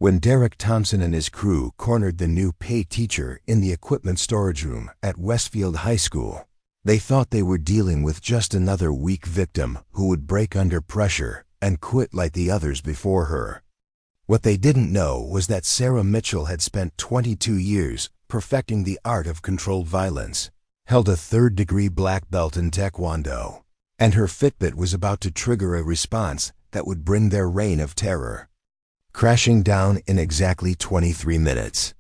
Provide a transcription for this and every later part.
When Derek Thompson and his crew cornered the new pay teacher in the equipment storage room at Westfield High School, they thought they were dealing with just another weak victim who would break under pressure and quit like the others before her. What they didn't know was that Sarah Mitchell had spent 22 years perfecting the art of controlled violence, held a third-degree black belt in Taekwondo, and her Fitbit was about to trigger a response that would bring their reign of terror crashing down in exactly 23 minutes.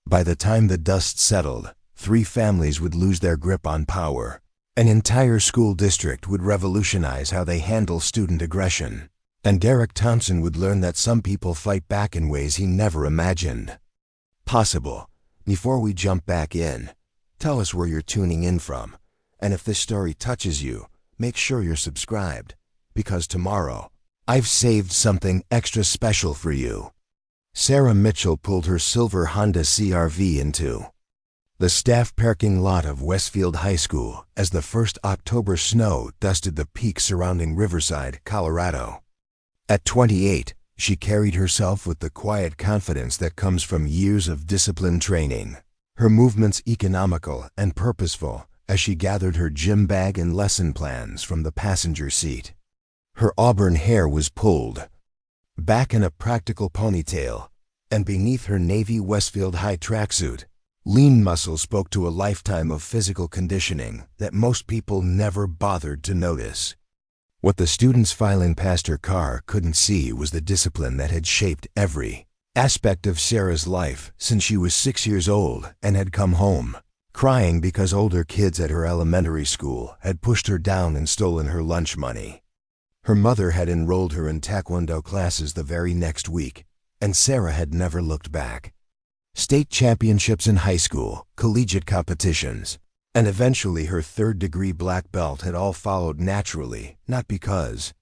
By the time the dust settled, 3 families would lose their grip on power. An entire school district would revolutionize how they handle student aggression. And Derek Thompson would learn that some people fight back in ways he never imagined possible. Before we jump back in, tell us where you're tuning in from. And if this story touches you, make sure you're subscribed, because tomorrow, I've saved something extra special for you. Sarah Mitchell pulled her silver Honda CR-V into the staff parking lot of Westfield High School as the first October snow dusted the peaks surrounding Riverside, Colorado. At 28, she carried herself with the quiet confidence that comes from years of disciplined training. Her movements economical and purposeful as she gathered her gym bag and lesson plans from the passenger seat. Her auburn hair was pulled back in a practical ponytail, and beneath her navy Westfield High tracksuit, lean muscle spoke to a lifetime of physical conditioning that most people never bothered to notice. What the students filing past her car couldn't see was the discipline that had shaped every aspect of Sarah's life since she was 6 years old and had come home, crying because older kids at her elementary school had pushed her down and stolen her lunch money. Her mother had enrolled her in Taekwondo classes the very next week, and Sarah had never looked back. State championships in high school, collegiate competitions, and eventually her third-degree black belt had all followed naturally, not because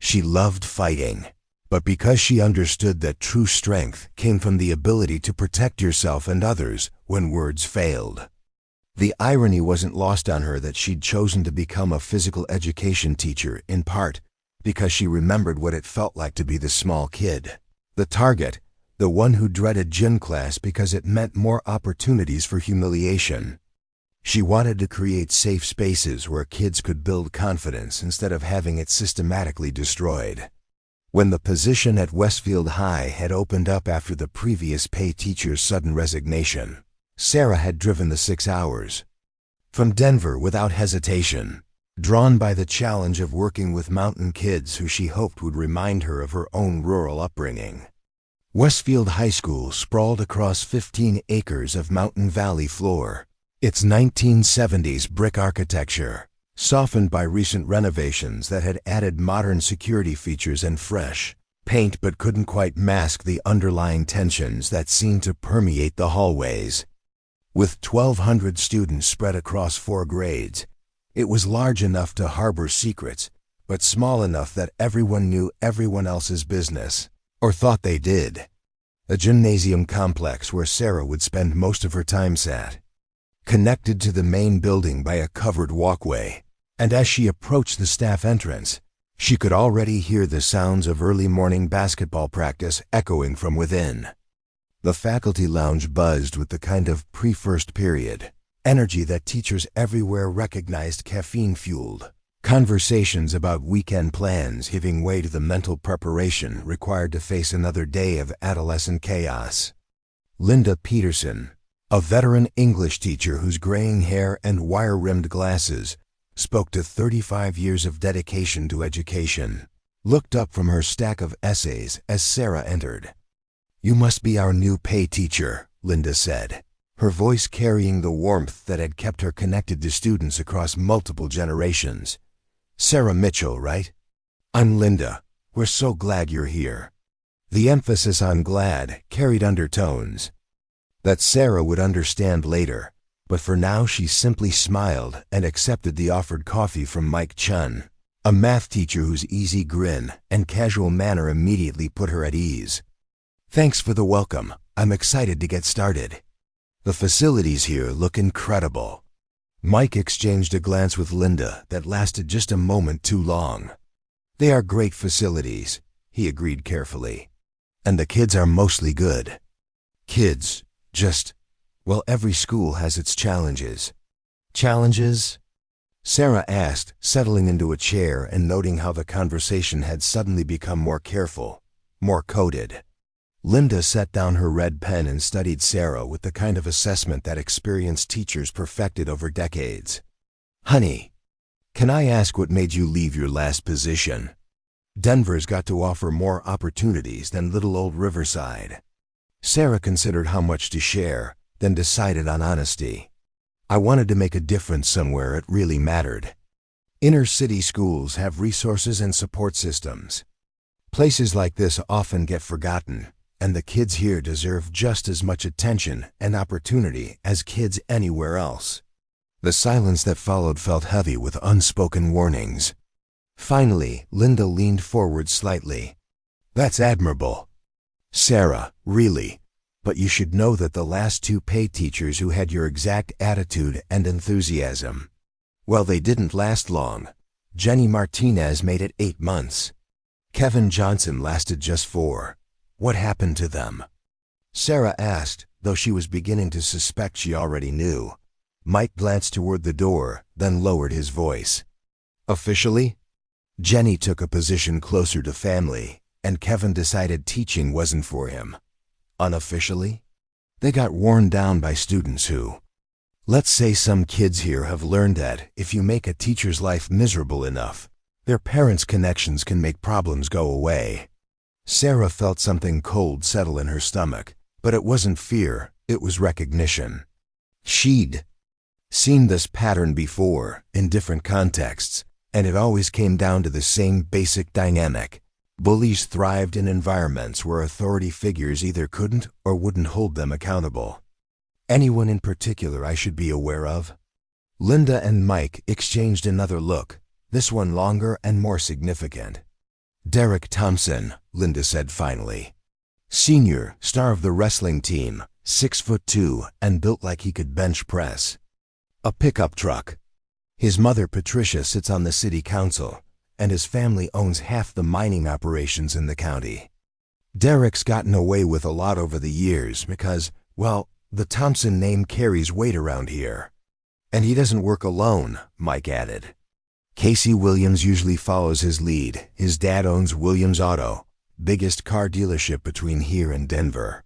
she loved fighting, but because she understood that true strength came from the ability to protect yourself and others when words failed. The irony wasn't lost on her that she'd chosen to become a physical education teacher in part because she remembered what it felt like to be the small kid, the target, the one who dreaded gym class because it meant more opportunities for humiliation. She wanted to create safe spaces where kids could build confidence instead of having it systematically destroyed. When the position at Westfield High had opened up after the previous pay teacher's sudden resignation, Sarah had driven the 6 hours from Denver without hesitation, drawn by the challenge of working with mountain kids who she hoped would remind her of her own rural upbringing. Westfield High School sprawled across 15 acres of mountain valley floor. Its 1970s brick architecture, softened by recent renovations that had added modern security features and fresh paint but couldn't quite mask the underlying tensions that seemed to permeate the hallways. With 1,200 students spread across 4 grades, it was large enough to harbor secrets, but small enough that everyone knew everyone else's business, or thought they did. A gymnasium complex where Sarah would spend most of her time sat, connected to the main building by a covered walkway, and as she approached the staff entrance, she could already hear the sounds of early morning basketball practice echoing from within. The faculty lounge buzzed with the kind of pre-first period energy that teachers everywhere recognized caffeine-fueled. Conversations about weekend plans giving way to the mental preparation required to face another day of adolescent chaos. Linda Peterson, a veteran English teacher whose graying hair and wire-rimmed glasses spoke to 35 years of dedication to education, looked up from her stack of essays as Sarah entered. "You must be our new pay teacher," Linda said, her voice carrying the warmth that had kept her connected to students across multiple generations. "Sarah Mitchell, right?" "I'm Linda. We're so glad you're here." The emphasis on glad carried undertones that Sarah would understand later, but for now she simply smiled and accepted the offered coffee from Mike Chun, a math teacher whose easy grin and casual manner immediately put her at ease. "Thanks for the welcome. I'm excited to get started. The facilities here look incredible." Mike exchanged a glance with Linda that lasted just a moment too long. "They are great facilities," he agreed carefully. And the kids are mostly good. Kids, well, every school has its challenges. Challenges? Sarah asked, settling into a chair and noting how the conversation had suddenly become more careful, more coded. Linda set down her red pen and studied Sarah with the kind of assessment that experienced teachers perfected over decades. Honey, can I ask what made you leave your last position? Denver's got to offer more opportunities than little old Riverside. Sarah considered how much to share, then decided on honesty. I wanted to make a difference somewhere it really mattered. Inner city schools have resources and support systems. Places like this often get forgotten, and the kids here deserve just as much attention and opportunity as kids anywhere else. The silence that followed felt heavy with unspoken warnings. Finally, Linda leaned forward slightly. That's admirable. Sarah, really. But you should know that the last two pay teachers who had your exact attitude and enthusiasm, well, they didn't last long. Jenny Martinez made it 8 months. Kevin Johnson lasted just 4. What happened to them? Sarah asked, though she was beginning to suspect she already knew. Mike glanced toward the door, then lowered his voice. Officially? Jenny took a position closer to family, and Kevin decided teaching wasn't for him. Unofficially? They got worn down by students who, let's say some kids here have learned that if you make a teacher's life miserable enough, their parents' connections can make problems go away. Sarah felt something cold settle in her stomach, but it wasn't fear, it was recognition. She'd seen this pattern before, in different contexts, and it always came down to the same basic dynamic. Bullies thrived in environments where authority figures either couldn't or wouldn't hold them accountable. Anyone in particular I should be aware of? Linda and Mike exchanged another look, this one longer and more significant. Derek Thompson, Linda said finally. Senior, star of the wrestling team, 6'2" and built like he could bench press. A pickup truck. His mother Patricia sits on the city council, and his family owns half the mining operations in the county. Derek's gotten away with a lot over the years because, well, the Thompson name carries weight around here. And he doesn't work alone, Mike added. Casey Williams usually follows his lead. His dad owns Williams Auto, biggest car dealership between here and Denver.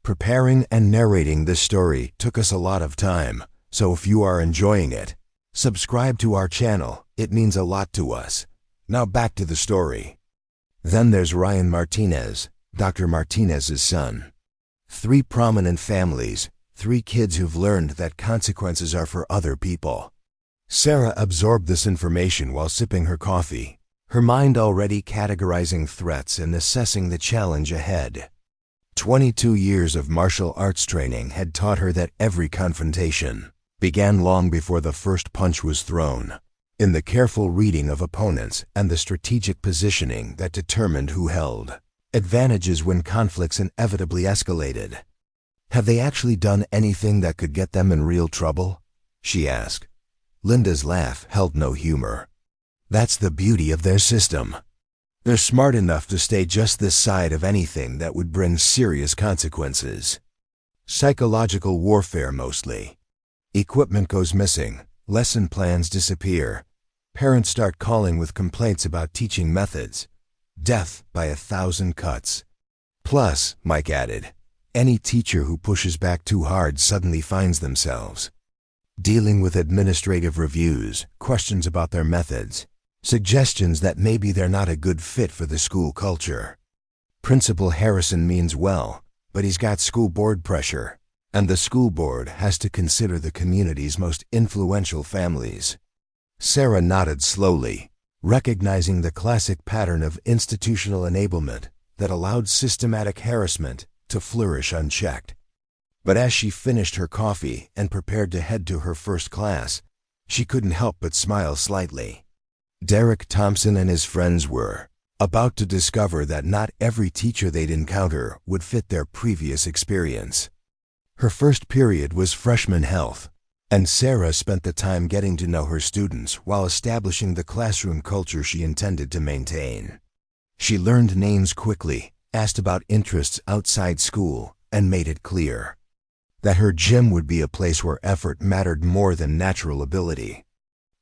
Preparing and narrating this story took us a lot of time, so if you are enjoying it, subscribe to our channel, it means a lot to us. Now back to the story. Then there's Ryan Martinez, Dr. Martinez's son. 3 prominent families, 3 kids who've learned that consequences are for other people. Sarah absorbed this information while sipping her coffee, her mind already categorizing threats and assessing the challenge ahead. 22 years of martial arts training had taught her that every confrontation began long before the first punch was thrown, in the careful reading of opponents and the strategic positioning that determined who held advantages when conflicts inevitably escalated. Have they actually done anything that could get them in real trouble? She asked. Linda's laugh held no humor. That's the beauty of their system. They're smart enough to stay just this side of anything that would bring serious consequences. Psychological warfare mostly. Equipment goes missing, lesson plans disappear, parents start calling with complaints about teaching methods. Death by 1,000 cuts. Plus, Mike added, any teacher who pushes back too hard suddenly finds themselves dealing with administrative reviews, questions about their methods, suggestions that maybe they're not a good fit for the school culture. Principal Harrison means well, but he's got school board pressure, and the school board has to consider the community's most influential families. Sarah nodded slowly, recognizing the classic pattern of institutional enablement that allowed systematic harassment to flourish unchecked. But as she finished her coffee and prepared to head to her first class, she couldn't help but smile slightly. Derek Thompson and his friends were about to discover that not every teacher they'd encounter would fit their previous experience. Her first period was freshman health, and Sarah spent the time getting to know her students while establishing the classroom culture she intended to maintain. She learned names quickly, asked about interests outside school, and made it clear that her gym would be a place where effort mattered more than natural ability.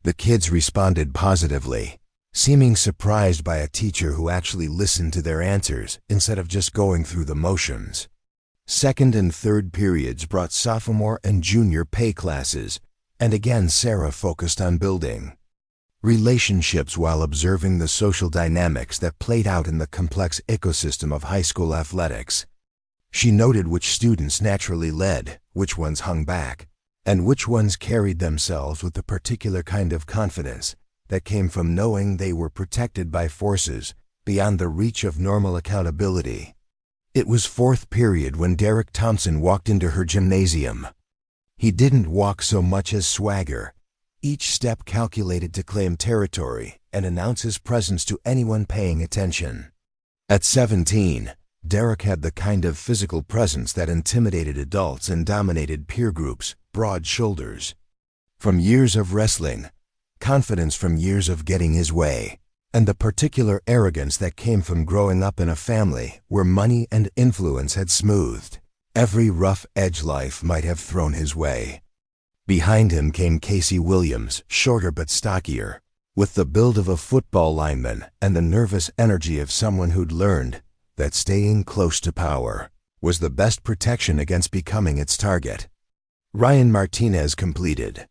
The kids responded positively, seeming surprised by a teacher who actually listened to their answers instead of just going through the motions. Second and third periods brought sophomore and junior pay classes, and again Sarah focused on building relationships while observing the social dynamics that played out in the complex ecosystem of high school athletics. She noted which students naturally led, which ones hung back, and which ones carried themselves with a particular kind of confidence that came from knowing they were protected by forces beyond the reach of normal accountability. It was fourth period when Derek Thompson walked into her gymnasium. He didn't walk so much as swagger, each step calculated to claim territory and announce his presence to anyone paying attention. At 17, Derek had the kind of physical presence that intimidated adults and dominated peer groups, broad shoulders. From years of wrestling, confidence from years of getting his way, and the particular arrogance that came from growing up in a family where money and influence had smoothed every rough edge life might have thrown his way. Behind him came Casey Williams, shorter but stockier, with the build of a football lineman and the nervous energy of someone who'd learned that staying close to power was the best protection against becoming its target. Ryan Martinez completed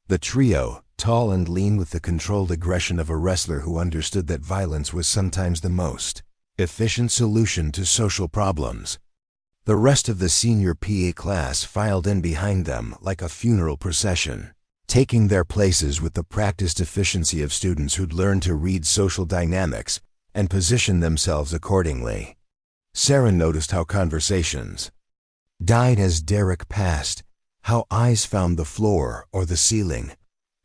the trio, tall and lean with the controlled aggression of a wrestler who understood that violence was sometimes the most efficient solution to social problems. The rest of the senior PA class filed in behind them like a funeral procession, taking their places with the practiced efficiency of students who'd learned to read social dynamics and position themselves accordingly. Sarah noticed how conversations died as Derek passed, how eyes found the floor or the ceiling,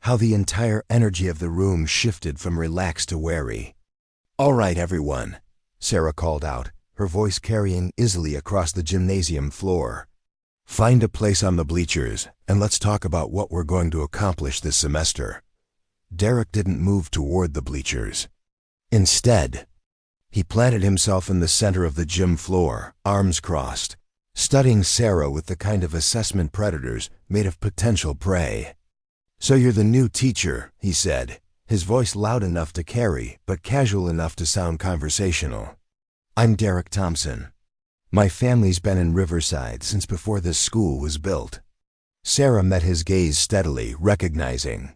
how the entire energy of the room shifted from relaxed to wary. "All right, everyone," Sarah called out, her voice carrying easily across the gymnasium floor. "Find a place on the bleachers, and let's talk about what we're going to accomplish this semester." Derek didn't move toward the bleachers. Instead, he planted himself in the center of the gym floor, arms crossed, studying Sarah with the kind of assessment predators made of potential prey. "So you're the new teacher," he said, his voice loud enough to carry, but casual enough to sound conversational. "I'm Derek Thompson. My family's been in Riverside since before this school was built." Sarah met his gaze steadily, recognizing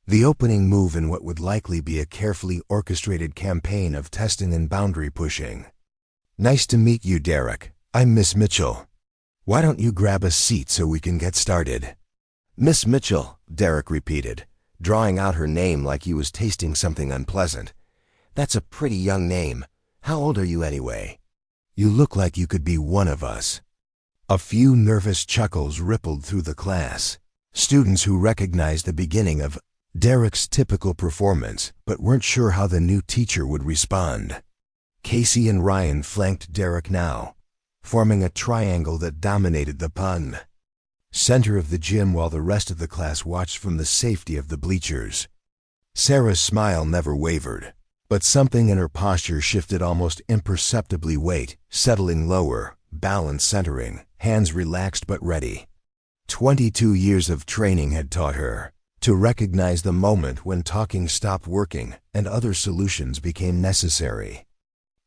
the opening move in what would likely be a carefully orchestrated campaign of testing and boundary pushing. "Nice to meet you, Derek. I'm Miss Mitchell. Why don't you grab a seat so we can get started?" "Miss Mitchell," Derek repeated, drawing out her name like he was tasting something unpleasant. "That's a pretty young name. How old are you anyway? You look like you could be one of us." A few nervous chuckles rippled through the class, students who recognized the beginning of Derek's typical performance but weren't sure how the new teacher would respond. Casey and Ryan flanked Derek now, forming a triangle that dominated the pun center of the gym while the rest of the class watched from the safety of the bleachers. Sarah's smile never wavered, but something in her posture shifted almost imperceptibly, weight settling lower, balance centering, hands relaxed but ready. 22 years of training had taught her to recognize the moment when talking stopped working and other solutions became necessary.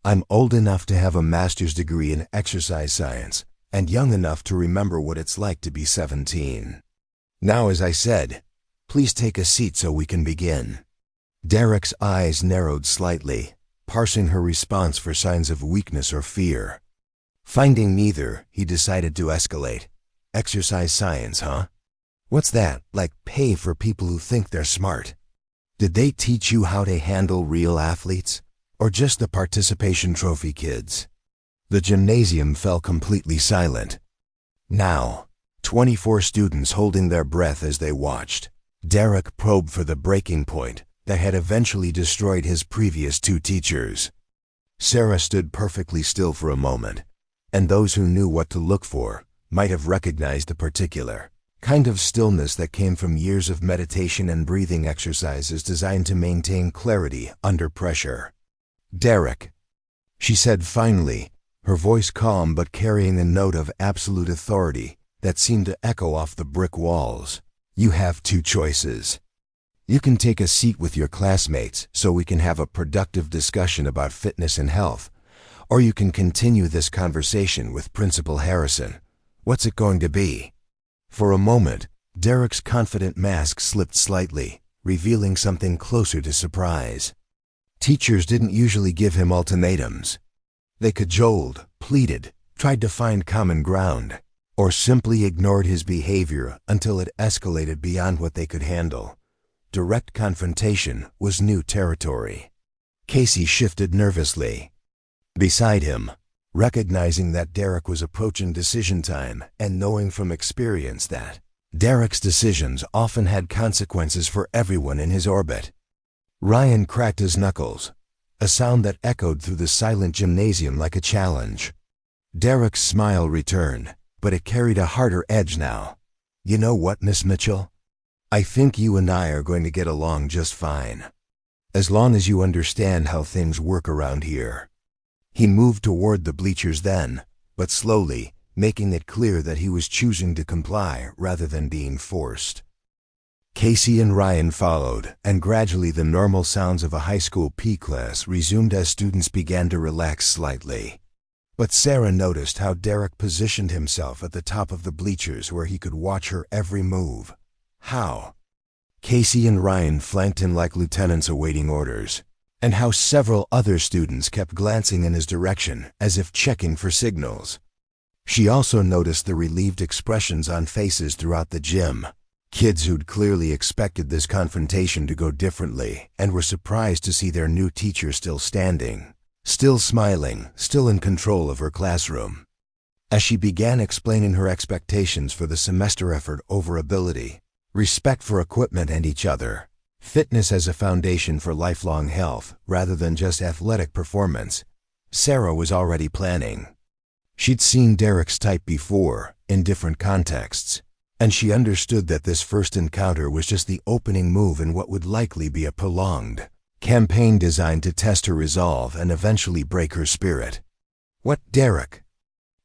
"I'm old enough to have a master's degree in exercise science and young enough to remember what it's like to be 17. Now, as I said, please take a seat so we can begin." Derek's eyes narrowed slightly, parsing her response for signs of weakness or fear. Finding neither, he decided to escalate. "Exercise science, huh? What's that, like pay for people who think they're smart? Did they teach you how to handle real athletes, or just the participation trophy kids?" The gymnasium fell completely silent. Now, 24 students holding their breath as they watched. Derek probed for the breaking point that had eventually destroyed his previous two teachers. Sarah stood perfectly still for a moment, and those who knew what to look for might have recognized the particular kind of stillness that came from years of meditation and breathing exercises designed to maintain clarity under pressure. "Derek," she said finally, her voice calm but carrying a note of absolute authority that seemed to echo off the brick walls. You have two choices. You can take a seat with your classmates so we can have a productive discussion about fitness and health, or you can continue this conversation with Principal Harrison. What's it going to be? For a moment, Derek's confident mask slipped slightly, revealing something closer to surprise. Teachers didn't usually give him ultimatums. They cajoled, pleaded, tried to find common ground, or simply ignored his behavior until it escalated beyond what they could handle. Direct confrontation was new territory. Casey shifted nervously. Beside him, recognizing that Derek was approaching decision time and knowing from experience that Derek's decisions often had consequences for everyone in his orbit. Ryan cracked his knuckles, a sound that echoed through the silent gymnasium like a challenge. Derek's smile returned, but it carried a harder edge now. You know what, Miss Mitchell? I think you and I are going to get along just fine. As long as you understand how things work around here. He moved toward the bleachers then, but slowly, making it clear that he was choosing to comply rather than being forced. Casey and Ryan followed, and gradually the normal sounds of a high school PE class resumed as students began to relax slightly. But Sarah noticed how Derek positioned himself at the top of the bleachers where he could watch her every move. How? Casey and Ryan flanked him like lieutenants awaiting orders, and how several other students kept glancing in his direction as if checking for signals. She also noticed the relieved expressions on faces throughout the gym. Kids who'd clearly expected this confrontation to go differently and were surprised to see their new teacher still standing, still smiling, still in control of her classroom. As she began explaining her expectations for the semester effort over ability, respect for equipment and each other, fitness as a foundation for lifelong health rather than just athletic performance, Sarah was already planning. She'd seen Derek's type before, in different contexts, and she understood that this first encounter was just the opening move in what would likely be a prolonged campaign designed to test her resolve and eventually break her spirit. What Derek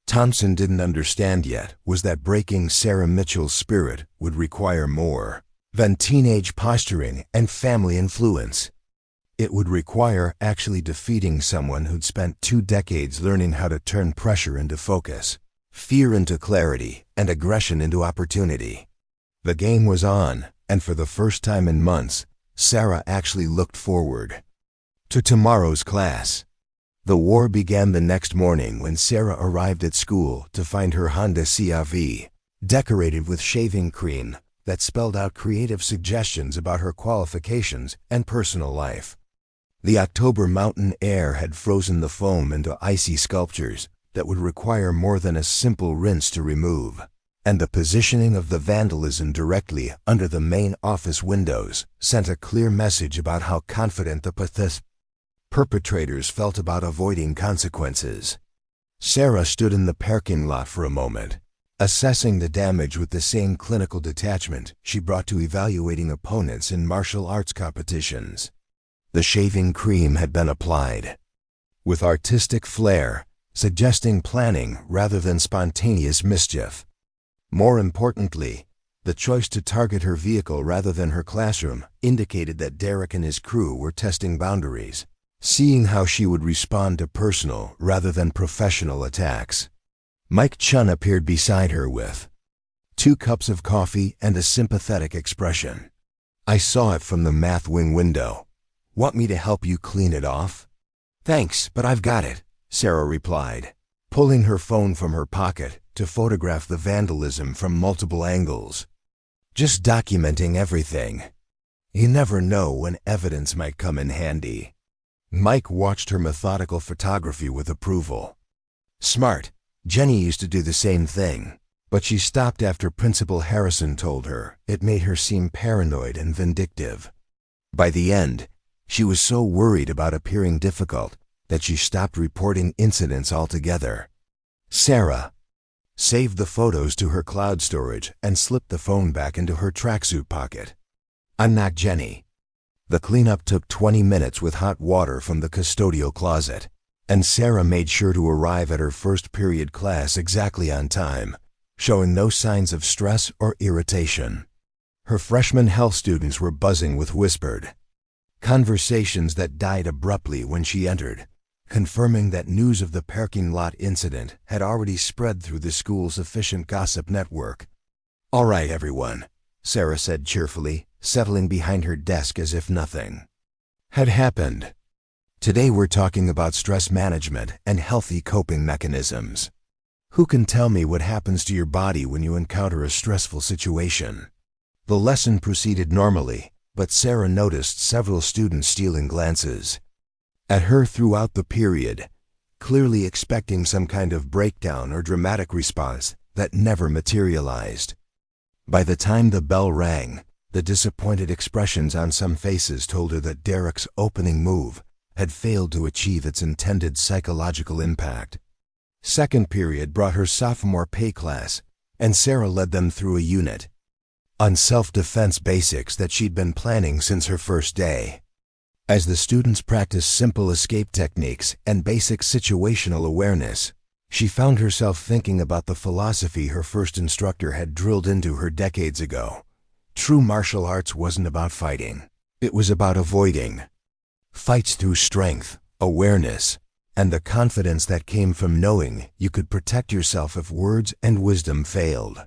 Thompson didn't understand yet was that breaking Sarah Mitchell's spirit would require more than teenage posturing and family influence. It would require actually defeating someone who'd spent 2 decades learning how to turn pressure into focus, fear into clarity, and aggression into opportunity. The game was on, and for the first time in months, Sarah actually looked forward to tomorrow's class. The war began the next morning when Sarah arrived at school to find her Honda CRV decorated with shaving cream that spelled out creative suggestions about her qualifications and personal life. The October mountain air had frozen the foam into icy sculptures that would require more than a simple rinse to remove, and the positioning of the vandalism directly under the main office windows sent a clear message about how confident the perpetrators felt about avoiding consequences. Sarah stood in the parking lot for a moment, assessing the damage with the same clinical detachment she brought to evaluating opponents in martial arts competitions. The shaving cream had been applied with artistic flair, suggesting planning rather than spontaneous mischief. More importantly, the choice to target her vehicle rather than her classroom indicated that Derek and his crew were testing boundaries, seeing how she would respond to personal rather than professional attacks. Mike Chun appeared beside her with 2 cups of coffee and a sympathetic expression. I saw it from the math wing window. Want me to help you clean it off? Thanks, but I've got it, Sarah replied, pulling her phone from her pocket to photograph the vandalism from multiple angles. Just documenting everything. You never know when evidence might come in handy. Mike watched her methodical photography with approval. Smart. Jenny used to do the same thing, but she stopped after Principal Harrison told her it made her seem paranoid and vindictive. By the end, she was so worried about appearing difficult that she stopped reporting incidents altogether. Sarah saved the photos to her cloud storage and slipped the phone back into her tracksuit pocket. I'm not Jenny. The cleanup took 20 minutes with hot water from the custodial closet. And Sarah made sure to arrive at her first period class exactly on time, showing no signs of stress or irritation. Her freshman health students were buzzing with whispered conversations that died abruptly when she entered, confirming that news of the parking lot incident had already spread through the school's efficient gossip network. "All right, everyone," Sarah said cheerfully, settling behind her desk as if nothing had happened. "Today we're talking about stress management and healthy coping mechanisms. Who can tell me what happens to your body when you encounter a stressful situation?" The lesson proceeded normally, but Sarah noticed several students stealing glances at her throughout the period, clearly expecting some kind of breakdown or dramatic response that never materialized. By the time the bell rang, the disappointed expressions on some faces told her that Derek's opening move had failed to achieve its intended psychological impact. Second period brought her sophomore pay class, and Sarah led them through a unit on self-defense basics that she'd been planning since her first day. As the students practiced simple escape techniques and basic situational awareness, she found herself thinking about the philosophy her first instructor had drilled into her decades ago. True martial arts wasn't about fighting. It was about avoiding fights through strength, awareness, and the confidence that came from knowing you could protect yourself if words and wisdom failed.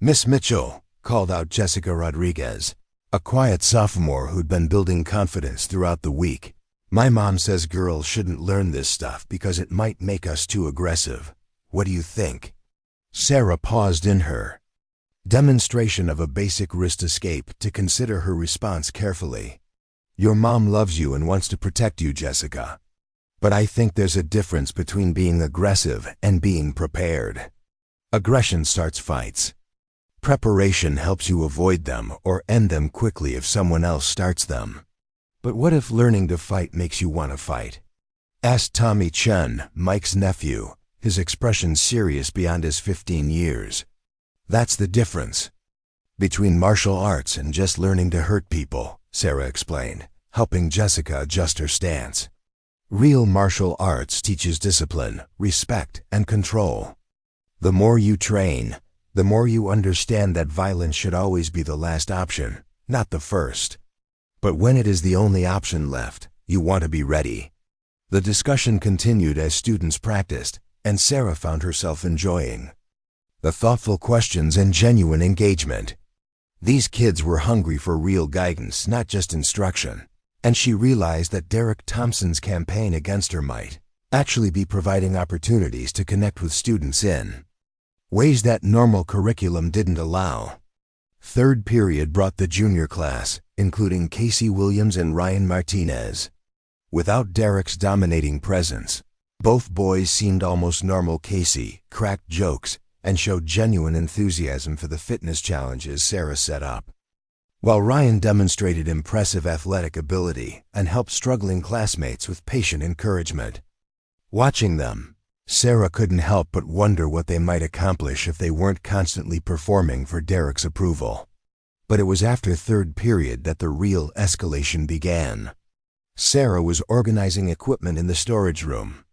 "Miss Mitchell," called out Jessica Rodriguez, a quiet sophomore who'd been building confidence throughout the week. "My mom says girls shouldn't learn this stuff because it might make us too aggressive. What do you think?" Sarah paused in her demonstration of a basic wrist escape to consider her response carefully. "Your mom loves you and wants to protect you, Jessica. But I think there's a difference between being aggressive and being prepared. Aggression starts fights. Preparation helps you avoid them or end them quickly if someone else starts them." "But what if learning to fight makes you want to fight?" asked Tommy Chen, Mike's nephew, his expression serious beyond his 15 years. "That's the difference between martial arts and just learning to hurt people," Sarah explained, helping Jessica adjust her stance. "Real martial arts teaches discipline, respect, and control. The more you train, the more you understand that violence should always be the last option, not the first. But when it is the only option left, you want to be ready." The discussion continued as students practiced, and Sarah found herself enjoying the thoughtful questions and genuine engagement. These kids were hungry for real guidance, not just instruction, and she realized that Derek Thompson's campaign against her might actually be providing opportunities to connect with students in ways that normal curriculum didn't allow. Third period brought the junior class, including Casey Williams and Ryan Martinez. Without Derek's dominating presence, both boys seemed almost normal. Casey cracked jokes and showed genuine enthusiasm for the fitness challenges Sarah set up, while Ryan demonstrated impressive athletic ability and helped struggling classmates with patient encouragement. Watching them, Sarah couldn't help but wonder what they might accomplish if they weren't constantly performing for Derek's approval. But it was after third period that the real escalation began. Sarah was organizing equipment in the storage room,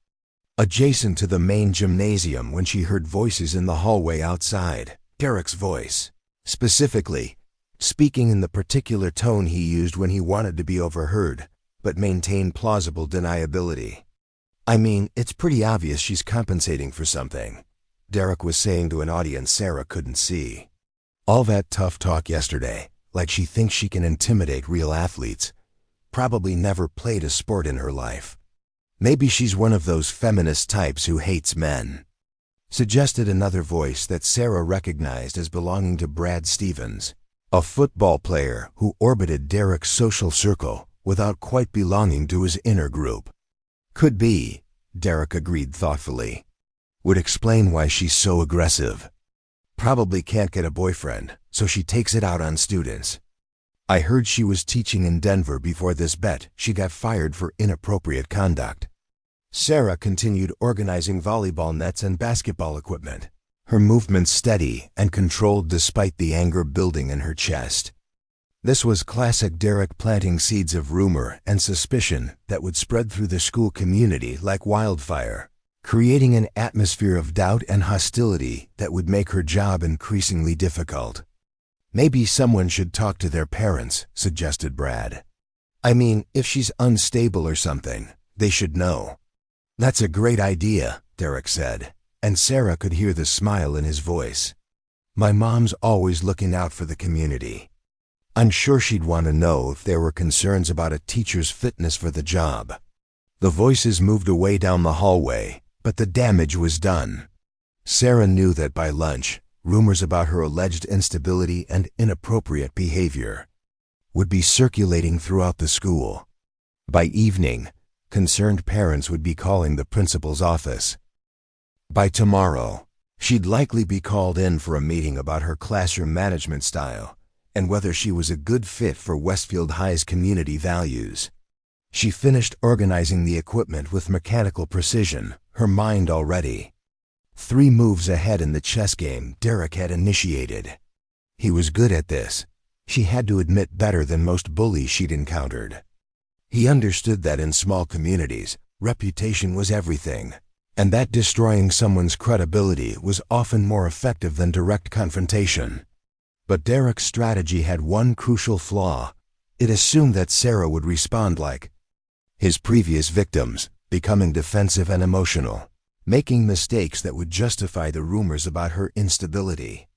adjacent to the main gymnasium, when she heard voices in the hallway outside. Derek's voice, specifically, speaking in the particular tone he used when he wanted to be overheard, but maintained plausible deniability. "I mean, it's pretty obvious she's compensating for something," Derek was saying to an audience Sarah couldn't see. "All that tough talk yesterday, like she thinks she can intimidate real athletes. Probably never played a sport in her life. Maybe she's one of those feminist types who hates men," suggested another voice that Sarah recognized as belonging to Brad Stevens, a football player who orbited Derek's social circle without quite belonging to his inner group. "Could be," Derek agreed thoughtfully. "Would explain why she's so aggressive. Probably can't get a boyfriend, so she takes it out on students. I heard she was teaching in Denver before this bet. She got fired for inappropriate conduct." Sarah continued organizing volleyball nets and basketball equipment, her movements steady and controlled despite the anger building in her chest. This was classic Derek planting seeds of rumor and suspicion that would spread through the school community like wildfire, creating an atmosphere of doubt and hostility that would make her job increasingly difficult. Maybe someone should talk to their parents, suggested Brad. I mean, if she's unstable or something, they should know. That's a great idea, Derek said, and Sarah could hear the smile in his voice. My mom's always looking out for the community. I'm sure she'd want to know if there were concerns about a teacher's fitness for the job. The voices moved away down the hallway, but the damage was done. Sarah knew that by lunch, rumors about her alleged instability and inappropriate behavior would be circulating throughout the school. By evening, concerned parents would be calling the principal's office. By tomorrow, she'd likely be called in for a meeting about her classroom management style and whether she was a good fit for Westfield High's community values. She finished organizing the equipment with mechanical precision, her mind already 3 moves ahead in the chess game Derek had initiated. He was good at this. She had to admit, better than most bullies she'd encountered. He understood that in small communities, reputation was everything, and that destroying someone's credibility was often more effective than direct confrontation. But Derek's strategy had one crucial flaw. It assumed that Sarah would respond like his previous victims, becoming defensive and emotional, making mistakes that would justify the rumors about her instability.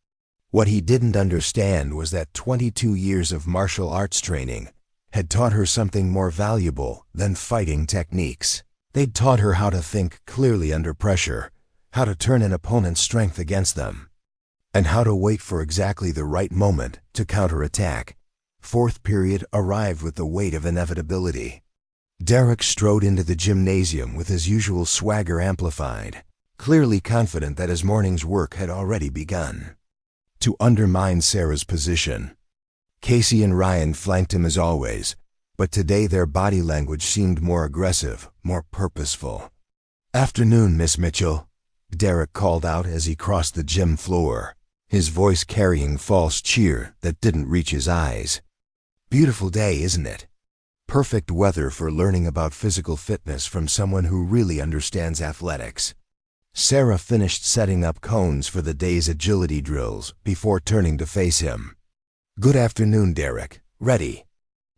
What he didn't understand was that 22 years of martial arts training had taught her something more valuable than fighting techniques. They'd taught her how to think clearly under pressure, how to turn an opponent's strength against them, and how to wait for exactly the right moment to counterattack. Fourth period arrived with the weight of inevitability. Derek strode into the gymnasium with his usual swagger amplified, clearly confident that his morning's work had already begun. To undermine Sarah's position, Casey and Ryan flanked him as always, but today their body language seemed more aggressive, more purposeful. "Afternoon, Miss Mitchell," Derek called out as he crossed the gym floor, his voice carrying false cheer that didn't reach his eyes. "Beautiful day, isn't it? Perfect weather for learning about physical fitness from someone who really understands athletics." Sarah finished setting up cones for the day's agility drills before turning to face him. "Good afternoon, Derek. Ready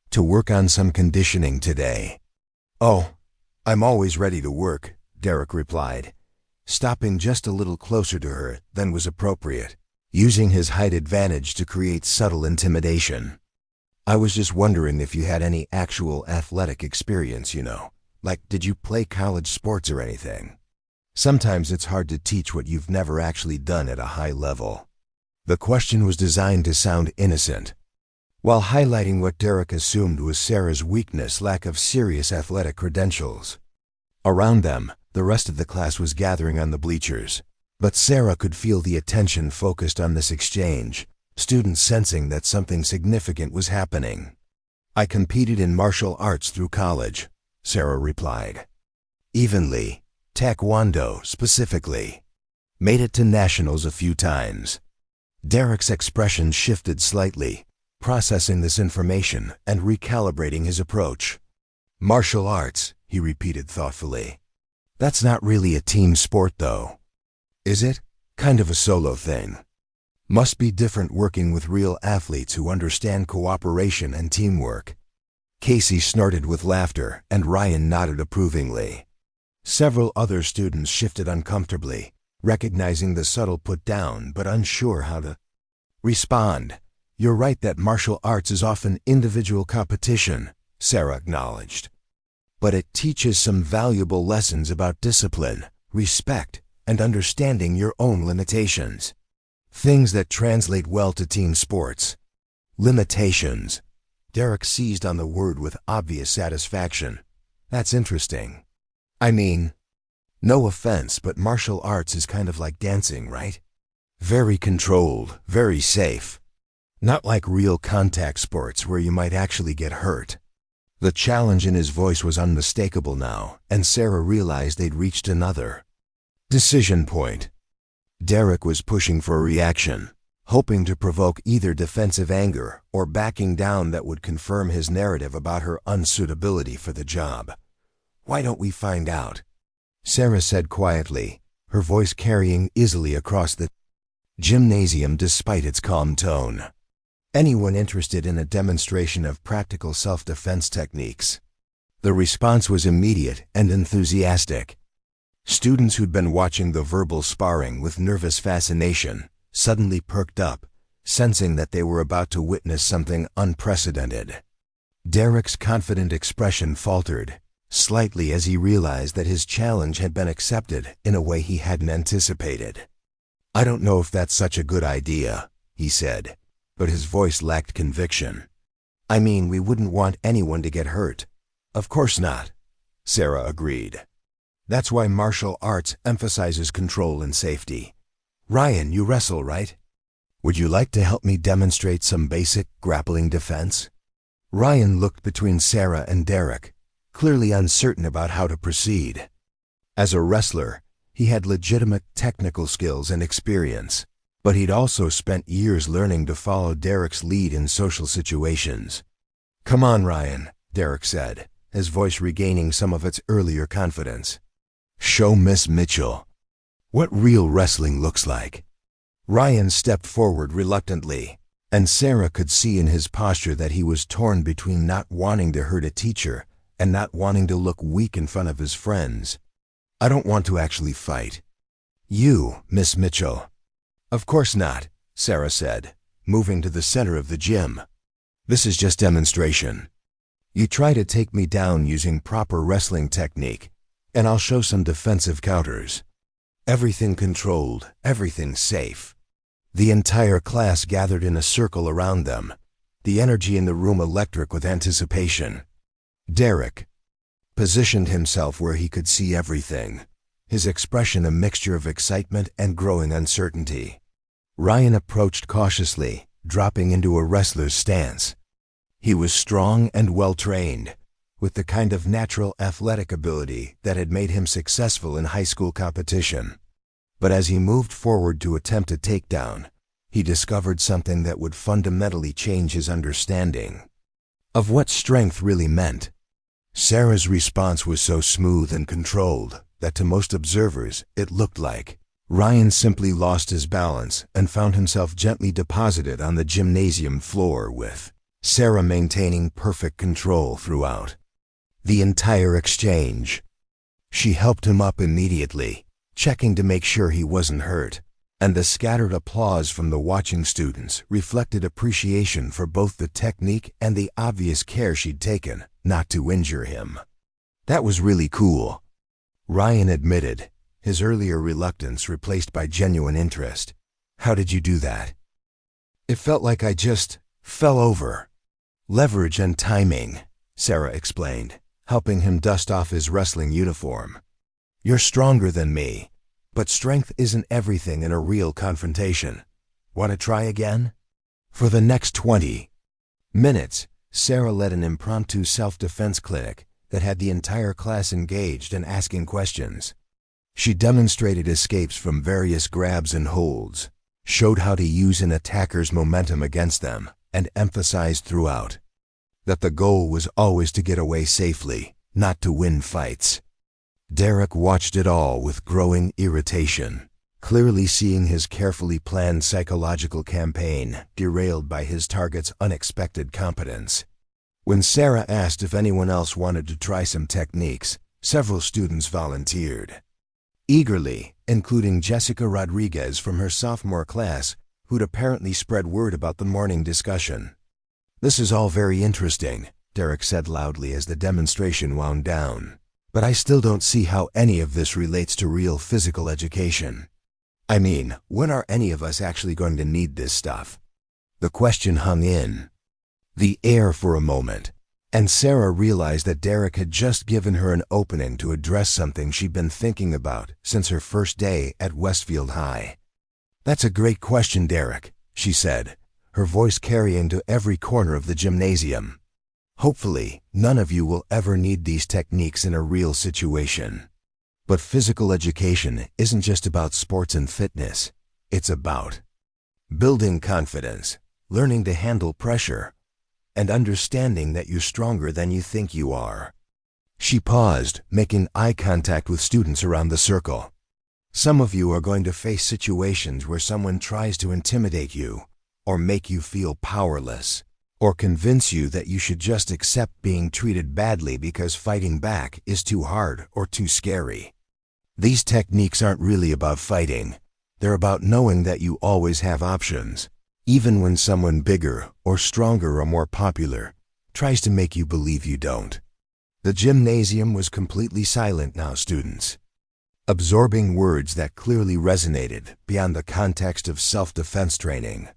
to work on some conditioning today?" "Oh, I'm always ready to work," Derek replied, stopping just a little closer to her than was appropriate, using his height advantage to create subtle intimidation. "I was just wondering if you had any actual athletic experience, like did you play college sports or anything? Sometimes it's hard to teach what you've never actually done at a high level." The question was designed to sound innocent, while highlighting what Derek assumed was Sarah's weakness: lack of serious athletic credentials. Around them, the rest of the class was gathering on the bleachers, but Sarah could feel the attention focused on this exchange, students sensing that something significant was happening. "I competed in martial arts through college," Sarah replied. "Evenly, Taekwondo specifically. Made it to nationals a few times." Derek's expression shifted slightly, processing this information and recalibrating his approach. "Martial arts," he repeated thoughtfully. "That's not really a team sport, though, is it? Kind of a solo thing. Must be different working with real athletes who understand cooperation and teamwork." Casey snorted with laughter, and Ryan nodded approvingly. Several other students shifted uncomfortably, recognizing the subtle put-down but unsure how to respond. "You're right that martial arts is often individual competition," Sarah acknowledged. "But it teaches some valuable lessons about discipline, respect, and understanding your own limitations. Things that translate well to team sports." Limitations. Derek seized on the word with obvious satisfaction. "That's interesting. I mean, no offense, but martial arts is kind of like dancing, right? Very controlled, very safe. Not like real contact sports where you might actually get hurt." The challenge in his voice was unmistakable now, and Sarah realized they'd reached another decision point. Derek was pushing for a reaction, hoping to provoke either defensive anger or backing down that would confirm his narrative about her unsuitability for the job. "Why don't we find out?" Sarah said quietly, her voice carrying easily across the gymnasium despite its calm tone. "Anyone interested in a demonstration of practical self-defense techniques?" The response was immediate and enthusiastic. Students who'd been watching the verbal sparring with nervous fascination suddenly perked up, sensing that they were about to witness something unprecedented. Derek's confident expression faltered slightly as he realized that his challenge had been accepted in a way he hadn't anticipated. "I don't know if that's such a good idea," he said, but his voice lacked conviction. "I mean, we wouldn't want anyone to get hurt." "Of course not," Sarah agreed. "That's why martial arts emphasizes control and safety. Ryan, you wrestle, right? Would you like to help me demonstrate some basic grappling defense?" Ryan looked between Sarah and Derek, clearly uncertain about how to proceed. As a wrestler, he had legitimate technical skills and experience, but he'd also spent years learning to follow Derek's lead in social situations. "Come on, Ryan," Derek said, his voice regaining some of its earlier confidence. "Show Miss Mitchell what real wrestling looks like." Ryan stepped forward reluctantly, and Sarah could see in his posture that he was torn between not wanting to hurt a teacher and not wanting to look weak in front of his friends. "I don't want to actually fight." "You, Miss Mitchell." "Of course not," Sarah said, moving to the center of the gym. "This is just demonstration. You try to take me down using proper wrestling technique, and I'll show some defensive counters. Everything controlled, everything safe." The entire class gathered in a circle around them, the energy in the room electric with anticipation. Derek positioned himself where he could see everything, his expression a mixture of excitement and growing uncertainty. Ryan approached cautiously, dropping into a wrestler's stance. He was strong and well-trained, with the kind of natural athletic ability that had made him successful in high school competition. But as he moved forward to attempt a takedown, he discovered something that would fundamentally change his understanding of what strength really meant. Sarah's response was so smooth and controlled that to most observers it looked like Ryan simply lost his balance and found himself gently deposited on the gymnasium floor, with Sarah maintaining perfect control throughout the entire exchange. She helped him up immediately, checking to make sure he wasn't hurt, and the scattered applause from the watching students reflected appreciation for both the technique and the obvious care she'd taken not to injure him. "That was really cool," Ryan admitted, his earlier reluctance replaced by genuine interest. "How did you do that?" "It felt like I just fell over." "Leverage and timing," Sarah explained, helping him dust off his wrestling uniform. "You're stronger than me, but strength isn't everything in a real confrontation. Want to try again?" For the next 20 minutes, Sarah led an impromptu self-defense clinic that had the entire class engaged and asking questions. She demonstrated escapes from various grabs and holds, showed how to use an attacker's momentum against them, and emphasized throughout that the goal was always to get away safely, not to win fights. Derek watched it all with growing irritation, clearly seeing his carefully planned psychological campaign derailed by his target's unexpected competence. When Sarah asked if anyone else wanted to try some techniques, several students volunteered eagerly, including Jessica Rodriguez from her sophomore class, who'd apparently spread word about the morning discussion. "This is all very interesting," Derek said loudly as the demonstration wound down, "but I still don't see how any of this relates to real physical education. I mean, when are any of us actually going to need this stuff?" The question hung in the air for a moment, and Sarah realized that Derek had just given her an opening to address something she'd been thinking about since her first day at Westfield High. "That's a great question, Derek," she said, her voice carrying to every corner of the gymnasium. "Hopefully, none of you will ever need these techniques in a real situation. But physical education isn't just about sports and fitness. It's about building confidence, learning to handle pressure, and understanding that you're stronger than you think you are. She paused, making eye contact with students around the circle. Some of you are going to face situations where someone tries to intimidate you, or make you feel powerless, or convince you that you should just accept being treated badly because fighting back is too hard or too scary. These techniques aren't really about fighting. They're about knowing that you always have options, even when someone bigger or stronger or more popular tries to make you believe you don't. The gymnasium was completely silent now, students, absorbing words that clearly resonated beyond the context of self-defense training.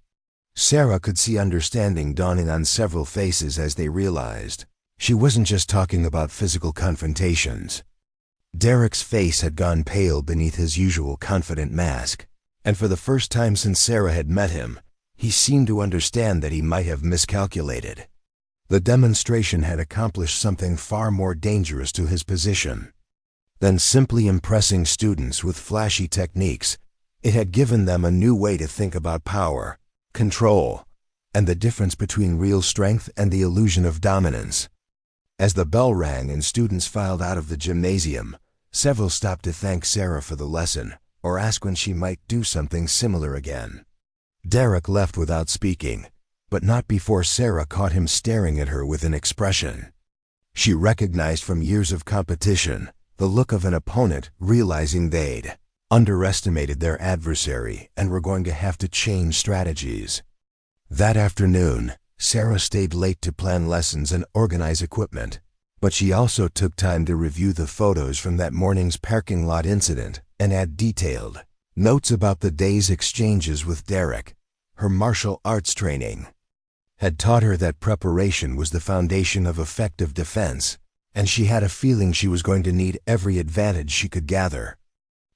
Sarah could see understanding dawning on several faces as they realized she wasn't just talking about physical confrontations. Derek's face had gone pale beneath his usual confident mask, and for the first time since Sarah had met him, he seemed to understand that he might have miscalculated. The demonstration had accomplished something far more dangerous to his position than simply impressing students with flashy techniques. It had given them a new way to think about power, control, and the difference between real strength and the illusion of dominance. As the bell rang and students filed out of the gymnasium, several stopped to thank Sarah for the lesson or ask when she might do something similar again. Derek left without speaking, but not before Sarah caught him staring at her with an expression she recognized from years of competition, the look of an opponent realizing they'd underestimated their adversary and were going to have to change strategies. That afternoon, Sarah stayed late to plan lessons and organize equipment, but she also took time to review the photos from that morning's parking lot incident and add detailed notes about the day's exchanges with Derek. Her martial arts training had taught her that preparation was the foundation of effective defense, and she had a feeling she was going to need every advantage she could gather.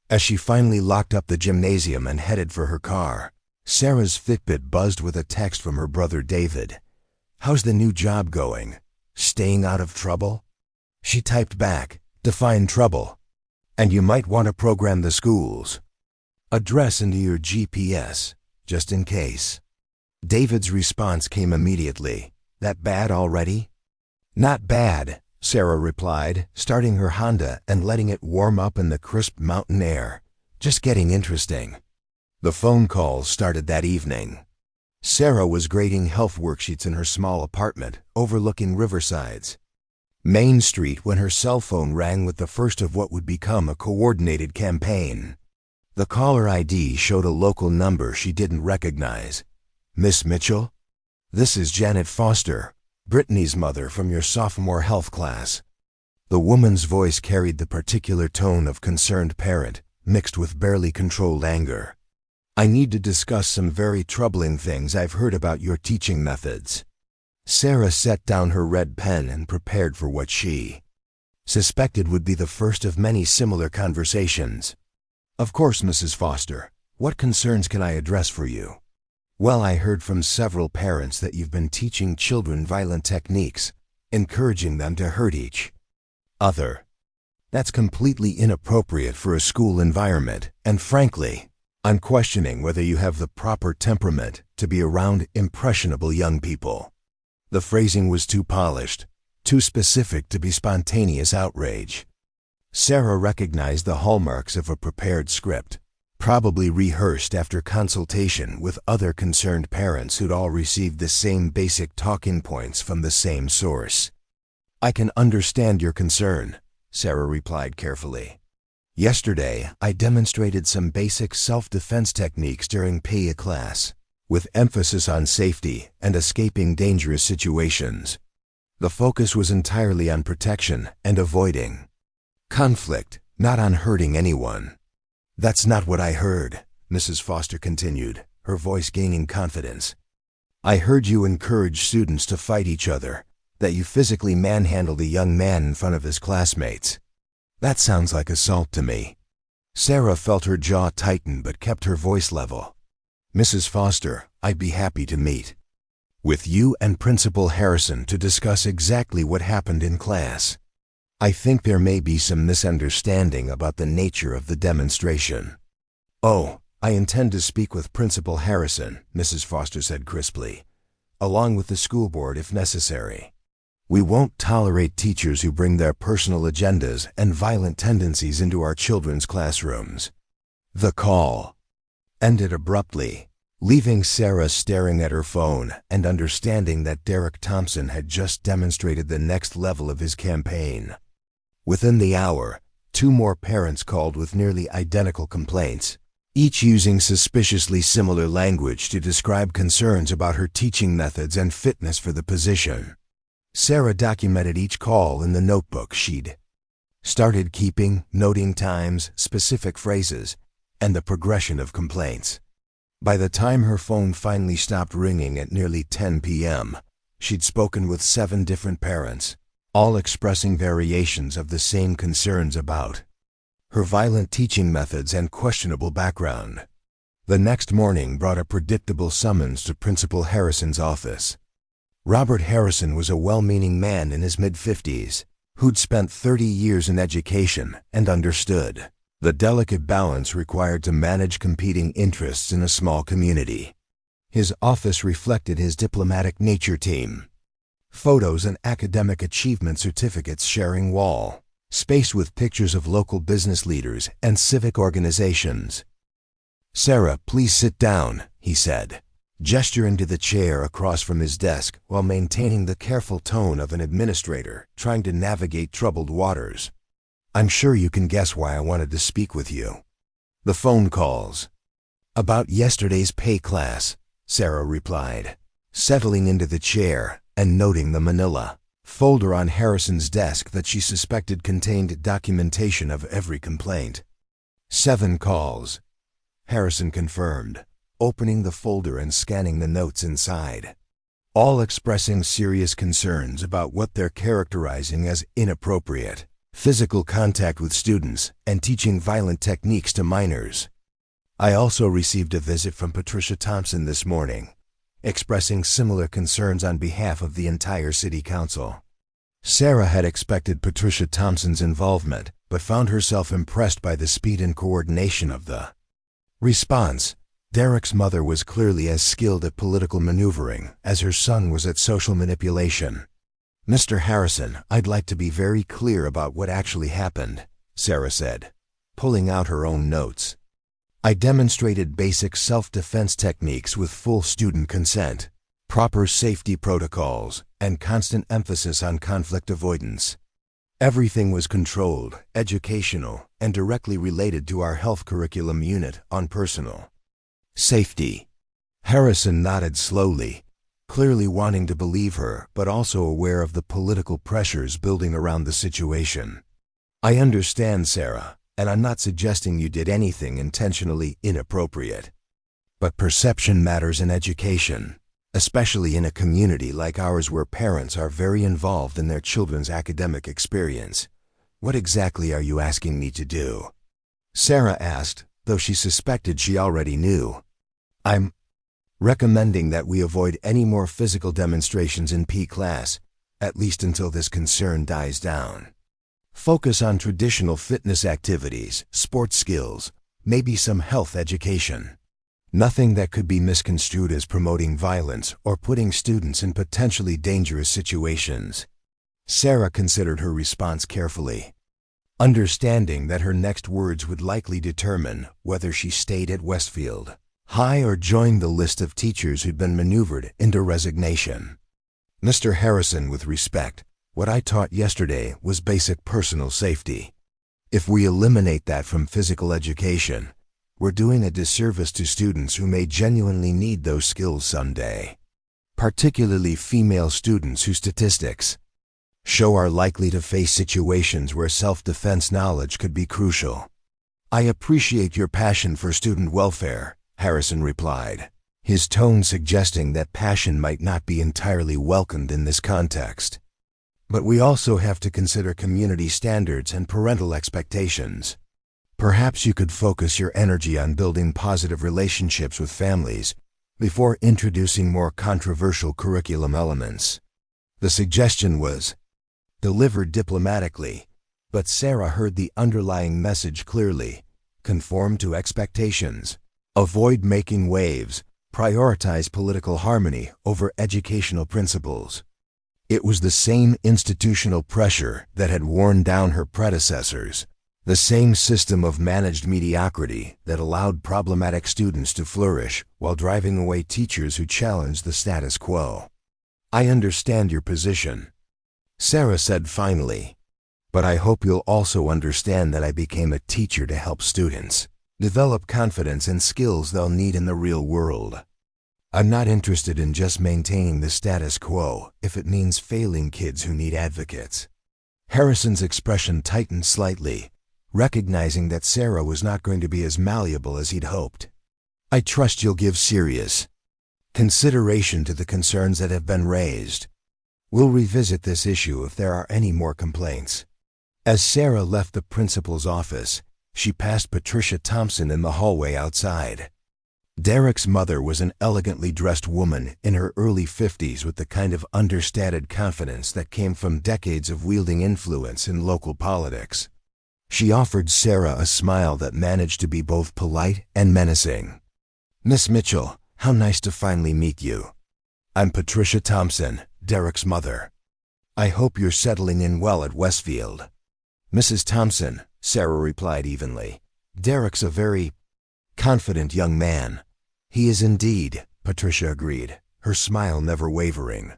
As she finally locked up the gymnasium and headed for her car, Sarah's Fitbit buzzed with a text from her brother David. "How's the new job going? Staying out of trouble?" She typed back, "Define trouble. And you might want to program the school's address into your GPS, just in case." David's response came immediately. "That bad already?" "Not bad," Sarah replied, starting her Honda and letting it warm up in the crisp mountain air. "Just getting interesting." The phone calls started that evening. Sarah was grading health worksheets in her small apartment overlooking Riverside's Main Street when her cell phone rang with the first of what would become a coordinated campaign. The caller ID showed a local number she didn't recognize. "Miss Mitchell? This is Janet Foster, Brittany's mother from your sophomore health class." The woman's voice carried the particular tone of concerned parent, mixed with barely controlled anger. "I need to discuss some very troubling things I've heard about your teaching methods." Sarah set down her red pen and prepared for what she suspected would be the first of many similar conversations. "Of course, Mrs. Foster. What concerns can I address for you?" "Well, I heard from several parents that you've been teaching children violent techniques, encouraging them to hurt each other. That's completely inappropriate for a school environment, and frankly, I'm questioning whether you have the proper temperament to be around impressionable young people." The phrasing was too polished, too specific to be spontaneous outrage. Sarah recognized the hallmarks of a prepared script, probably rehearsed after consultation with other concerned parents who'd all received the same basic talking points from the same source. "I can understand your concern," Sarah replied carefully. "Yesterday, I demonstrated some basic self-defense techniques during PE class, with emphasis on safety and escaping dangerous situations. The focus was entirely on protection and avoiding conflict, not on hurting anyone." "That's not what I heard," Mrs. Foster continued, her voice gaining confidence. "I heard you encourage students to fight each other, that you physically manhandled a young man in front of his classmates. That sounds like assault to me." Sarah felt her jaw tighten but kept her voice level. "Mrs. Foster, I'd be happy to meet with you and Principal Harrison to discuss exactly what happened in class. I think there may be some misunderstanding about the nature of the demonstration." "Oh, I intend to speak with Principal Harrison, Mrs. Foster said crisply, along with the school board if necessary. We won't tolerate teachers who bring their personal agendas and violent tendencies into our children's classrooms. The call ended abruptly, leaving Sarah staring at her phone and understanding that Derek Thompson had just demonstrated the next level of his campaign. Within the hour, 2 more parents called with nearly identical complaints, each using suspiciously similar language to describe concerns about her teaching methods and fitness for the position. Sarah documented each call in the notebook she'd started keeping, noting times, specific phrases, and the progression of complaints. By the time her phone finally stopped ringing at nearly 10 p.m., she'd spoken with 7 different parents, all expressing variations of the same concerns about her violent teaching methods and questionable background. The next morning brought a predictable summons to Principal Harrison's office. Robert Harrison was a well-meaning man in his mid-50s, who'd spent 30 years in education and understood the delicate balance required to manage competing interests in a small community. His office reflected his diplomatic nature team. Photos and academic achievement certificates sharing wall, spaced with pictures of local business leaders and civic organizations. "Sarah, please sit down," he said, gesturing to the chair across from his desk while maintaining the careful tone of an administrator trying to navigate troubled waters. "I'm sure you can guess why I wanted to speak with you." "The phone calls." "About yesterday's pay class," Sarah replied, settling into the chair and noting the manila folder on Harrison's desk that she suspected contained documentation of every complaint. "7 calls," Harrison confirmed, opening the folder and scanning the notes inside, all expressing serious concerns about what they're characterizing as inappropriate physical contact with students and teaching violent techniques to minors. "I also received a visit from Patricia Thompson this morning, expressing similar concerns on behalf of the entire city council." Sarah had expected Patricia Thompson's involvement, but found herself impressed by the speed and coordination of the response. Derek's mother was clearly as skilled at political maneuvering as her son was at social manipulation. "Mr. Harrison, I'd like to be very clear about what actually happened," Sarah said, pulling out her own notes. "I demonstrated basic self-defense techniques with full student consent, proper safety protocols, and constant emphasis on conflict avoidance. Everything was controlled, educational, and directly related to our health curriculum unit on personal safety." Harrison nodded slowly, clearly wanting to believe her but also aware of the political pressures building around the situation. "I understand, Sarah, and I'm not suggesting you did anything intentionally inappropriate. But perception matters in education, especially in a community like ours where parents are very involved in their children's academic experience. What exactly are you asking me to do?" Sarah asked, though she suspected she already knew. "I'm recommending that we avoid any more physical demonstrations in P class, at least until this concern dies down. Focus on traditional fitness activities, sports skills, maybe some health education. Nothing that could be misconstrued as promoting violence or putting students in potentially dangerous situations." Sarah considered her response carefully, understanding that her next words would likely determine whether she stayed at Westfield High or joined the list of teachers who'd been maneuvered into resignation. "Mr. Harrison, with respect, what I taught yesterday was basic personal safety. If we eliminate that from physical education, we're doing a disservice to students who may genuinely need those skills someday, particularly female students whose statistics show are likely to face situations where self-defense knowledge could be crucial." "I appreciate your passion for student welfare," Harrison replied, his tone suggesting that passion might not be entirely welcomed in this context. "But we also have to consider community standards and parental expectations. Perhaps you could focus your energy on building positive relationships with families before introducing more controversial curriculum elements." The suggestion was delivered diplomatically, but Sarah heard the underlying message clearly: conform to expectations, Avoid making waves. Prioritize political harmony over educational principles. It was the same institutional pressure that had worn down her predecessors, the same system of managed mediocrity that allowed problematic students to flourish while driving away teachers who challenged the status quo. I understand your position, Sarah said finally, but I hope you'll also understand that I became a teacher to help students develop confidence and skills they'll need in the real world. I'm not interested in just maintaining the status quo if it means failing kids who need advocates. Harrison's expression tightened slightly, recognizing that Sarah was not going to be as malleable as he'd hoped. I trust you'll give serious consideration to the concerns that have been raised. We'll revisit this issue if there are any more complaints. As Sarah left the principal's office, she passed Patricia Thompson in the hallway outside. Derek's mother was an elegantly dressed woman in her early 50s with the kind of understated confidence that came from decades of wielding influence in local politics. She offered Sarah a smile that managed to be both polite and menacing. "Miss Mitchell, how nice to finally meet you. I'm Patricia Thompson, Derek's mother. I hope you're settling in well at Westfield." "Mrs. Thompson," Sarah replied evenly. "Derek's a very confident young man." "He is indeed," Patricia agreed, her smile never wavering.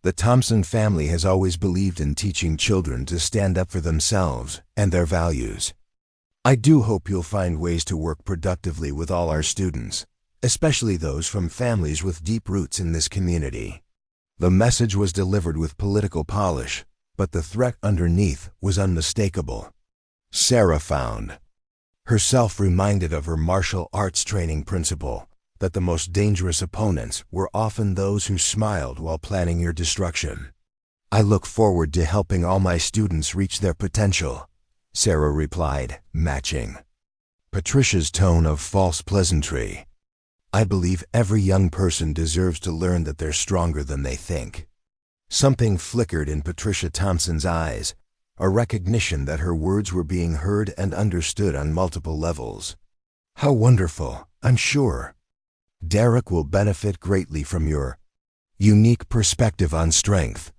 "The Thompson family has always believed in teaching children to stand up for themselves and their values. I do hope you'll find ways to work productively with all our students, especially those from families with deep roots in this community." The message was delivered with political polish, but the threat underneath was unmistakable. Sarah found herself reminded of her martial arts training principle, that the most dangerous opponents were often those who smiled while planning your destruction. "I look forward to helping all my students reach their potential," Sarah replied, matching Patricia's tone of false pleasantry. "I believe every young person deserves to learn that they're stronger than they think." Something flickered in Patricia Thompson's eyes, a recognition that her words were being heard and understood on multiple levels. "How wonderful, I'm sure. Derek will benefit greatly from your unique perspective on strength."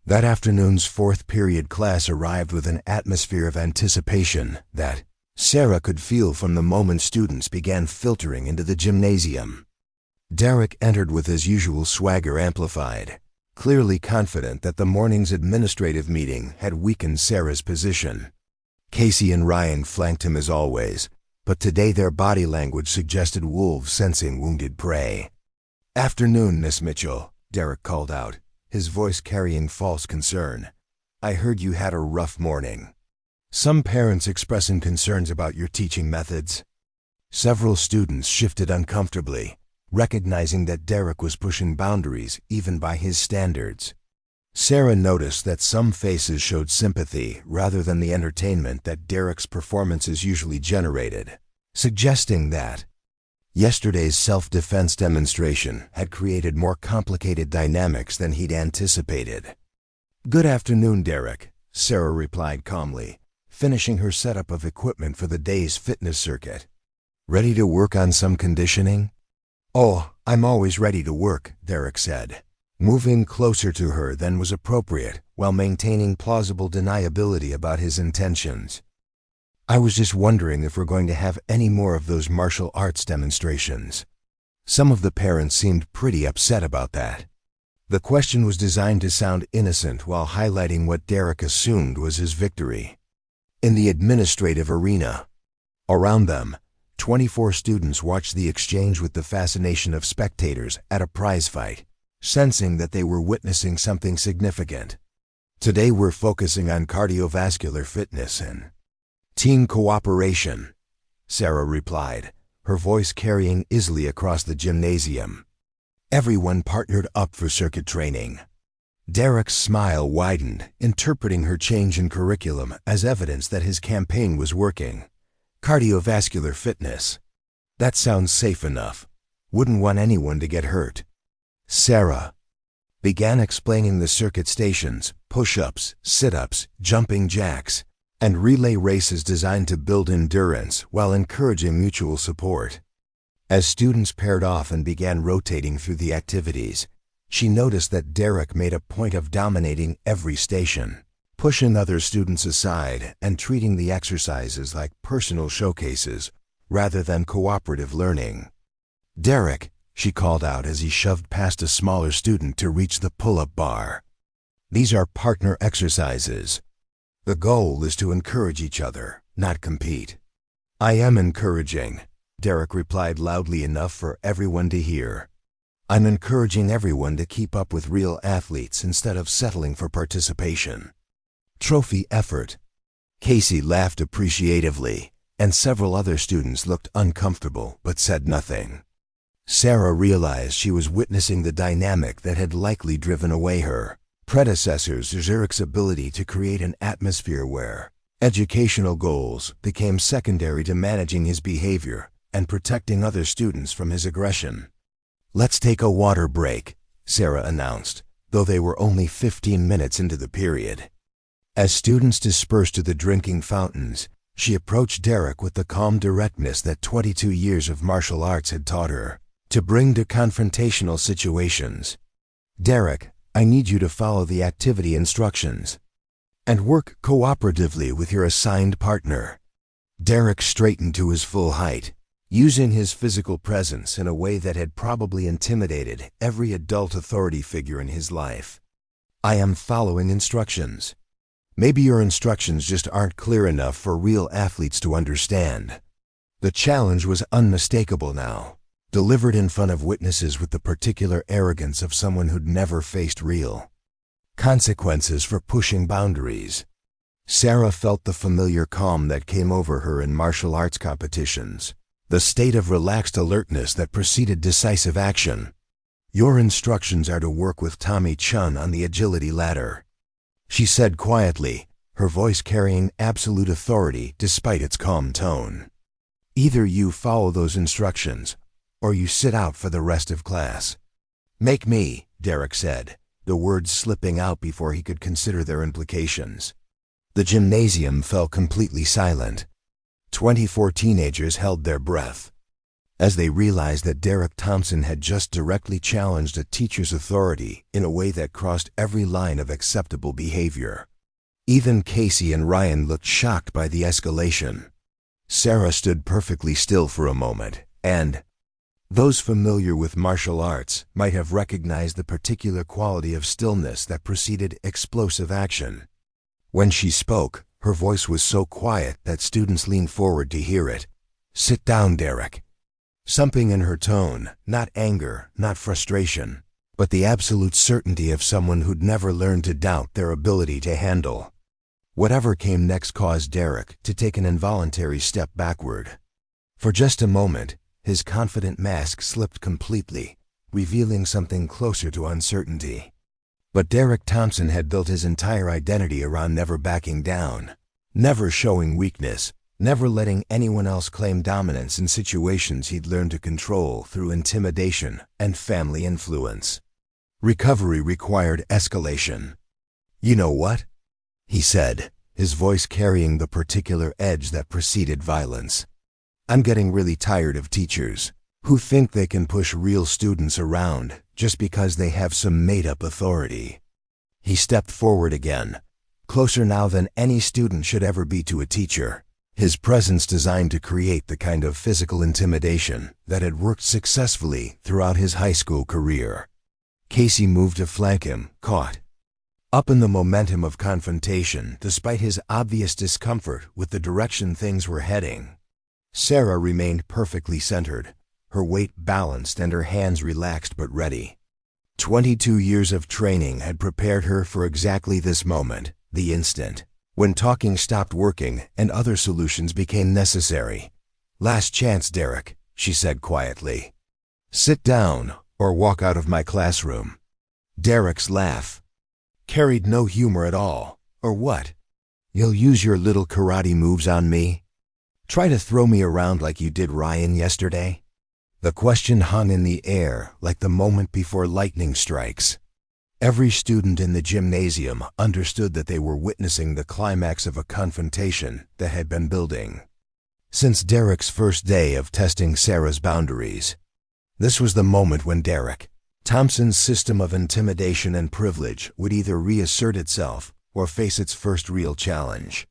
That afternoon's fourth period class arrived with an atmosphere of anticipation that Sarah could feel from the moment students began filtering into the gymnasium. Derek entered with his usual swagger amplified, clearly confident that the morning's administrative meeting had weakened Sarah's position. Casey and Ryan flanked him as always, but today their body language suggested wolves sensing wounded prey. "Afternoon, Miss Mitchell," Derek called out, his voice carrying false concern. "I heard you had a rough morning. Some parents expressing concerns about your teaching methods." Several students shifted uncomfortably, recognizing that Derek was pushing boundaries even by his standards. Sarah noticed that some faces showed sympathy rather than the entertainment that Derek's performances usually generated, suggesting that yesterday's self-defense demonstration had created more complicated dynamics than he'd anticipated. "Good afternoon, Derek," Sarah replied calmly, finishing her setup of equipment for the day's fitness circuit. "Ready to work on some conditioning?" "Oh, I'm always ready to work," Derek said, moving closer to her than was appropriate while maintaining plausible deniability about his intentions. "I was just wondering if we're going to have any more of those martial arts demonstrations." Some of the parents seemed pretty upset about that. The question was designed to sound innocent while highlighting what Derek assumed was his victory. In the administrative arena, around them, 24 students watched the exchange with the fascination of spectators at a prize fight, sensing that they were witnessing something significant. "Today we're focusing on cardiovascular fitness and team cooperation," Sarah replied, her voice carrying easily across the gymnasium. Everyone partnered up for circuit training. Derek's smile widened, interpreting her change in curriculum as evidence that his campaign was working. "Cardiovascular fitness. That sounds safe enough. Wouldn't want anyone to get hurt." Sarah began explaining the circuit stations, push-ups, sit-ups, jumping jacks, and relay races designed to build endurance while encouraging mutual support. As students paired off and began rotating through the activities, she noticed that Derek made a point of dominating every station, pushing other students aside and treating the exercises like personal showcases rather than cooperative learning. "Derek," she called out as he shoved past a smaller student to reach the pull-up bar. "These are partner exercises. The goal is to encourage each other, not compete." "I am encouraging," Derek replied loudly enough for everyone to hear. "I'm encouraging everyone to keep up with real athletes instead of settling for participation." Trophy effort. Casey laughed appreciatively, and several other students looked uncomfortable but said nothing. Sarah realized she was witnessing the dynamic that had likely driven away her predecessors, Derek's ability to create an atmosphere where educational goals became secondary to managing his behavior and protecting other students from his aggression. "Let's take a water break," Sarah announced, though they were only 15 minutes into the period. As students dispersed to the drinking fountains, she approached Derek with the calm directness that 22 years of martial arts had taught her to bring to confrontational situations. "Derek, I need you to follow the activity instructions and work cooperatively with your assigned partner." Derek straightened to his full height, using his physical presence in a way that had probably intimidated every adult authority figure in his life. "I am following instructions. Maybe your instructions just aren't clear enough for real athletes to understand." The challenge was unmistakable now, delivered in front of witnesses with the particular arrogance of someone who'd never faced real consequences for pushing boundaries. Sarah felt the familiar calm that came over her in martial arts competitions, the state of relaxed alertness that preceded decisive action. "Your instructions are to work with Tommy Chun on the agility ladder," she said quietly, her voice carrying absolute authority despite its calm tone. "Either you follow those instructions, or you sit out for the rest of class." "Make me," Derek said, the words slipping out before he could consider their implications. The gymnasium fell completely silent. 24 teenagers held their breath as they realized that Derek Thompson had just directly challenged a teacher's authority in a way that crossed every line of acceptable behavior. Even Casey and Ryan looked shocked by the escalation. Sarah stood perfectly still for a moment, and those familiar with martial arts might have recognized the particular quality of stillness that preceded explosive action. When she spoke, her voice was so quiet that students leaned forward to hear it. "Sit down, Derek." Something in her tone, not anger, not frustration, but the absolute certainty of someone who'd never learned to doubt their ability to handle. Whatever came next caused Derek to take an involuntary step backward. For just a moment, his confident mask slipped completely, revealing something closer to uncertainty. But Derek Thompson had built his entire identity around never backing down, never showing weakness, never letting anyone else claim dominance in situations he'd learned to control through intimidation and family influence. Recovery required escalation. "You know what?" he said, his voice carrying the particular edge that preceded violence. "I'm getting really tired of teachers who think they can push real students around just because they have some made-up authority." He stepped forward again, closer now than any student should ever be to a teacher, his presence designed to create the kind of physical intimidation that had worked successfully throughout his high school career. Casey moved to flank him, caught up in the momentum of confrontation despite his obvious discomfort with the direction things were heading. Sarah remained perfectly centered, her weight balanced and her hands relaxed but ready. 22 years of training had prepared her for exactly this moment, the instant when talking stopped working and other solutions became necessary. "Last chance, Derek," she said quietly. "Sit down or walk out of my classroom." Derek's laugh carried no humor at all. "Or what? You'll use your little karate moves on me? Try to throw me around like you did Ryan yesterday?" The question hung in the air like the moment before lightning strikes. Every student in the gymnasium understood that they were witnessing the climax of a confrontation that had been building. since Derek's first day of testing Sarah's boundaries. This was the moment when Derek Thompson's system of intimidation and privilege would either reassert itself or face its first real challenge.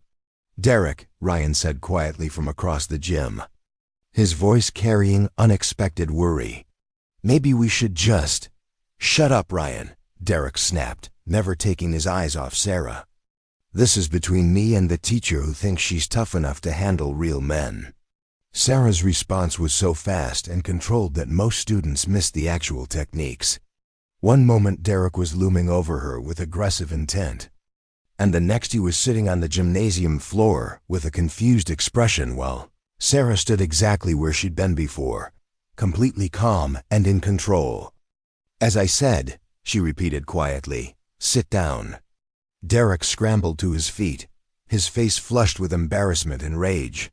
"Derek," Ryan said quietly from across the gym, his voice carrying unexpected worry. "Maybe we should just—" "Shut up, Ryan," Derek snapped, never taking his eyes off Sarah. "This is between me and the teacher who thinks she's tough enough to handle real men." Sarah's response was so fast and controlled that most students missed the actual techniques. One moment Derek was looming over her with aggressive intent, and the next he was sitting on the gymnasium floor with a confused expression while Sarah stood exactly where she'd been before, completely calm and in control. "As I said," she repeated quietly, "sit down." Derek scrambled to his feet, his face flushed with embarrassment and rage.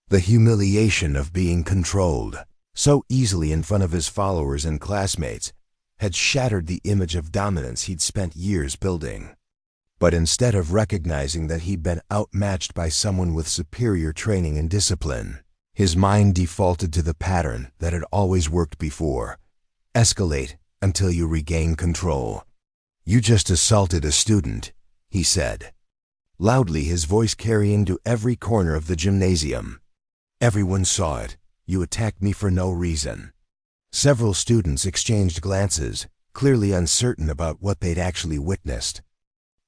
The humiliation of being controlled so easily in front of his followers and classmates had shattered the image of dominance he'd spent years building. But instead of recognizing that he'd been outmatched by someone with superior training and discipline, his mind defaulted to the pattern that had always worked before: escalate until you regain control. "You just assaulted a student," he said, loudly, his voice carrying to every corner of the gymnasium. "Everyone saw it. You attacked me for no reason." Several students exchanged glances, clearly uncertain about what they'd actually witnessed.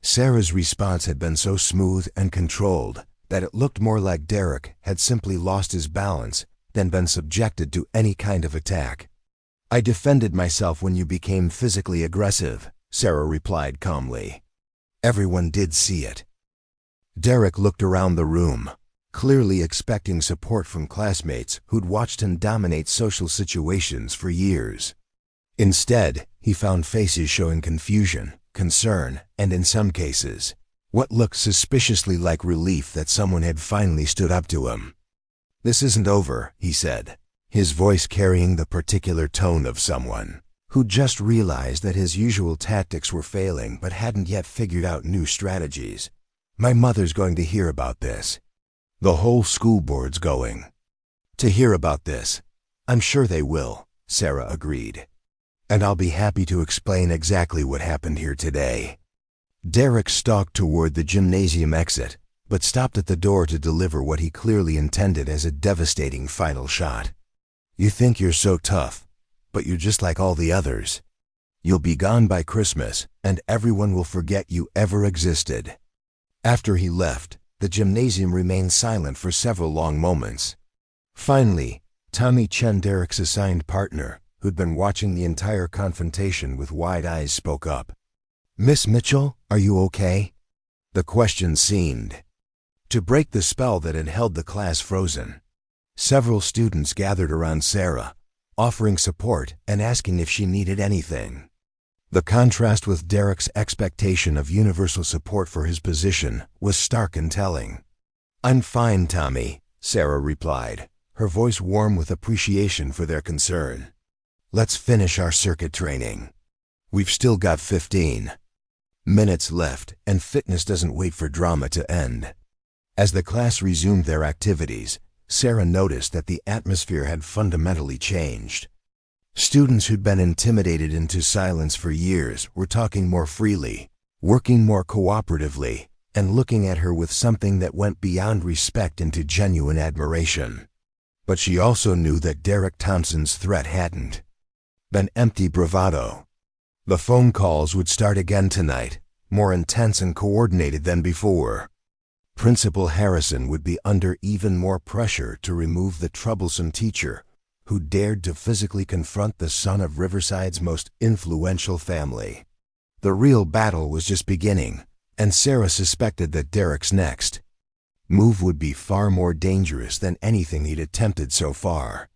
Sarah's response had been so smooth and controlled that it looked more like Derek had simply lost his balance than been subjected to any kind of attack. "I defended myself when you became physically aggressive," Sarah replied calmly. "Everyone did see it." Derek looked around the room, clearly expecting support from classmates who'd watched him dominate social situations for years. Instead, he found faces showing confusion, concern, and in some cases, what looked suspiciously like relief that someone had finally stood up to him. "This isn't over," he said, his voice carrying the particular tone of someone who just realized that his usual tactics were failing but hadn't yet figured out new strategies. "My mother's going to hear about this. The whole school board's going to hear about this." "I'm sure they will," Sarah agreed. "And I'll be happy to explain exactly what happened here today." Derek stalked toward the gymnasium exit, but stopped at the door to deliver what he clearly intended as a devastating final shot. "You think you're so tough, but you're just like all the others. You'll be gone by Christmas, and everyone will forget you ever existed." After he left, the gymnasium remained silent for several long moments. Finally, Tommy Chen, Derek's assigned partner, who'd been watching the entire confrontation with wide eyes, spoke up. "Miss Mitchell, are you okay?" The question seemed to break the spell that had held the class frozen. Several students gathered around Sarah, offering support and asking if she needed anything. The contrast with Derek's expectation of universal support for his position was stark and telling. "I'm fine, Tommy," Sarah replied, her voice warm with appreciation for their concern. "Let's finish our circuit training. We've still got 15 minutes left, and fitness doesn't wait for drama to end." As the class resumed their activities, Sarah noticed that the atmosphere had fundamentally changed. Students who'd been intimidated into silence for years were talking more freely, working more cooperatively, and looking at her with something that went beyond respect into genuine admiration. But she also knew that Derek Thompson's threat hadn't been empty bravado. The phone calls would start again tonight, more intense and coordinated than before. Principal Harrison would be under even more pressure to remove the troublesome teacher who dared to physically confront the son of Riverside's most influential family. The real battle was just beginning, and Sarah suspected that Derek's next move would be far more dangerous than anything he'd attempted so far.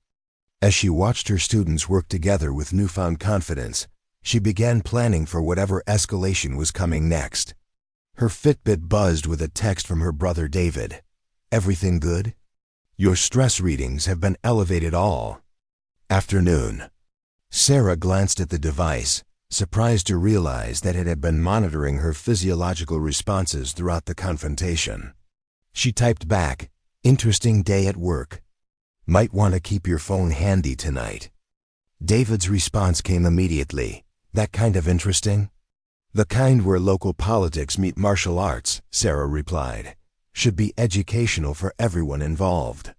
As she watched her students work together with newfound confidence, she began planning for whatever escalation was coming next. Her Fitbit buzzed with a text from her brother David. "Everything good? Your stress readings have been elevated all afternoon." Sarah glanced at the device, surprised to realize that it had been monitoring her physiological responses throughout the confrontation. She typed back, Interesting day at work. Might want to keep your phone handy tonight. David's response came immediately. That kind of interesting? The kind where local politics meet martial arts, Sarah replied. Should be educational for everyone involved.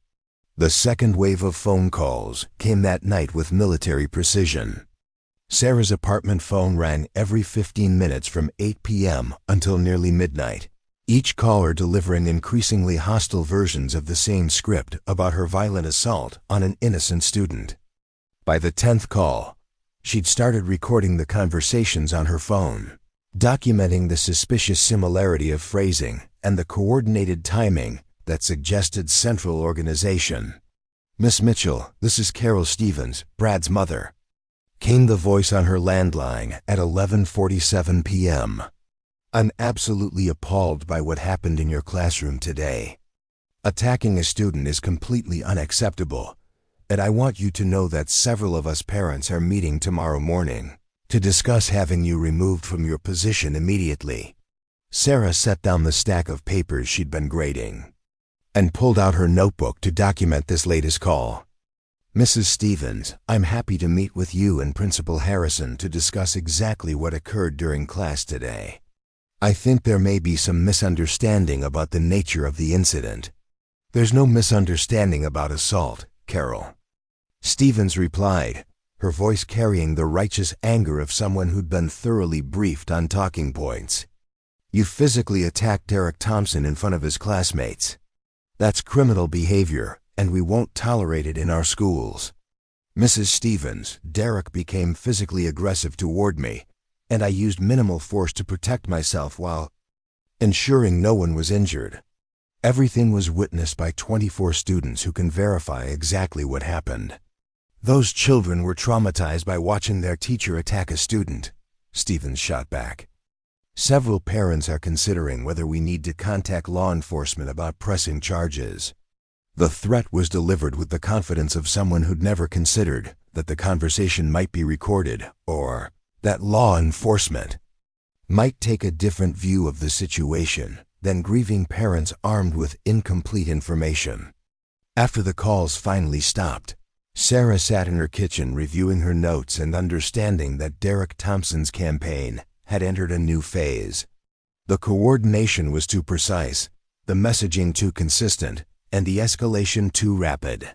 The second wave of phone calls came that night with military precision. Sarah's apartment phone rang every 15 minutes from 8 p.m. until nearly midnight, each caller delivering increasingly hostile versions of the same script about her violent assault on an innocent student. By the 10th call, she'd started recording the conversations on her phone, documenting the suspicious similarity of phrasing and the coordinated timing that suggested central organization. "Miss Mitchell, this is Carol Stevens, Brad's mother," came the voice on her landline at 11:47 p.m. "I'm absolutely appalled by what happened in your classroom today. Attacking a student is completely unacceptable, and I want you to know that several of us parents are meeting tomorrow morning to discuss having you removed from your position immediately." Sarah set down the stack of papers she'd been grading and pulled out her notebook to document this latest call. "Mrs. Stevens, I'm happy to meet with you and Principal Harrison to discuss exactly what occurred during class today. I think there may be some misunderstanding about the nature of the incident." "There's no misunderstanding about assault, Carol," Stevens replied, her voice carrying the righteous anger of someone who'd been thoroughly briefed on talking points. "You physically attacked Derek Thompson in front of his classmates. That's criminal behavior, and we won't tolerate it in our schools. Mrs. Stevens, Derek became physically aggressive toward me, and I used minimal force to protect myself while ensuring no one was injured. Everything was witnessed by 24 students who can verify exactly what happened. Those children were traumatized by watching their teacher attack a student," Stevens shot back. "Several parents are considering whether we need to contact law enforcement about pressing charges." The threat was delivered with the confidence of someone who'd never considered that the conversation might be recorded or that law enforcement might take a different view of the situation than grieving parents armed with incomplete information. After the calls finally stopped, Sarah sat in her kitchen reviewing her notes and understanding that Derek Thompson's campaign had entered a new phase. The coordination was too precise, the messaging too consistent, and the escalation too rapid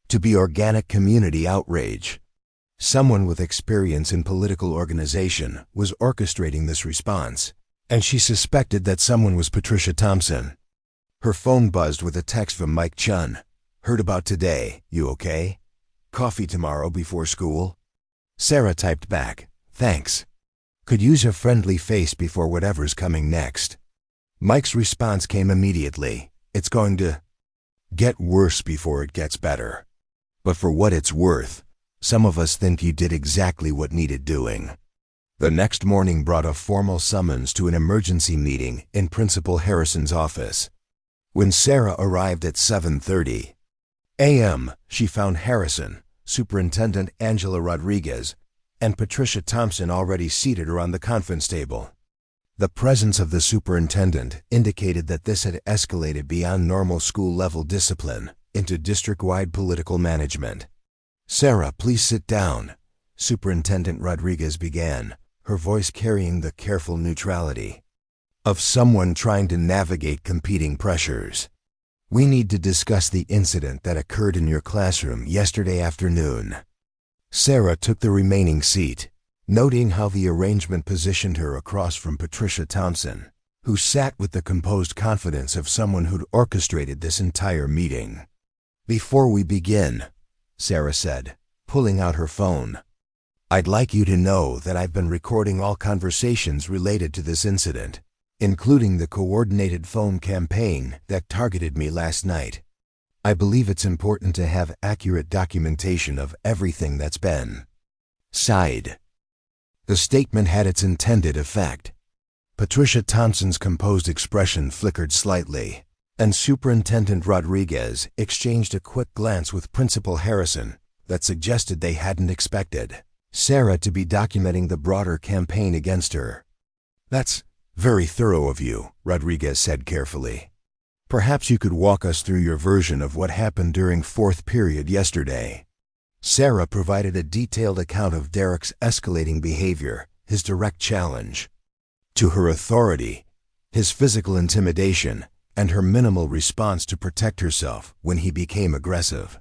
to be organic community outrage. Someone with experience in political organization was orchestrating this response, and she suspected that someone was Patricia Thompson. Her phone buzzed with a text from Mike Chun. "Heard about today, you okay? Coffee tomorrow before school?" Sarah typed back, "Thanks. Could use a friendly face before whatever's coming next." Mike's response came immediately. "It's going to get worse before it gets better. But for what it's worth, some of us think you did exactly what needed doing." The next morning brought a formal summons to an emergency meeting in Principal Harrison's office. When Sarah arrived at 7:30 a.m., she found Harrison, Superintendent Angela Rodriguez, and Patricia Thompson already seated around the conference table. The presence of the superintendent indicated that this had escalated beyond normal school-level discipline into district-wide political management. "Sarah, please sit down," Superintendent Rodriguez began, her voice carrying the careful neutrality of someone trying to navigate competing pressures. "We need to discuss the incident that occurred in your classroom yesterday afternoon." Sarah took the remaining seat, noting how the arrangement positioned her across from Patricia Thompson, who sat with the composed confidence of someone who'd orchestrated this entire meeting. "Before we begin," Sarah said, pulling out her phone, "I'd like you to know that I've been recording all conversations related to this incident, including the coordinated phone campaign that targeted me last night. I believe it's important to have accurate documentation of everything that's been said." The statement had its intended effect. Patricia Thompson's composed expression flickered slightly, and Superintendent Rodriguez exchanged a quick glance with Principal Harrison that suggested they hadn't expected Sarah to be documenting the broader campaign against her. "That's very thorough of you," Rodriguez said carefully. Perhaps you could walk us through your version of what happened during fourth period yesterday. Sarah provided a detailed account of Derek's escalating behavior, his direct challenge to her authority, his physical intimidation, and her minimal response to protect herself when he became aggressive.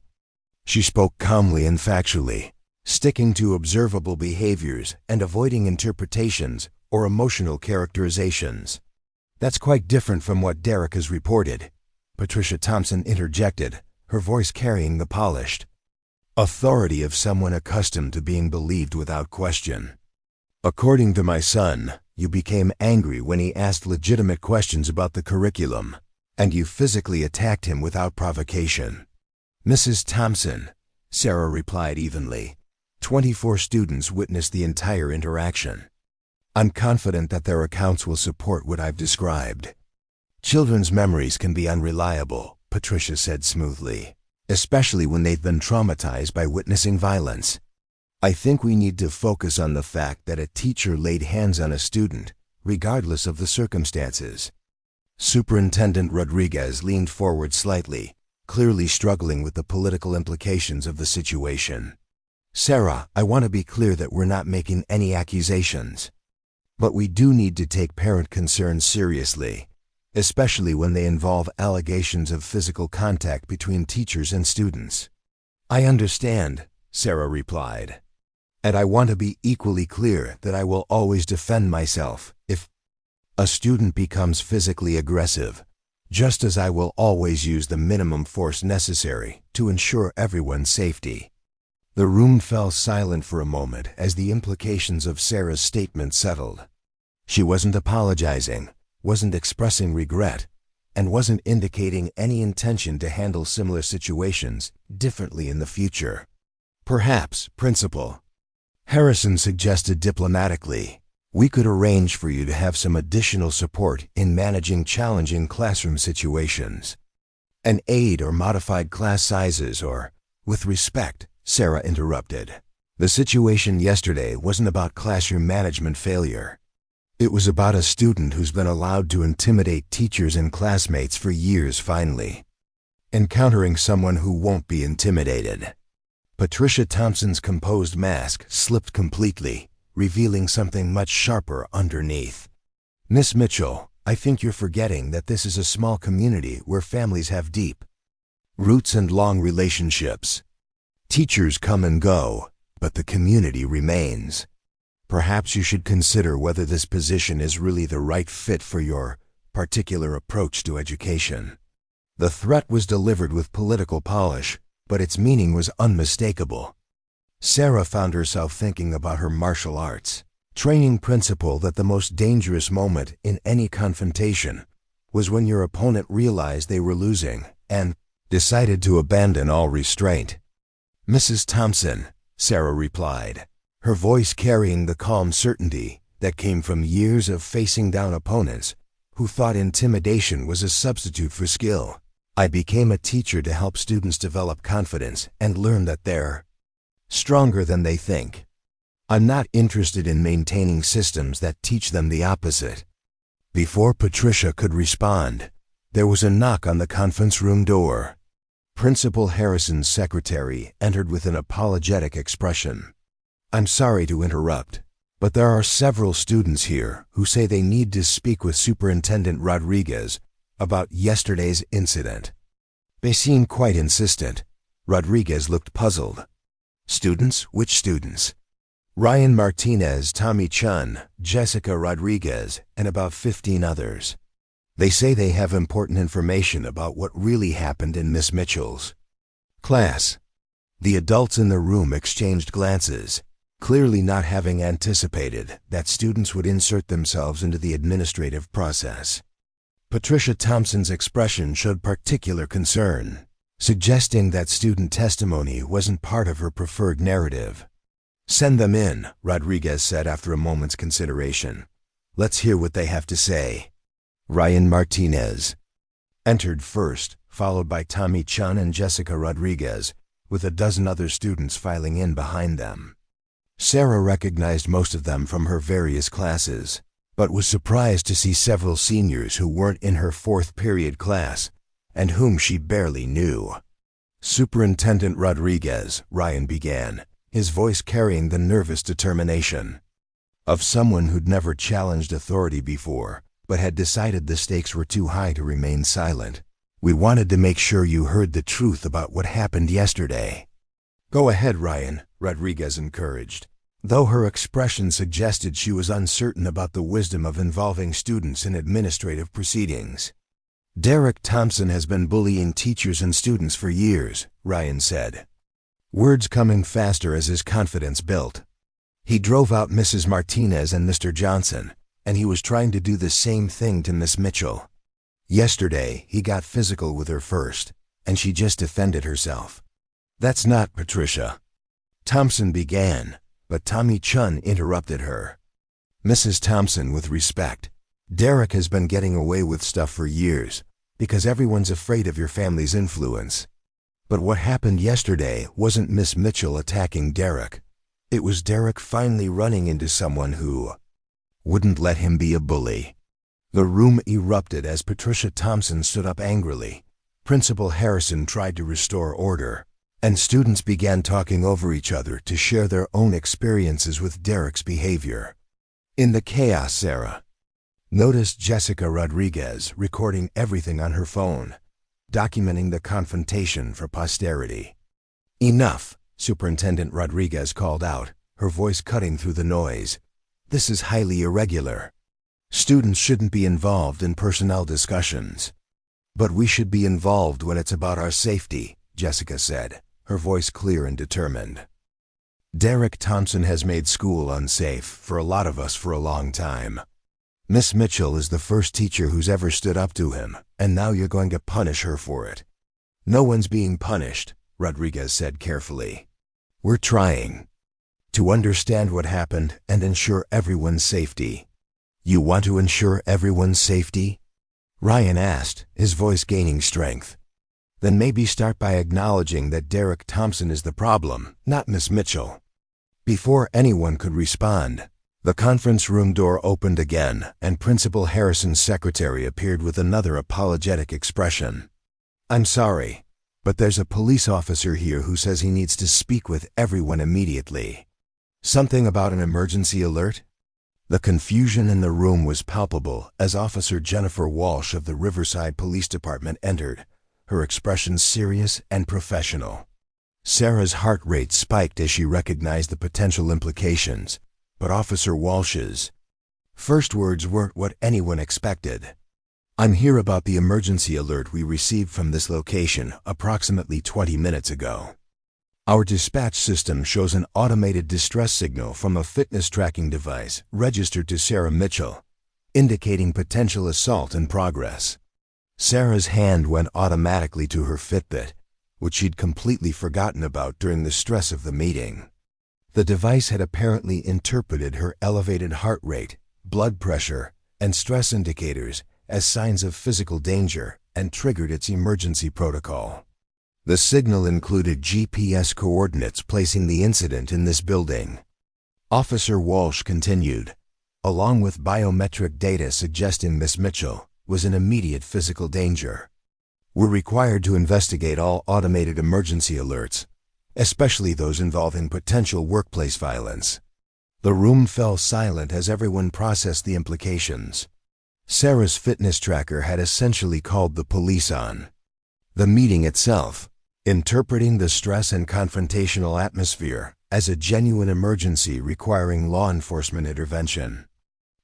She spoke calmly and factually, sticking to observable behaviors and avoiding interpretations or emotional characterizations. "That's quite different from what Derek has reported," Patricia Thompson interjected, her voice carrying the polished authority of someone accustomed to being believed without question. "According to my son, you became angry when he asked legitimate questions about the curriculum, and you physically attacked him without provocation." "Mrs. Thompson," Sarah replied evenly. 24 students witnessed the entire interaction. "I'm confident that their accounts will support what I've described." "Children's memories can be unreliable," Patricia said smoothly, "especially when they've been traumatized by witnessing violence. I think we need to focus on the fact that a teacher laid hands on a student, regardless of the circumstances." Superintendent Rodriguez leaned forward slightly, clearly struggling with the political implications of the situation. "Sarah, I want to be clear that we're not making any accusations. But we do need to take parent concerns seriously, especially when they involve allegations of physical contact between teachers and students." "I understand," Sarah replied. "And I want to be equally clear that I will always defend myself if a student becomes physically aggressive, just as I will always use the minimum force necessary to ensure everyone's safety." The room fell silent for a moment as the implications of Sarah's statement settled. She wasn't apologizing, wasn't expressing regret, and wasn't indicating any intention to handle similar situations differently in the future. "Perhaps, Principal," Harrison suggested diplomatically, "we could arrange for you to have some additional support in managing challenging classroom situations. An aide or modified class sizes or..." "With respect," Sarah interrupted, "the situation yesterday wasn't about classroom management failure. It was about a student who's been allowed to intimidate teachers and classmates for years finally encountering someone who won't be intimidated." Patricia Thompson's composed mask slipped completely, revealing something much sharper underneath. "Miss Mitchell, I think you're forgetting that this is a small community where families have deep roots and long relationships. Teachers come and go, but the community remains. Perhaps you should consider whether this position is really the right fit for your particular approach to education." The threat was delivered with political polish, but its meaning was unmistakable. Sarah found herself thinking about her martial arts training principle that the most dangerous moment in any confrontation was when your opponent realized they were losing and decided to abandon all restraint. "Mrs. Thompson," Sarah replied, her voice carrying the calm certainty that came from years of facing down opponents who thought intimidation was a substitute for skill. "I became a teacher to help students develop confidence and learn that they're stronger than they think. I'm not interested in maintaining systems that teach them the opposite." Before Patricia could respond, there was a knock on the conference room door. Principal Harrison's secretary entered with an apologetic expression. "I'm sorry to interrupt, but there are several students here who say they need to speak with Superintendent Rodriguez about yesterday's incident." They seem quite insistent. Rodriguez looked puzzled. "Students? Which students?" "Ryan Martinez, Tommy Chun, Jessica Rodriguez, and about 15 others. They say they have important information about what really happened in Miss Mitchell's class." The adults in the room exchanged glances, clearly not having anticipated that students would insert themselves into the administrative process. Patricia Thompson's expression showed particular concern, suggesting that student testimony wasn't part of her preferred narrative. "Send them in," Rodriguez said after a moment's consideration. "Let's hear what they have to say." Ryan Martinez entered first, followed by Tommy Chun and Jessica Rodriguez, with a dozen other students filing in behind them. Sarah recognized most of them from her various classes, but was surprised to see several seniors who weren't in her fourth period class and whom she barely knew. "Superintendent Rodriguez," Ryan began, his voice carrying the nervous determination of someone who'd never challenged authority before, but had decided the stakes were too high to remain silent. "We wanted to make sure you heard the truth about what happened yesterday." "Go ahead, Ryan," Rodriguez encouraged, though her expression suggested she was uncertain about the wisdom of involving students in administrative proceedings. "Derek Thompson has been bullying teachers and students for years," Ryan said, words coming faster as his confidence built. "He drove out Mrs. Martinez and Mr. Johnson, and he was trying to do the same thing to Miss Mitchell. Yesterday, he got physical with her first, and she just defended herself." "That's not Patricia," Thompson began, but Tommy Chun interrupted her. "Mrs. Thompson, with respect, Derek has been getting away with stuff for years because everyone's afraid of your family's influence. But what happened yesterday wasn't Miss Mitchell attacking Derek. It was Derek finally running into someone who wouldn't let him be a bully." The room erupted as Patricia Thompson stood up angrily. Principal Harrison tried to restore order, and students began talking over each other to share their own experiences with Derek's behavior. In the chaos, Sarah noticed Jessica Rodriguez recording everything on her phone, documenting the confrontation for posterity. "Enough," Superintendent Rodriguez called out, her voice cutting through the noise. "This is highly irregular. Students shouldn't be involved in personnel discussions." "But we should be involved when it's about our safety," Jessica said, her voice clear and determined. "Derek Thompson has made school unsafe for a lot of us for a long time. Miss Mitchell is the first teacher who's ever stood up to him, and now you're going to punish her for it." "No one's being punished," Rodriguez said carefully. "We're trying to understand what happened and ensure everyone's safety." "You want to ensure everyone's safety?" Ryan asked, his voice gaining strength. "Then maybe start by acknowledging that Derek Thompson is the problem, not Miss Mitchell." Before anyone could respond, the conference room door opened again, and Principal Harrison's secretary appeared with another apologetic expression. "I'm sorry, but there's a police officer here who says he needs to speak with everyone immediately." "Something about an emergency alert?" The confusion in the room was palpable as Officer Jennifer Walsh of the Riverside Police Department entered, her expression serious and professional. Sarah's heart rate spiked as she recognized the potential implications, but Officer Walsh's first words weren't what anyone expected. "I'm here about the emergency alert we received from this location approximately 20 minutes ago. Our dispatch system shows an automated distress signal from a fitness tracking device registered to Sarah Mitchell, indicating potential assault in progress." Sarah's hand went automatically to her Fitbit, which she'd completely forgotten about during the stress of the meeting. The device had apparently interpreted her elevated heart rate, blood pressure, and stress indicators as signs of physical danger and triggered its emergency protocol. The signal included GPS coordinates placing the incident in this building. Officer Walsh continued, along with biometric data suggesting Miss Mitchell was in immediate physical danger. "We're required to investigate all automated emergency alerts, especially those involving potential workplace violence." The room fell silent as everyone processed the implications. Sarah's fitness tracker had essentially called the police on the meeting itself, interpreting the stress and confrontational atmosphere as a genuine emergency requiring law enforcement intervention.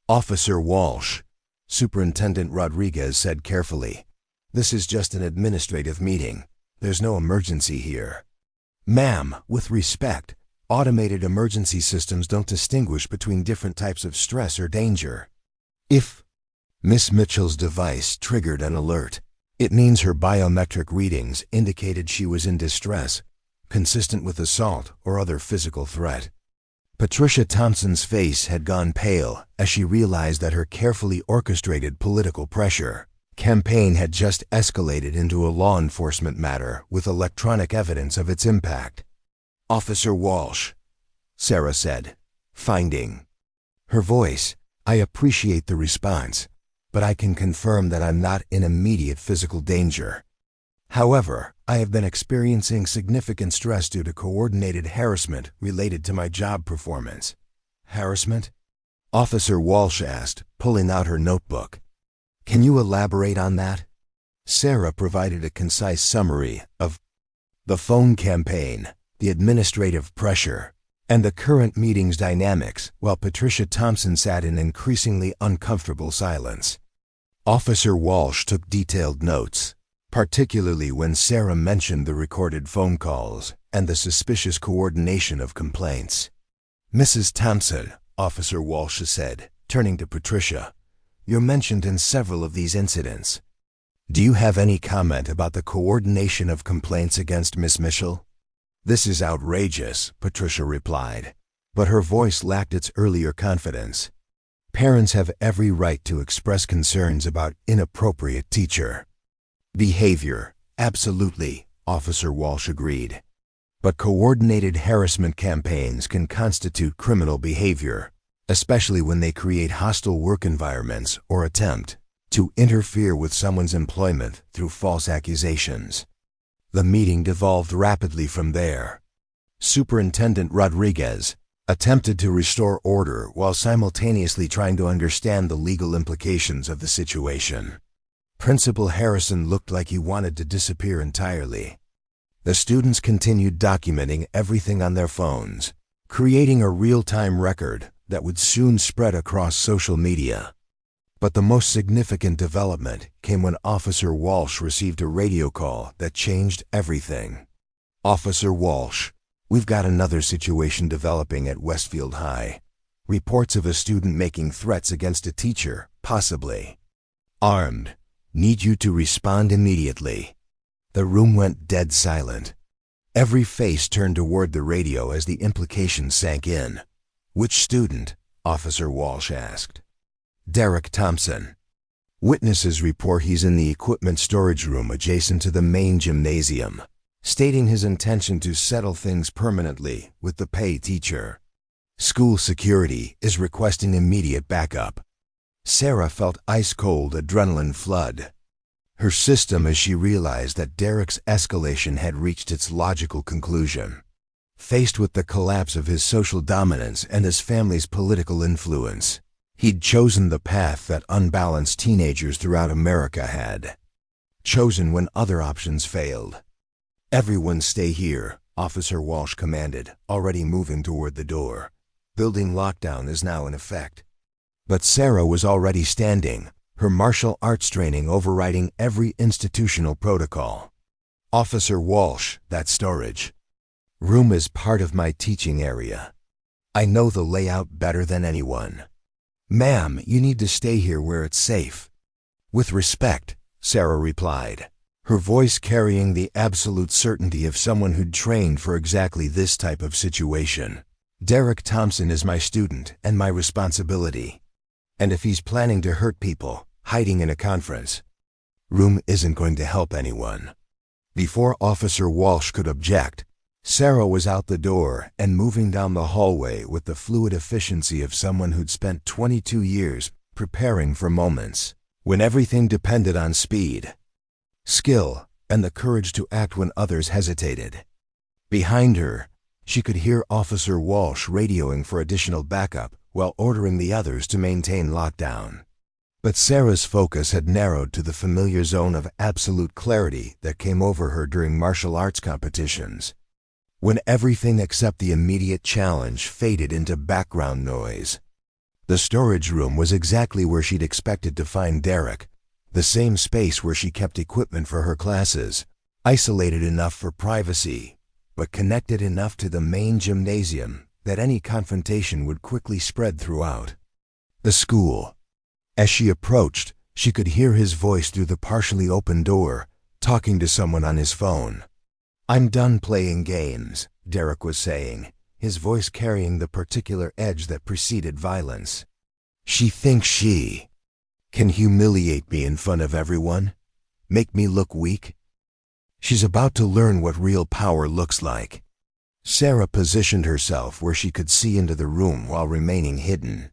"Officer Walsh," Superintendent Rodriguez said carefully, "this is just an administrative meeting. There's no emergency here." "Ma'am, with respect, automated emergency systems don't distinguish between different types of stress or danger. If Miss Mitchell's device triggered an alert, it means her biometric readings indicated she was in distress, consistent with assault or other physical threat." Patricia Thompson's face had gone pale as she realized that her carefully orchestrated political pressure campaign had just escalated into a law enforcement matter with electronic evidence of its impact. "Officer Walsh," Sarah said, finding her voice, "I appreciate the response, but I can confirm that I'm not in immediate physical danger. However, I have been experiencing significant stress due to coordinated harassment related to my job performance. Harassment? Officer Walsh asked, pulling out her notebook. Can you elaborate on that? Sarah provided a concise summary of the phone campaign, the administrative pressure, and the current meeting's dynamics, while Patricia Thompson sat in increasingly uncomfortable silence. Officer Walsh took detailed notes, particularly when Sarah mentioned the recorded phone calls and the suspicious coordination of complaints. Mrs. Thompson, Officer Walsh said, turning to Patricia, you're mentioned in several of these incidents. Do you have any comment about the coordination of complaints against Miss Mitchell? This is outrageous, Patricia replied, but her voice lacked its earlier confidence. Parents have every right to express concerns about inappropriate teacher behavior. Absolutely, Officer Walsh agreed. But coordinated harassment campaigns can constitute criminal behavior, especially when they create hostile work environments or attempt to interfere with someone's employment through false accusations. The meeting devolved rapidly from there. Superintendent Rodriguez attempted to restore order while simultaneously trying to understand the legal implications of the situation. Principal Harrison looked like he wanted to disappear entirely. The students continued documenting everything on their phones, creating a real-time record that would soon spread across social media. But the most significant development came when Officer Walsh received a radio call that changed everything. Officer Walsh, we've got another situation developing at Westfield High. Reports of a student making threats against a teacher, possibly armed. Need you to respond immediately. The room went dead silent. Every face turned toward the radio as the implications sank in. Which student? Officer Walsh asked. Derek Thompson. Witnesses report he's in the equipment storage room adjacent to the main gymnasium, stating his intention to settle things permanently with the pay teacher. School security is requesting immediate backup. Sarah felt ice-cold adrenaline flood her system as she realized that Derek's escalation had reached its logical conclusion. Faced with the collapse of his social dominance and his family's political influence, he'd chosen the path that unbalanced teenagers throughout America had chosen when other options failed. Everyone stay here, Officer Walsh commanded, already moving toward the door. Building lockdown is now in effect. But Sarah was already standing, her martial arts training overriding every institutional protocol. Officer Walsh, that storage room is part of my teaching area. I know the layout better than anyone. Ma'am, you need to stay here where it's safe. With respect, Sarah replied, her voice carrying the absolute certainty of someone who'd trained for exactly this type of situation. Derek Thompson is my student and my responsibility. And if he's planning to hurt people, hiding in a conference room isn't going to help anyone. Before Officer Walsh could object, Sarah was out the door and moving down the hallway with the fluid efficiency of someone who'd spent 22 years preparing for moments when everything depended on speed, skill, and the courage to act when others hesitated. Behind her, she could hear Officer Walsh radioing for additional backup while ordering the others to maintain lockdown. But Sarah's focus had narrowed to the familiar zone of absolute clarity that came over her during martial arts competitions, when everything except the immediate challenge faded into background noise. The storage room was exactly where she'd expected to find Derek, the same space where she kept equipment for her classes, isolated enough for privacy, but connected enough to the main gymnasium that any confrontation would quickly spread throughout the school. As she approached, she could hear his voice through the partially open door, talking to someone on his phone. I'm done playing games, Derek was saying, his voice carrying the particular edge that preceded violence. She thinks she can humiliate me in front of everyone, make me look weak. She's about to learn what real power looks like. Sarah positioned herself where she could see into the room while remaining hidden.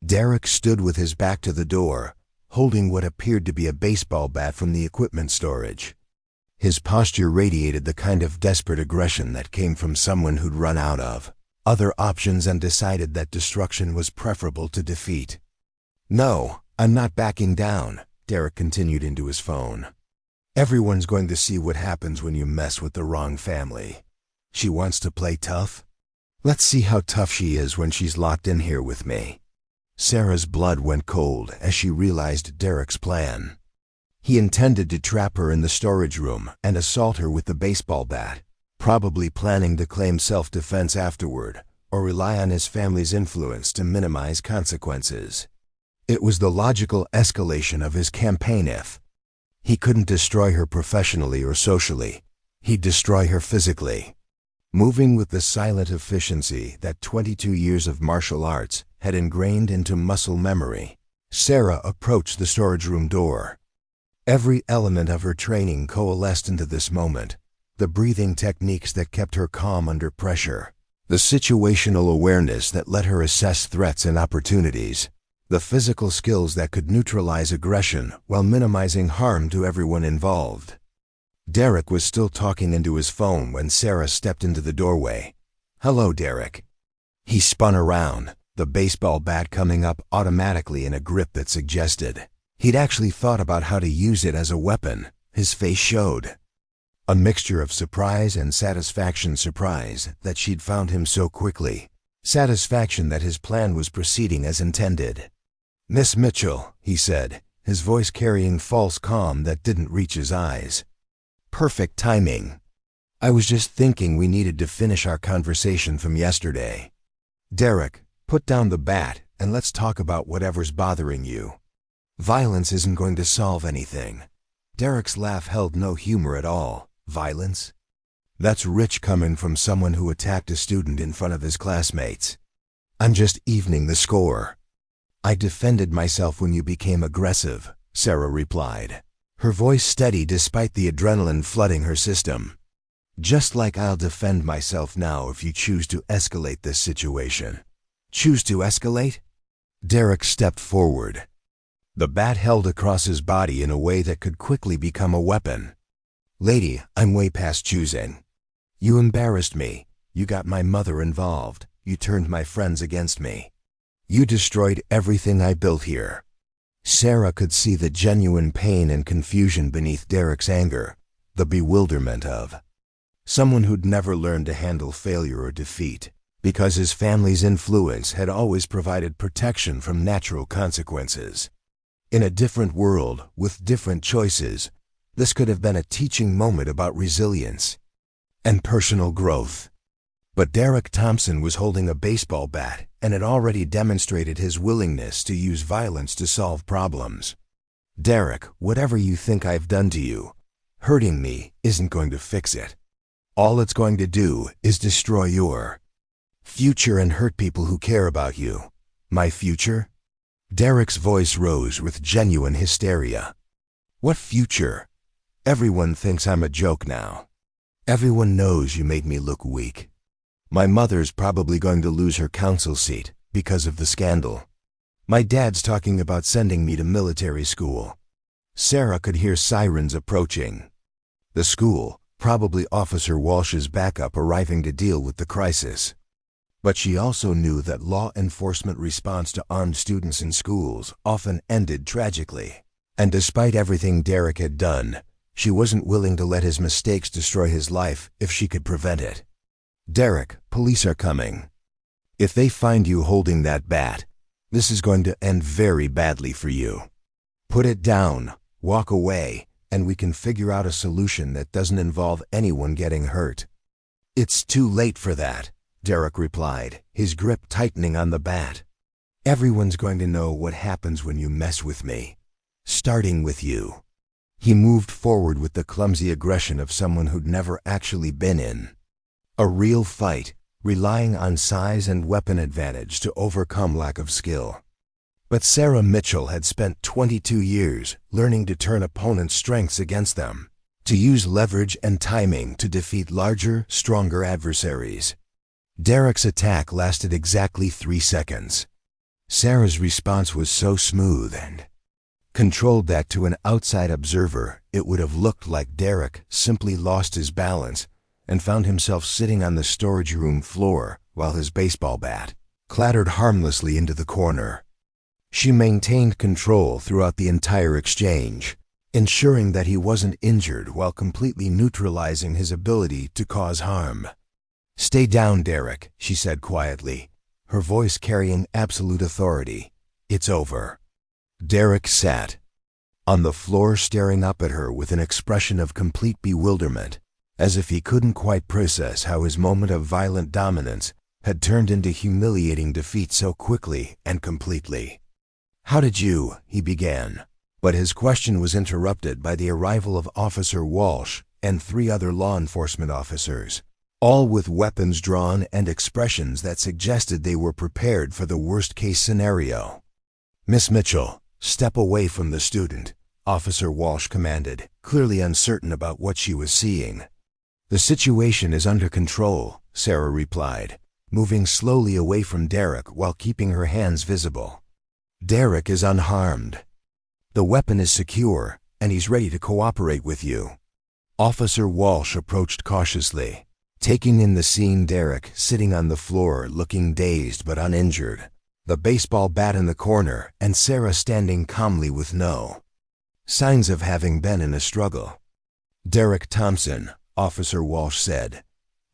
Derek stood with his back to the door, holding what appeared to be a baseball bat from the equipment storage. His posture radiated the kind of desperate aggression that came from someone who'd run out of other options and decided that destruction was preferable to defeat. "No, I'm not backing down," Derek continued into his phone. "Everyone's going to see what happens when you mess with the wrong family. She wants to play tough? Let's see how tough she is when she's locked in here with me." Sarah's blood went cold as she realized Derek's plan. He intended to trap her in the storage room and assault her with the baseball bat, probably planning to claim self-defense afterward or rely on his family's influence to minimize consequences. It was the logical escalation of his campaign. If he couldn't destroy her professionally or socially, he'd destroy her physically. Moving with the silent efficiency that 22 years of martial arts had ingrained into muscle memory, Sarah approached the storage room door. Every element of her training coalesced into this moment: the breathing techniques that kept her calm under pressure, the situational awareness that let her assess threats and opportunities, the physical skills that could neutralize aggression while minimizing harm to everyone involved. Derek was still talking into his phone when Sarah stepped into the doorway. "Hello, Derek." He spun around, the baseball bat coming up automatically in a grip that suggested he'd actually thought about how to use it as a weapon. His face showed a mixture of surprise and satisfaction. Surprise that she'd found him so quickly. Satisfaction that his plan was proceeding as intended. "Miss Mitchell," he said, his voice carrying false calm that didn't reach his eyes. "Perfect timing. I was just thinking we needed to finish our conversation from yesterday. Derek, put down the bat and let's talk about whatever's bothering you. Violence isn't going to solve anything." Derek's laugh held no humor at all. "Violence? That's rich coming from someone who attacked a student in front of his classmates. I'm just evening the score." "I defended myself when you became aggressive," Sarah replied, her voice steady despite the adrenaline flooding her system. "Just like I'll defend myself now if you choose to escalate this situation." "Choose to escalate?" Derek stepped forward, the bat held across his body in a way that could quickly become a weapon. "Lady, I'm way past choosing. You embarrassed me. You got my mother involved. You turned my friends against me. You destroyed everything I built here." Sarah could see the genuine pain and confusion beneath Derek's anger, the bewilderment of someone who'd never learned to handle failure or defeat, because his family's influence had always provided protection from natural consequences. In a different world, with different choices, this could have been a teaching moment about resilience and personal growth. But Derek Thompson was holding a baseball bat and had already demonstrated his willingness to use violence to solve problems. "Derek, whatever you think I've done to you, hurting me isn't going to fix it. All it's going to do is destroy your future and hurt people who care about you." "My future?" Derek's voice rose with genuine hysteria. "What future? Everyone thinks I'm a joke now. Everyone knows you made me look weak. My mother's probably going to lose her council seat because of the scandal. My dad's talking about sending me to military school." Sarah could hear sirens approaching. The school, probably Officer Walsh's backup arriving to deal with the crisis. But she also knew that law enforcement response to armed students in schools often ended tragically. And despite everything Derek had done, she wasn't willing to let his mistakes destroy his life if she could prevent it. "Derek, police are coming. If they find you holding that bat, this is going to end very badly for you. Put it down, walk away, and we can figure out a solution that doesn't involve anyone getting hurt." "It's too late for that," Derek replied, his grip tightening on the bat. "Everyone's going to know what happens when you mess with me, starting with you." He moved forward with the clumsy aggression of someone who'd never actually been in a real fight, relying on size and weapon advantage to overcome lack of skill. But Sarah Mitchell had spent 22 years learning to turn opponents' strengths against them, to use leverage and timing to defeat larger, stronger adversaries. Derek's attack lasted exactly 3 seconds. Sarah's response was so smooth and Controlled that to an outside observer, it would have looked like Derek simply lost his balance and found himself sitting on the storage room floor while his baseball bat clattered harmlessly into the corner. She maintained control throughout the entire exchange, ensuring that he wasn't injured while completely neutralizing his ability to cause harm. "Stay down, Derek," she said quietly, her voice carrying absolute authority. "It's over." Derek sat on the floor staring up at her with an expression of complete bewilderment, as if he couldn't quite process how his moment of violent dominance had turned into humiliating defeat so quickly and completely. "How did you?" he began, but his question was interrupted by the arrival of Officer Walsh and 3 other law enforcement officers, all with weapons drawn and expressions that suggested they were prepared for the worst-case scenario. "Miss Mitchell, step away from the student," Officer Walsh commanded, clearly uncertain about what she was seeing. "The situation is under control," Sarah replied, moving slowly away from Derek while keeping her hands visible. "Derek is unharmed. The weapon is secure, and he's ready to cooperate with you." Officer Walsh approached cautiously, taking in the scene: Derek sitting on the floor looking dazed but uninjured, the baseball bat in the corner, and Sarah standing calmly with no signs of having been in a struggle. "Derek Thompson," Officer Walsh said,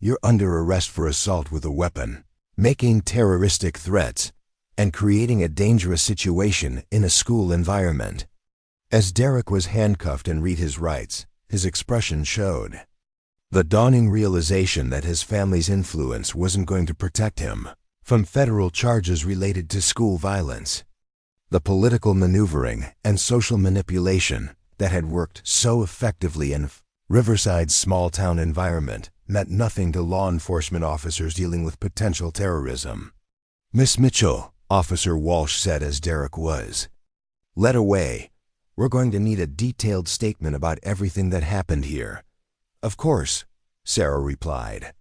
"you're under arrest for assault with a weapon, making terroristic threats, and creating a dangerous situation in a school environment." As Derek was handcuffed and read his rights, his expression showed the dawning realization that his family's influence wasn't going to protect him from federal charges related to school violence. The political maneuvering and social manipulation that had worked so effectively in Riverside's small-town environment meant nothing to law enforcement officers dealing with potential terrorism. "Miss Mitchell," Officer Walsh said as Derek was led away, "we're going to need a detailed statement about everything that happened here." "Of course," Sarah replied.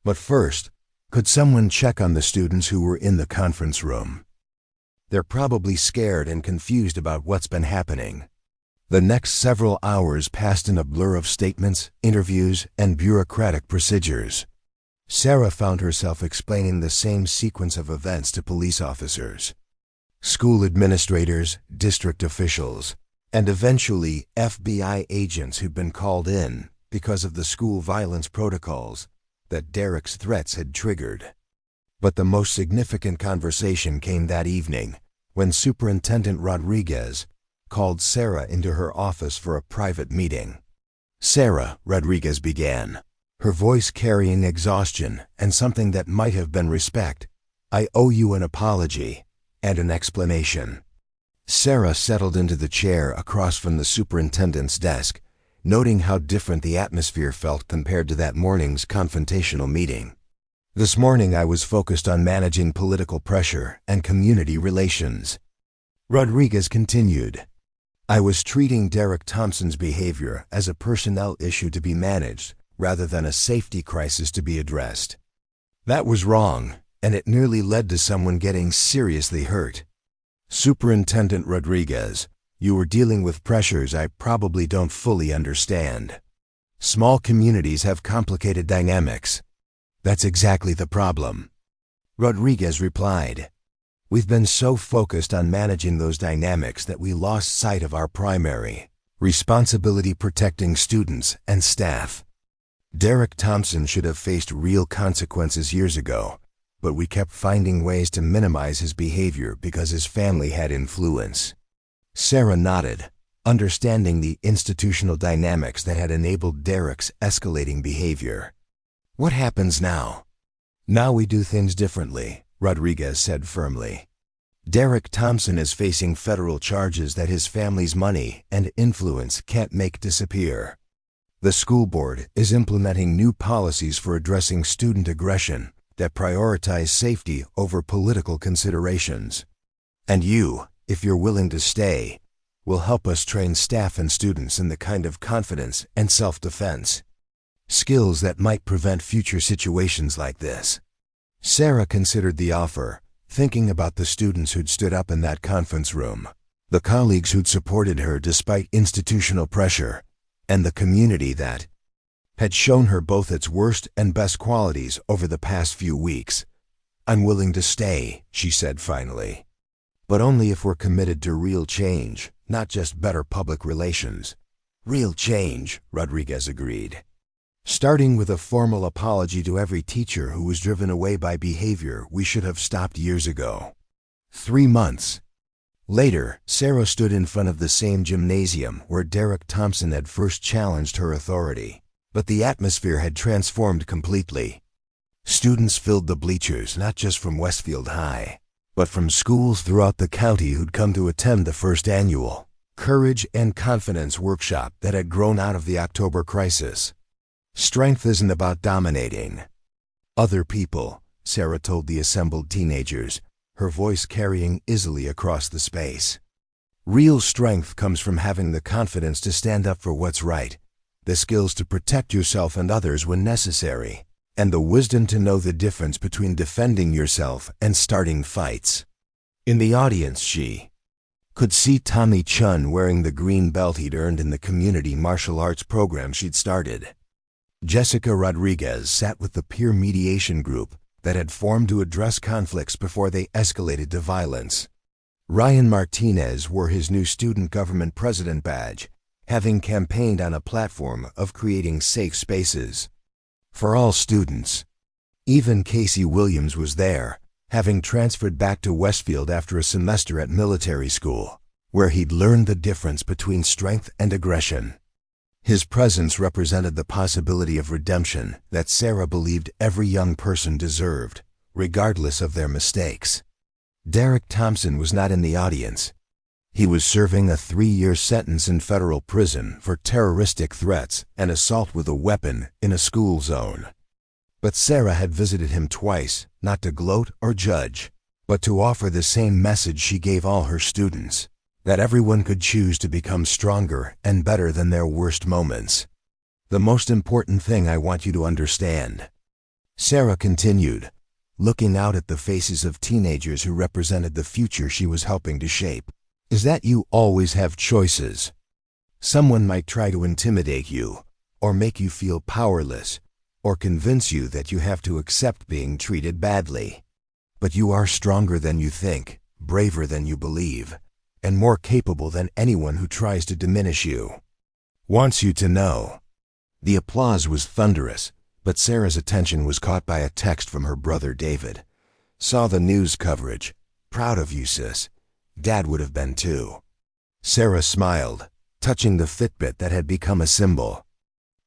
"But first, could someone check on the students who were in the conference room? They're probably scared and confused about what's been happening." The next several hours passed in a blur of statements, interviews, and bureaucratic procedures. Sarah found herself explaining the same sequence of events to police officers, school administrators, district officials, and eventually FBI agents who'd been called in because of the school violence protocols that Derek's threats had triggered. But the most significant conversation came that evening when Superintendent Rodriguez called Sarah into her office for a private meeting. "Sarah," Rodriguez began, her voice carrying exhaustion and something that might have been respect, "I owe you an apology and an explanation." Sarah settled into the chair across from the superintendent's desk, noting how different the atmosphere felt compared to that morning's confrontational meeting. "This morning I was focused on managing political pressure and community relations," Rodriguez continued. "I was treating Derek Thompson's behavior as a personnel issue to be managed rather than a safety crisis to be addressed. That was wrong, and it nearly led to someone getting seriously hurt. Superintendent Rodriguez, you were dealing with pressures I probably don't fully understand. Small communities have complicated dynamics." "That's exactly the problem," Rodriguez replied. "We've been so focused on managing those dynamics that we lost sight of our primary responsibility: protecting students and staff. Derek Thompson should have faced real consequences years ago, but we kept finding ways to minimize his behavior because his family had influence." Sarah nodded, understanding the institutional dynamics that had enabled Derek's escalating behavior. "What happens now?" "Now we do things differently," Rodriguez said firmly. "Derek Thompson is facing federal charges that his family's money and influence can't make disappear. The school board is implementing new policies for addressing student aggression that prioritize safety over political considerations. And you, if you're willing to stay, will help us train staff and students in the kind of confidence and self-defense skills that might prevent future situations like this." Sarah considered the offer, thinking about the students who'd stood up in that conference room, The colleagues who'd supported her despite institutional pressure, and the community that had shown her both its worst and best qualities over the past few weeks. "I'm willing to stay," she said finally. "But only if we're committed to real change, not just better public relations." "Real change," Rodriguez agreed. "Starting with a formal apology to every teacher who was driven away by behavior we should have stopped years ago." 3 months later, Sarah stood in front of the same gymnasium where Derek Thompson had first challenged her authority. But the atmosphere had transformed completely. Students filled the bleachers not just from Westfield High, but from schools throughout the county who'd come to attend the first annual Courage and Confidence workshop that had grown out of the October crisis. "Strength isn't about dominating other people," Sarah told the assembled teenagers, her voice carrying easily across the space. "Real strength comes from having the confidence to stand up for what's right, the skills to protect yourself and others when necessary, and the wisdom to know the difference between defending yourself and starting fights." In the audience, she could see Tommy Chun wearing the green belt he'd earned in the community martial arts program she'd started. Jessica Rodriguez sat with the peer mediation group that had formed to address conflicts before they escalated to violence. Ryan Martinez wore his new student government president badge, having campaigned on a platform of creating safe spaces for all students. Even Casey Williams was there, having transferred back to Westfield after a semester at military school, where he'd learned the difference between strength and aggression. His presence represented the possibility of redemption that Sarah believed every young person deserved, regardless of their mistakes. Derek Thompson was not in the audience. He was serving a 3-year sentence in federal prison for terroristic threats and assault with a weapon in a school zone. But Sarah had visited him twice, not to gloat or judge, but to offer the same message she gave all her students, that everyone could choose to become stronger and better than their worst moments. "The most important thing I want you to understand," Sarah continued, looking out at the faces of teenagers who represented the future she was helping to shape, "is that you always have choices. Someone might try to intimidate you, or make you feel powerless, or convince you that you have to accept being treated badly. But you are stronger than you think, braver than you believe, and more capable than anyone who tries to diminish you. Wants you to know." The applause was thunderous, but Sarah's attention was caught by a text from her brother David. "Saw the news coverage. Proud of you, sis. Dad would have been too." Sarah smiled, touching the Fitbit that had become a symbol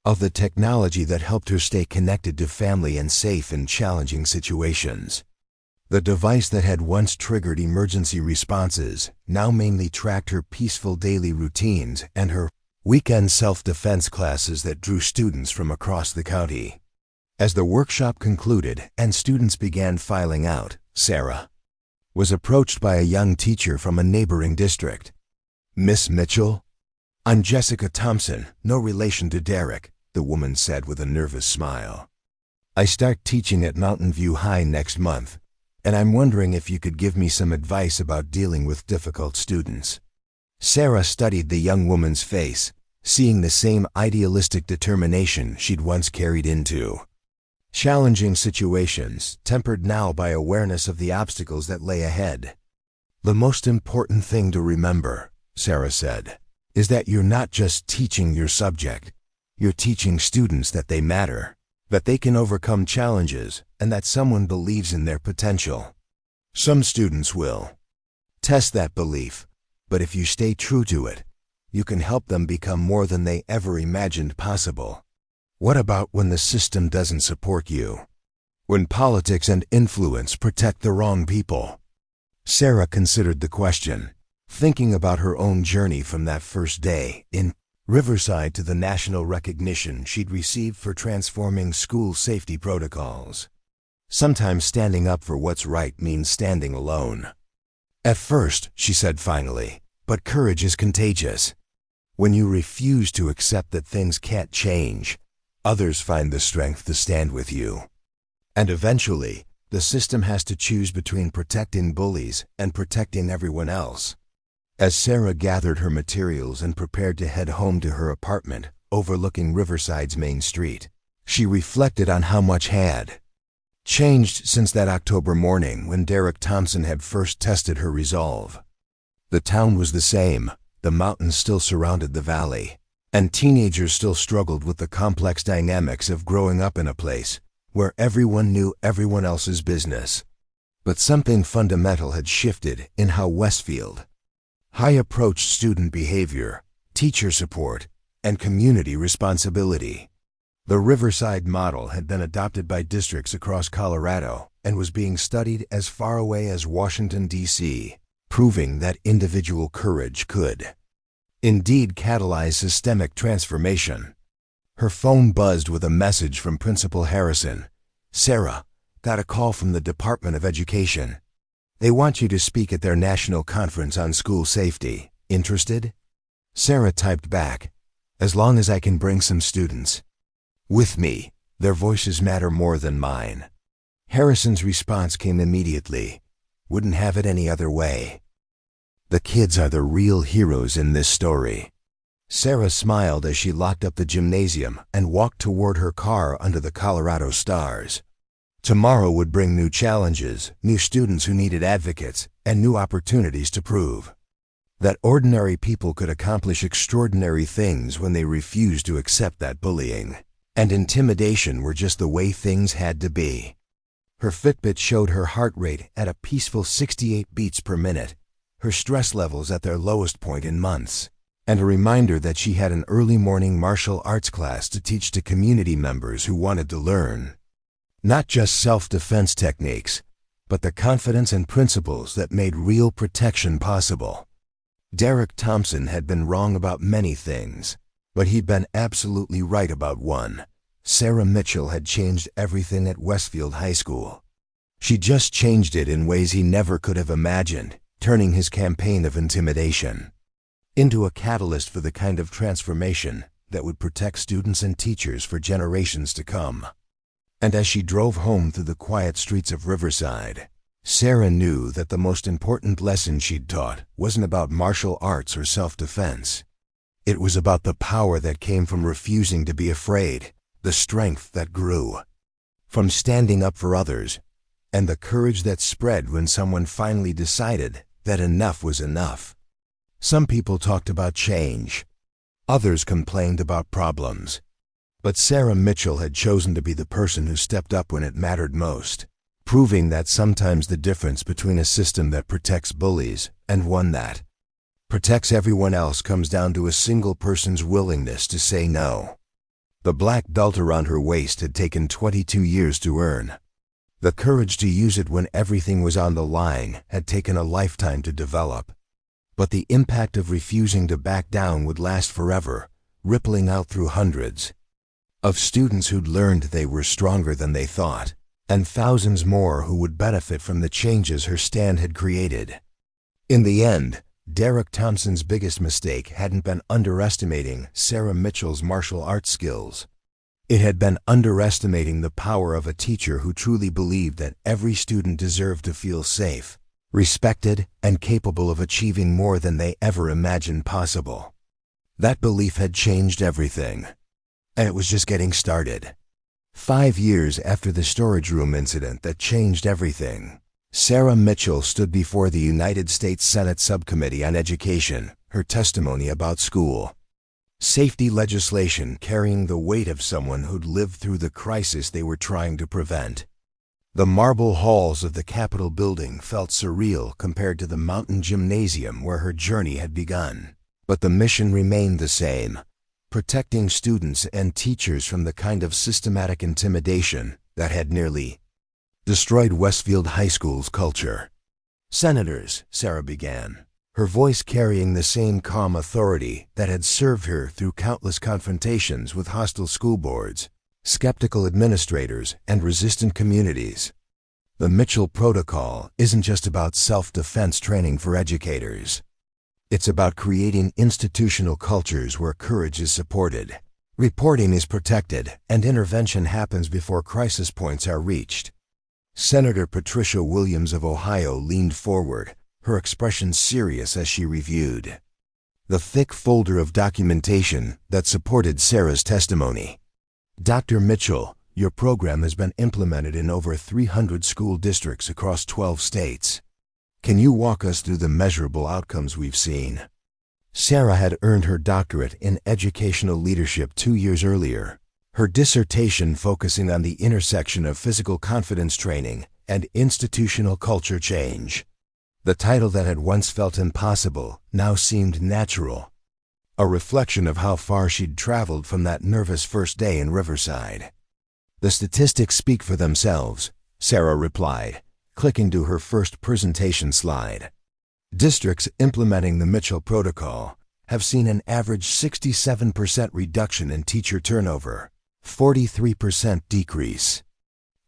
of the technology that helped her stay connected to family and safe in challenging situations. The device that had once triggered emergency responses now mainly tracked her peaceful daily routines and her weekend self-defense classes that drew students from across the county. As the workshop concluded and students began filing out, Sarah was approached by a young teacher from a neighboring district. "Miss Mitchell?" "I'm Jessica Thompson, no relation to Derek," the woman said with a nervous smile. "I start teaching at Mountain View High next month, and I'm wondering if you could give me some advice about dealing with difficult students." Sarah studied the young woman's face, seeing the same idealistic determination she'd once carried into challenging situations, tempered now by awareness of the obstacles that lay ahead. "The most important thing to remember," Sarah said, "is that you're not just teaching your subject. You're teaching students that they matter, that they can overcome challenges, and that someone believes in their potential. Some students will test that belief, but if you stay true to it, you can help them become more than they ever imagined possible. What about when the system doesn't support you? When politics and influence protect the wrong people?" Sarah considered the question, thinking about her own journey from that first day in Riverside to the national recognition she'd received for transforming school safety protocols. Sometimes standing up for what's right means standing alone. "At first," she said finally, "but courage is contagious. When you refuse to accept that things can't change, others find the strength to stand with you. And eventually, the system has to choose between protecting bullies and protecting everyone else." As Sarah gathered her materials and prepared to head home to her apartment overlooking Riverside's main street, she reflected on how much had changed since that October morning when Derek Thompson had first tested her resolve. The town was the same, the mountains still surrounded the valley, and teenagers still struggled with the complex dynamics of growing up in a place where everyone knew everyone else's business. But something fundamental had shifted in how Westfield High approached student behavior, teacher support, and community responsibility. The Riverside model had been adopted by districts across Colorado and was being studied as far away as Washington, D.C., proving that individual courage could indeed catalyze systemic transformation. Her phone buzzed with a message from Principal Harrison. "Sarah, got a call from the Department of Education. They want you to speak at their national conference on school safety. Interested?" Sarah typed back, "As long as I can bring some students with me, their voices matter more than mine." Harrison's response came immediately. "Wouldn't have it any other way. The kids are the real heroes in this story." Sarah smiled as she locked up the gymnasium and walked toward her car under the Colorado stars. Tomorrow would bring new challenges, new students who needed advocates, and new opportunities to prove that ordinary people could accomplish extraordinary things when they refused to accept that bullying and intimidation were just the way things had to be. Her Fitbit showed her heart rate at a peaceful 68 beats per minute, her stress levels at their lowest point in months, and a reminder that she had an early morning martial arts class to teach to community members who wanted to learn not just self-defense techniques, but the confidence and principles that made real protection possible. Derek Thompson had been wrong about many things, but he'd been absolutely right about one. Sarah Mitchell had changed everything at Westfield High School. She just changed it in ways he never could have imagined, turning his campaign of intimidation into a catalyst for the kind of transformation that would protect students and teachers for generations to come. And as she drove home through the quiet streets of Riverside, Sarah knew that the most important lesson she'd taught wasn't about martial arts or self-defense. It was about the power that came from refusing to be afraid, the strength that grew from standing up for others, and the courage that spread when someone finally decided that enough was enough. Some people talked about change. Others complained about problems. But Sarah Mitchell had chosen to be the person who stepped up when it mattered most, proving that sometimes the difference between a system that protects bullies and one that protects everyone else comes down to a single person's willingness to say no. The black belt around her waist had taken 22 years to earn. The courage to use it when everything was on the line had taken a lifetime to develop. But the impact of refusing to back down would last forever, rippling out through hundreds of students who'd learned they were stronger than they thought, and thousands more who would benefit from the changes her stand had created. In the end, Derek Thompson's biggest mistake hadn't been underestimating Sarah Mitchell's martial arts skills. It had been underestimating the power of a teacher who truly believed that every student deserved to feel safe, respected, and capable of achieving more than they ever imagined possible. That belief had changed everything. And it was just getting started. 5 years after the storage room incident that changed everything, Sarah Mitchell stood before the United States Senate Subcommittee on Education, her testimony about school safety legislation carrying the weight of someone who'd lived through the crisis they were trying to prevent. The marble halls of the Capitol building felt surreal compared to the mountain gymnasium where her journey had begun. But the mission remained the same: protecting students and teachers from the kind of systematic intimidation that had nearly destroyed Westfield High School's culture. "Senators," Sarah began, her voice carrying the same calm authority that had served her through countless confrontations with hostile school boards, skeptical administrators, and resistant communities. "The Mitchell Protocol isn't just about self-defense training for educators. It's about creating institutional cultures where courage is supported, reporting is protected, and intervention happens before crisis points are reached." Senator Patricia Williams of Ohio leaned forward, her expression serious as she reviewed the thick folder of documentation that supported Sarah's testimony. Dr. Mitchell, your program has been implemented in over 300 school districts across 12 states. Can you walk us through the measurable outcomes we've seen? Sarah had earned her doctorate in educational leadership 2 years earlier, her dissertation focusing on the intersection of physical confidence training and institutional culture change. The title that had once felt impossible now seemed natural, a reflection of how far she'd traveled from that nervous first day in Riverside. The statistics speak for themselves, Sarah replied, clicking to her first presentation slide. Districts implementing the Mitchell Protocol have seen an average 67% reduction in teacher turnover, 43% decrease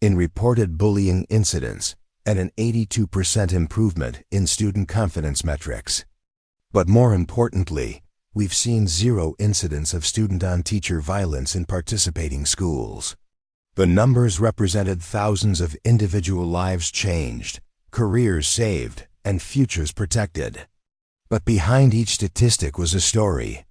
in reported bullying incidents, and an 82% improvement in student confidence metrics. But more importantly, we've seen zero incidents of student-on-teacher violence in participating schools. The numbers represented thousands of individual lives changed, careers saved, and futures protected. But behind each statistic was a story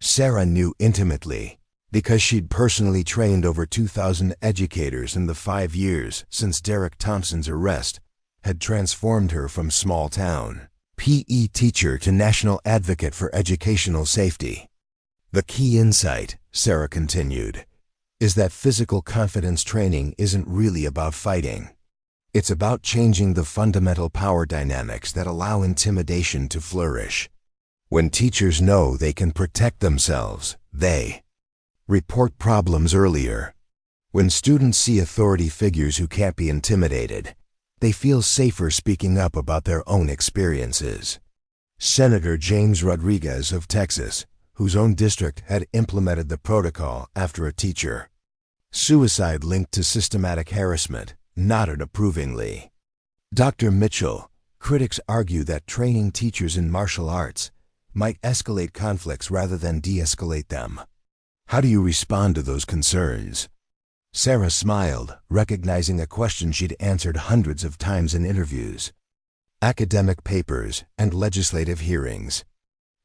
Sarah knew intimately, because she'd personally trained over 2,000 educators in the 5 years since Derek Thompson's arrest had transformed her from small-town PE teacher to national advocate for educational safety. The key insight, Sarah continued, is that physical confidence training isn't really about fighting. It's about changing the fundamental power dynamics that allow intimidation to flourish. When teachers know they can protect themselves, they report problems earlier. When students see authority figures who can't be intimidated, they feel safer speaking up about their own experiences. Senator James Rodriguez of Texas, whose own district had implemented the protocol after a teacher suicide linked to systematic harassment, nodded approvingly. Dr. Mitchell, critics argue that training teachers in martial arts might escalate conflicts rather than de-escalate them. How do you respond to those concerns? Sarah smiled, recognizing a question she'd answered hundreds of times in interviews, academic papers, and legislative hearings.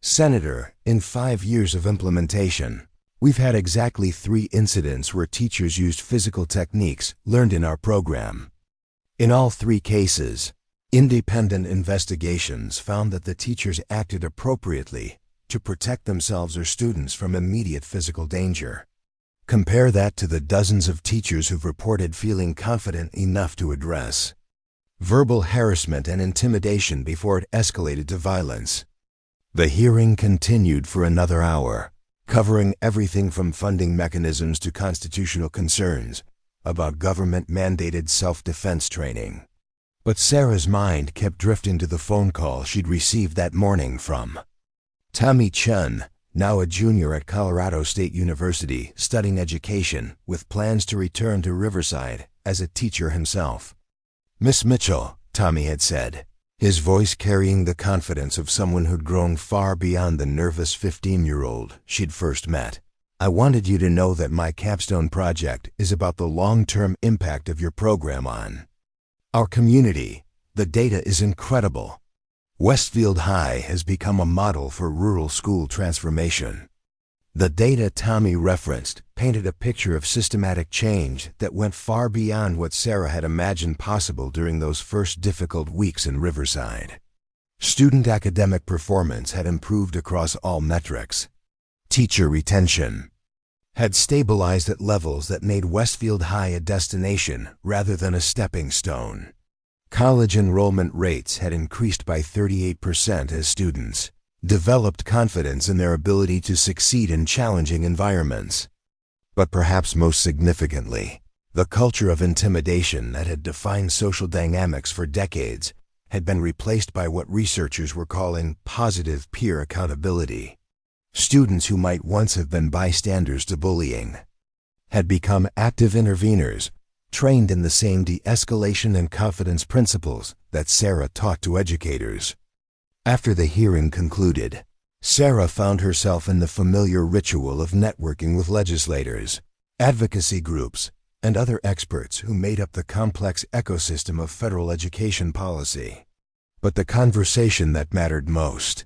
Senator, in 5 years of implementation, we've had exactly 3 incidents where teachers used physical techniques learned in our program. In all 3 cases, independent investigations found that the teachers acted appropriately to protect themselves or students from immediate physical danger. Compare that to the dozens of teachers who've reported feeling confident enough to address verbal harassment and intimidation before it escalated to violence. The hearing continued for another hour, covering everything from funding mechanisms to constitutional concerns about government-mandated self-defense training. But Sarah's mind kept drifting to the phone call she'd received that morning from Tommy Chun, now a junior at Colorado State University studying education with plans to return to Riverside as a teacher himself. "Miss Mitchell," Tommy had said, his voice carrying the confidence of someone who'd grown far beyond the nervous 15-year-old she'd first met. "I wanted you to know that my capstone project is about the long-term impact of your program on our community. The data is incredible. Westfield High has become a model for rural school transformation." The data Tommy referenced painted a picture of systematic change that went far beyond what Sarah had imagined possible during those first difficult weeks in Riverside. Student academic performance had improved across all metrics. Teacher retention had stabilized at levels that made Westfield High a destination rather than a stepping stone. College enrollment rates had increased by 38% as students developed confidence in their ability to succeed in challenging environments. But perhaps most significantly, the culture of intimidation that had defined social dynamics for decades had been replaced by what researchers were calling positive peer accountability. Students who might once have been bystanders to bullying had become active interveners, trained in the same de-escalation and confidence principles that Sarah taught to educators. After the hearing concluded, Sarah found herself in the familiar ritual of networking with legislators, advocacy groups, and other experts who made up the complex ecosystem of federal education policy. But the conversation that mattered most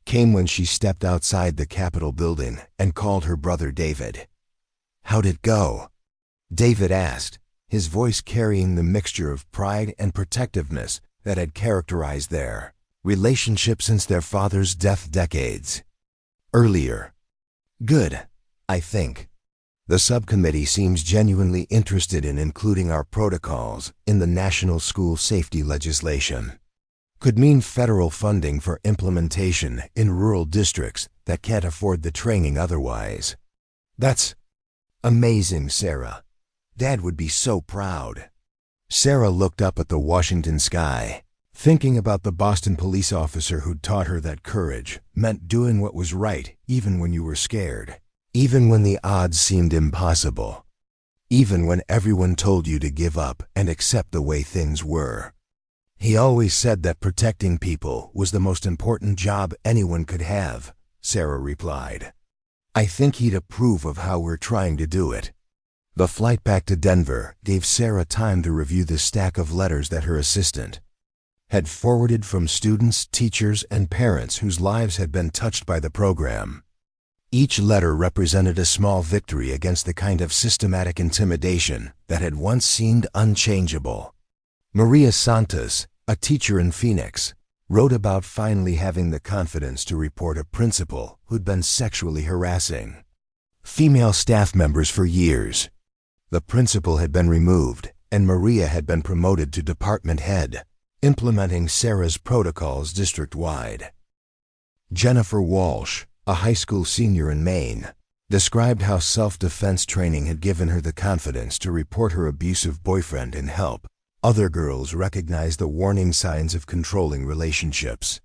came when she stepped outside the Capitol building and called her brother David. "How'd it go?" David asked, his voice carrying the mixture of pride and protectiveness that had characterized their relationship since their father's death decades earlier. "Good, I think. The subcommittee seems genuinely interested in including our protocols in the national school safety legislation. Could mean federal funding for implementation in rural districts that can't afford the training otherwise." "That's amazing, Sarah. Dad would be so proud." Sarah looked up at the Washington sky, thinking about the Boston police officer who'd taught her that courage meant doing what was right even when you were scared, even when the odds seemed impossible, even when everyone told you to give up and accept the way things were. "He always said that protecting people was the most important job anyone could have," Sarah replied. "I think he'd approve of how we're trying to do it." The flight back to Denver gave Sarah time to review the stack of letters that her assistant had forwarded from students, teachers, and parents whose lives had been touched by the program. Each letter represented a small victory against the kind of systematic intimidation that had once seemed unchangeable. Maria Santos, a teacher in Phoenix, wrote about finally having the confidence to report a principal who'd been sexually harassing female staff members for years. The principal had been removed, and Maria had been promoted to department head, implementing Sarah's protocols district-wide. Jennifer Walsh, a high school senior in Maine, described how self-defense training had given her the confidence to report her abusive boyfriend and help other girls recognize the warning signs of controlling relationships.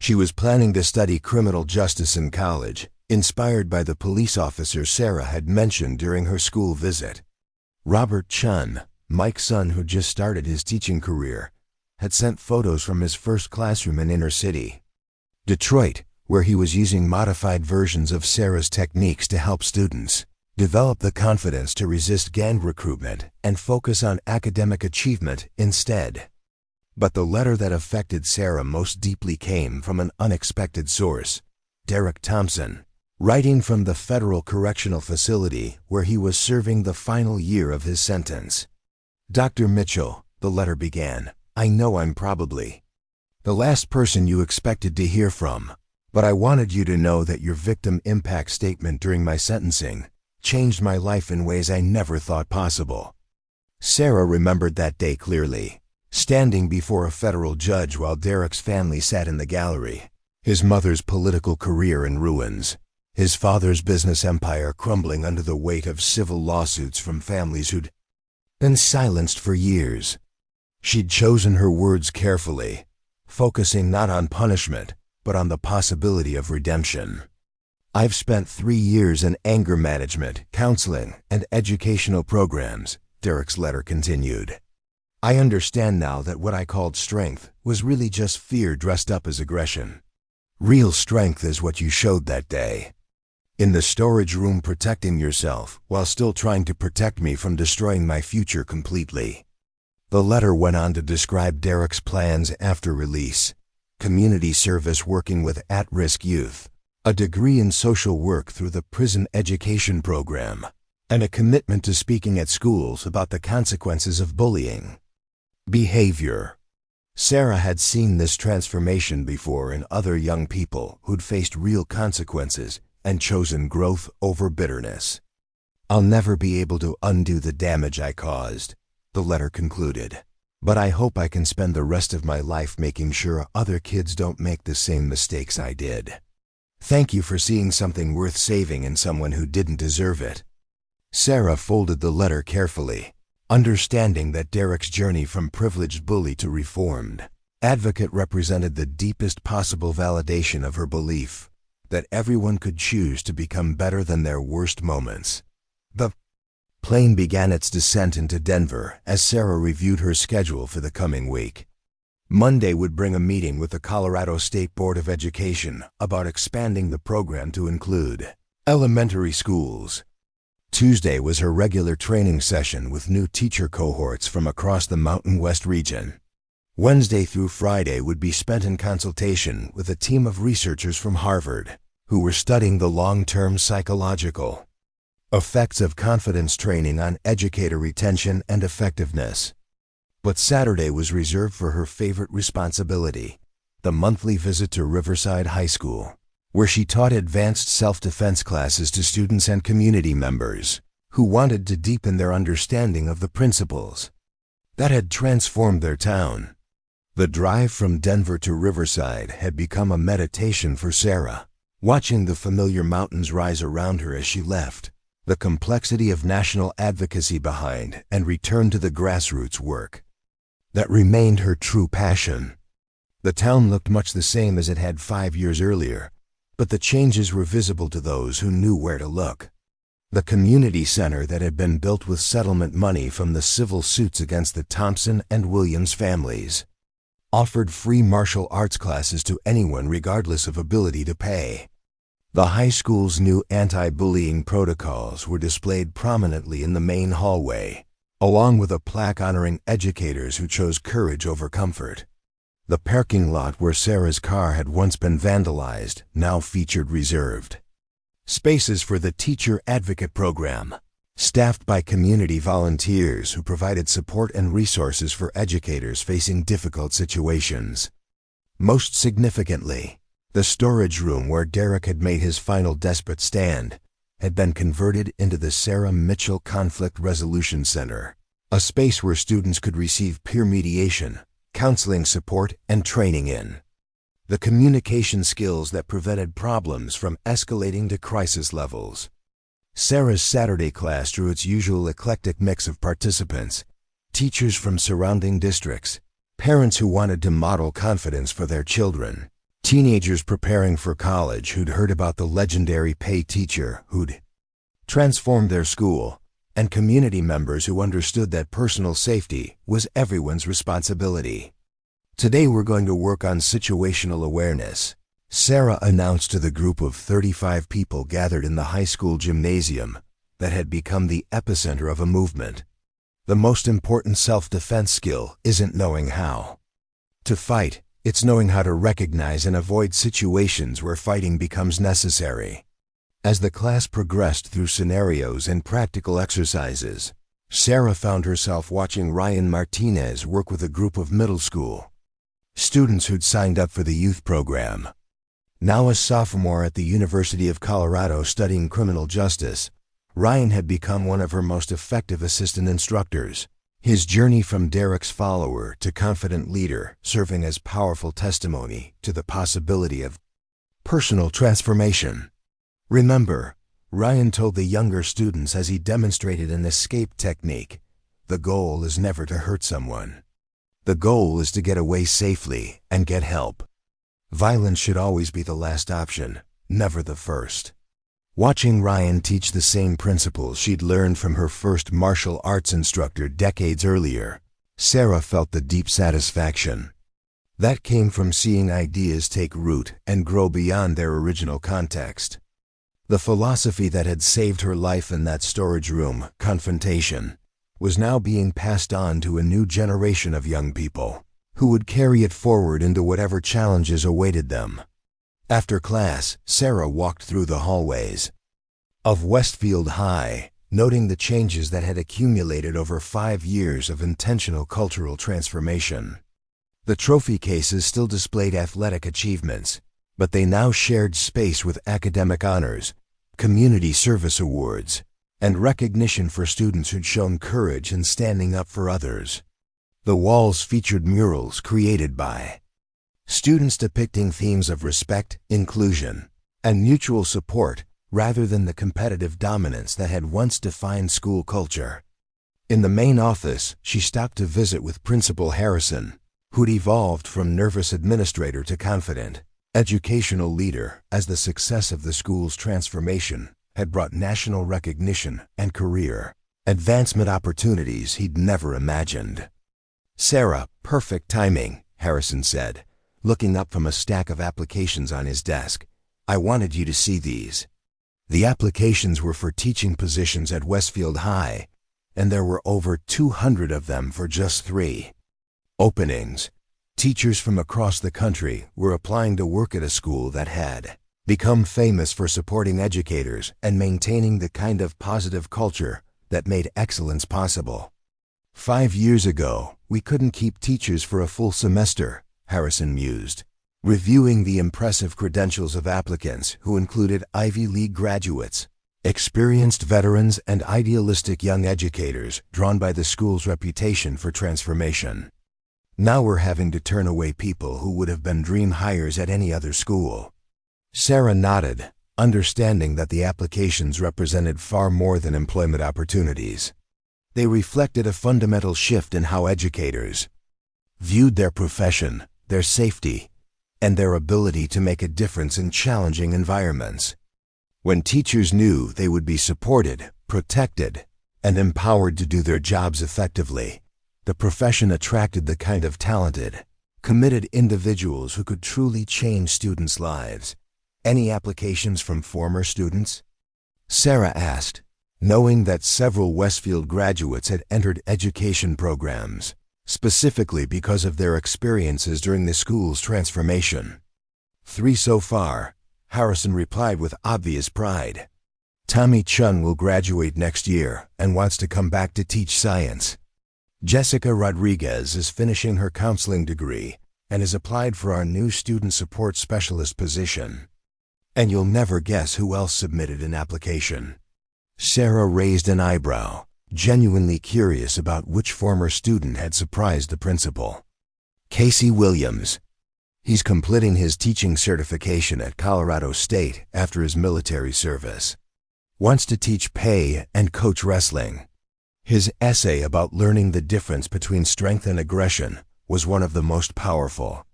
She was planning to study criminal justice in college, inspired by the police officer Sarah had mentioned during her school visit. Robert Chun, Mike's son who just started his teaching career, had sent photos from his first classroom in inner city Detroit, where he was using modified versions of Sarah's techniques to help students develop the confidence to resist gang recruitment and focus on academic achievement instead. But the letter that affected Sarah most deeply came from an unexpected source, Derek Thompson, writing from the federal correctional facility where he was serving the final year of his sentence. "Dr. Mitchell," the letter began, "I know I'm probably the last person you expected to hear from, but I wanted you to know that your victim impact statement during my sentencing changed my life in ways I never thought possible." Sarah remembered that day clearly, standing before a federal judge while Derek's family sat in the gallery, his mother's political career in ruins, his father's business empire crumbling under the weight of civil lawsuits from families who'd been silenced for years. She'd chosen her words carefully, focusing not on punishment, but on the possibility of redemption. "I've spent 3 years in anger management, counseling, and educational programs," Derek's letter continued. "I understand now that what I called strength was really just fear dressed up as aggression. Real strength is what you showed that day. In the storage room protecting yourself while still trying to protect me from destroying my future completely." The letter went on to describe Derek's plans after release: community service working with at-risk youth, a degree in social work through the prison education program, and a commitment to speaking at schools about the consequences of bullying behavior. Sarah had seen this transformation before in other young people who'd faced real consequences and chosen growth over bitterness. "I'll never be able to undo the damage I caused," the letter concluded, "but I hope I can spend the rest of my life making sure other kids don't make the same mistakes I did. Thank you for seeing something worth saving in someone who didn't deserve it." Sarah folded the letter carefully, understanding that Derek's journey from privileged bully to reformed advocate represented the deepest possible validation of her belief that everyone could choose to become better than their worst moments. The plane began its descent into Denver as Sarah reviewed her schedule for the coming week. Monday would bring a meeting with the Colorado State Board of Education about expanding the program to include elementary schools. Tuesday was her regular training session with new teacher cohorts from across the Mountain West region. Wednesday through Friday would be spent in consultation with a team of researchers from Harvard who were studying the long-term psychological effects of confidence training on educator retention and effectiveness. But Saturday was reserved for her favorite responsibility, the monthly visit to Riverside High School, where she taught advanced self-defense classes to students and community members who wanted to deepen their understanding of the principles that had transformed their town. The drive from Denver to Riverside had become a meditation for Sarah, watching the familiar mountains rise around her as she left the complexity of national advocacy behind and returned to the grassroots work that remained her true passion. The town looked much the same as it had 5 years earlier, but the changes were visible to those who knew where to look. The community center that had been built with settlement money from the civil suits against the Thompson and Williams families offered free martial arts classes to anyone regardless of ability to pay. The high school's new anti-bullying protocols were displayed prominently in the main hallway, along with a plaque honoring educators who chose courage over comfort. The parking lot where Sarah's car had once been vandalized now featured reserved spaces for the Teacher Advocate Program, staffed by community volunteers who provided support and resources for educators facing difficult situations. Most significantly, the storage room where Derek had made his final desperate stand had been converted into the Sarah Mitchell Conflict Resolution Center, a space where students could receive peer mediation, counseling support, and training in the communication skills that prevented problems from escalating to crisis levels. Sarah's Saturday class drew its usual eclectic mix of participants, teachers from surrounding districts, parents who wanted to model confidence for their children, teenagers preparing for college who'd heard about the legendary pay teacher who'd transformed their school, and community members who understood that personal safety was everyone's responsibility. Today we're going to work on situational awareness, Sarah announced to the group of 35 people gathered in the high school gymnasium that had become the epicenter of a movement. The most important self-defense skill isn't knowing how to fight, it's knowing how to recognize and avoid situations where fighting becomes necessary. As the class progressed through scenarios and practical exercises, Sarah found herself watching Ryan Martinez work with a group of middle school students who'd signed up for the youth program. Now a sophomore at the University of Colorado studying criminal justice, Ryan had become one of her most effective assistant instructors, his journey from Derek's follower to confident leader serving as powerful testimony to the possibility of personal transformation. Remember, Ryan told the younger students as he demonstrated an escape technique, the goal is never to hurt someone. The goal is to get away safely and get help. Violence should always be the last option, never the first. Watching Ryan teach the same principles she'd learned from her first martial arts instructor decades earlier, Sarah felt the deep satisfaction that came from seeing ideas take root and grow beyond their original context. The philosophy that had saved her life in that storage room, confrontation, was now being passed on to a new generation of young people who would carry it forward into whatever challenges awaited them. After class, Sarah walked through the hallways of Westfield High, noting the changes that had accumulated over 5 years of intentional cultural transformation. The trophy cases still displayed athletic achievements, but they now shared space with academic honors, community service awards, and recognition for students who'd shown courage in standing up for others. The walls featured murals created by students depicting themes of respect, inclusion, and mutual support rather than the competitive dominance that had once defined school culture. In the main office, she stopped to visit with Principal Harrison, who'd evolved from nervous administrator to confident educational leader as the success of the school's transformation had brought national recognition and career advancement opportunities he'd never imagined. "Sarah, perfect timing," Harrison said, looking up from a stack of applications on his desk. "I wanted you to see these." The applications were for teaching positions at Westfield High, and there were over 200 of them for just 3 openings. Teachers from across the country were applying to work at a school that had become famous for supporting educators and maintaining the kind of positive culture that made excellence possible. 5 years ago, we couldn't keep teachers for a full semester, Harrison mused, reviewing the impressive credentials of applicants who included Ivy League graduates, experienced veterans, and idealistic young educators drawn by the school's reputation for transformation. Now we're having to turn away people who would have been dream hires at any other school. Sarah nodded, understanding that the applications represented far more than employment opportunities. They reflected a fundamental shift in how educators viewed their profession, their safety, and their ability to make a difference in challenging environments. When teachers knew they would be supported, protected, and empowered to do their jobs effectively, the profession attracted the kind of talented, committed individuals who could truly change students' lives. Any applications from former students? Sarah asked, knowing that several Westfield graduates had entered education programs, specifically because of their experiences during the school's transformation. 3 so far, Harrison replied with obvious pride. Tommy Chun will graduate next year and wants to come back to teach science. Jessica Rodriguez is finishing her counseling degree and has applied for our new student support specialist position. And you'll never guess who else submitted an application. Sarah raised an eyebrow, genuinely curious about which former student had surprised the principal. Casey Williams. He's completing his teaching certification at Colorado State after his military service. Wants to teach pay and coach wrestling. His essay about learning the difference between strength and aggression was one of the most powerful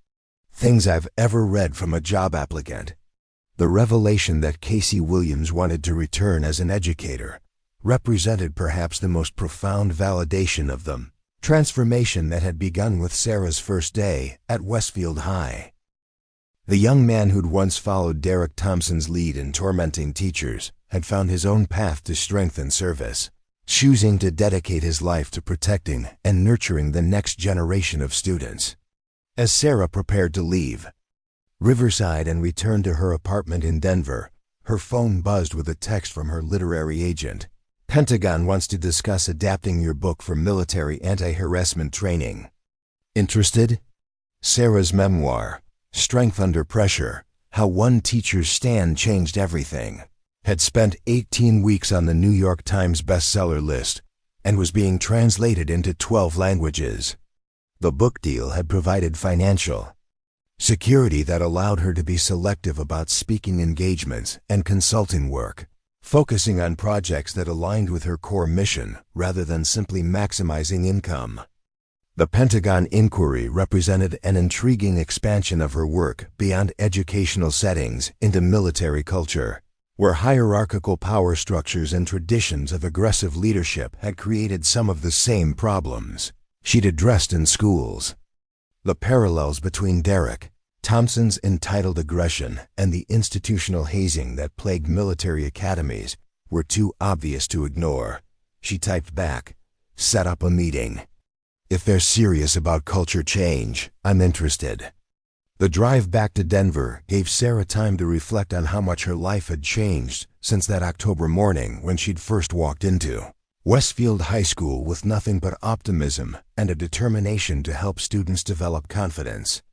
things I've ever read from a job applicant. The revelation that Casey Williams wanted to return as an educator represented perhaps the most profound validation of the transformation that had begun with Sarah's first day at Westfield High. The young man who'd once followed Derek Thompson's lead in tormenting teachers had found his own path to strength and service, choosing to dedicate his life to protecting and nurturing the next generation of students. As Sarah prepared to leave Riverside and return to her apartment in Denver, her phone buzzed with a text from her literary agent. Pentagon wants to discuss adapting your book for military anti-harassment training. Interested? Sarah's memoir, Strength Under Pressure, How One Teacher's Stand Changed Everything, had spent 18 weeks on the New York Times bestseller list and was being translated into 12 languages. The book deal had provided financial security that allowed her to be selective about speaking engagements and consulting work, focusing on projects that aligned with her core mission rather than simply maximizing income. The Pentagon inquiry represented an intriguing expansion of her work beyond educational settings into military culture, where hierarchical power structures and traditions of aggressive leadership had created some of the same problems she'd addressed in schools. The parallels between Derek Thompson's entitled aggression and the institutional hazing that plagued military academies were too obvious to ignore. She typed back, "Set up a meeting. If they're serious about culture change, I'm interested." The drive back to Denver gave Sarah time to reflect on how much her life had changed since that October morning when she'd first walked into Westfield High School with nothing but optimism and a determination to help students develop confidence.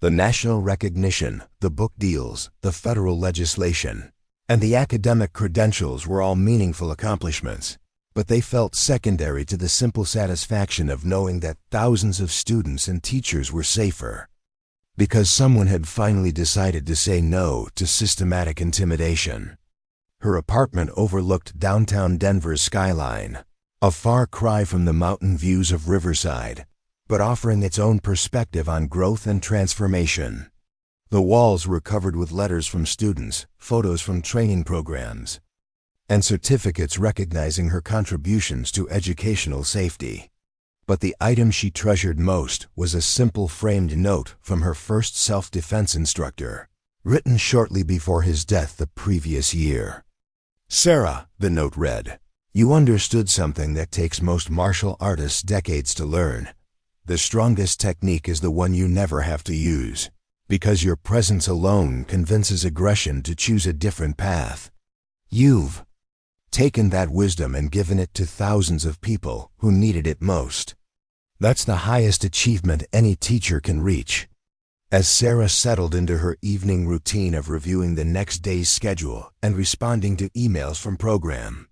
The national recognition, the book deals, the federal legislation, and the academic credentials were all meaningful accomplishments, but they felt secondary to the simple satisfaction of knowing that thousands of students and teachers were safer, because someone had finally decided to say no to systematic intimidation. Her apartment overlooked downtown Denver's skyline, a far cry from the mountain views of Riverside, but offering its own perspective on growth and transformation. The walls were covered with letters from students, photos from training programs, and certificates recognizing her contributions to educational safety. But the item she treasured most was a simple framed note from her first self-defense instructor, written shortly before his death the previous year. "Sarah," the note read, "you understood something that takes most martial artists decades to learn. The strongest technique is the one you never have to use, because your presence alone convinces aggression to choose a different path. You've taken that wisdom and given it to thousands of people who needed it most. That's the highest achievement any teacher can reach. As Sarah settled into her evening routine of reviewing the next day's schedule and responding to emails from program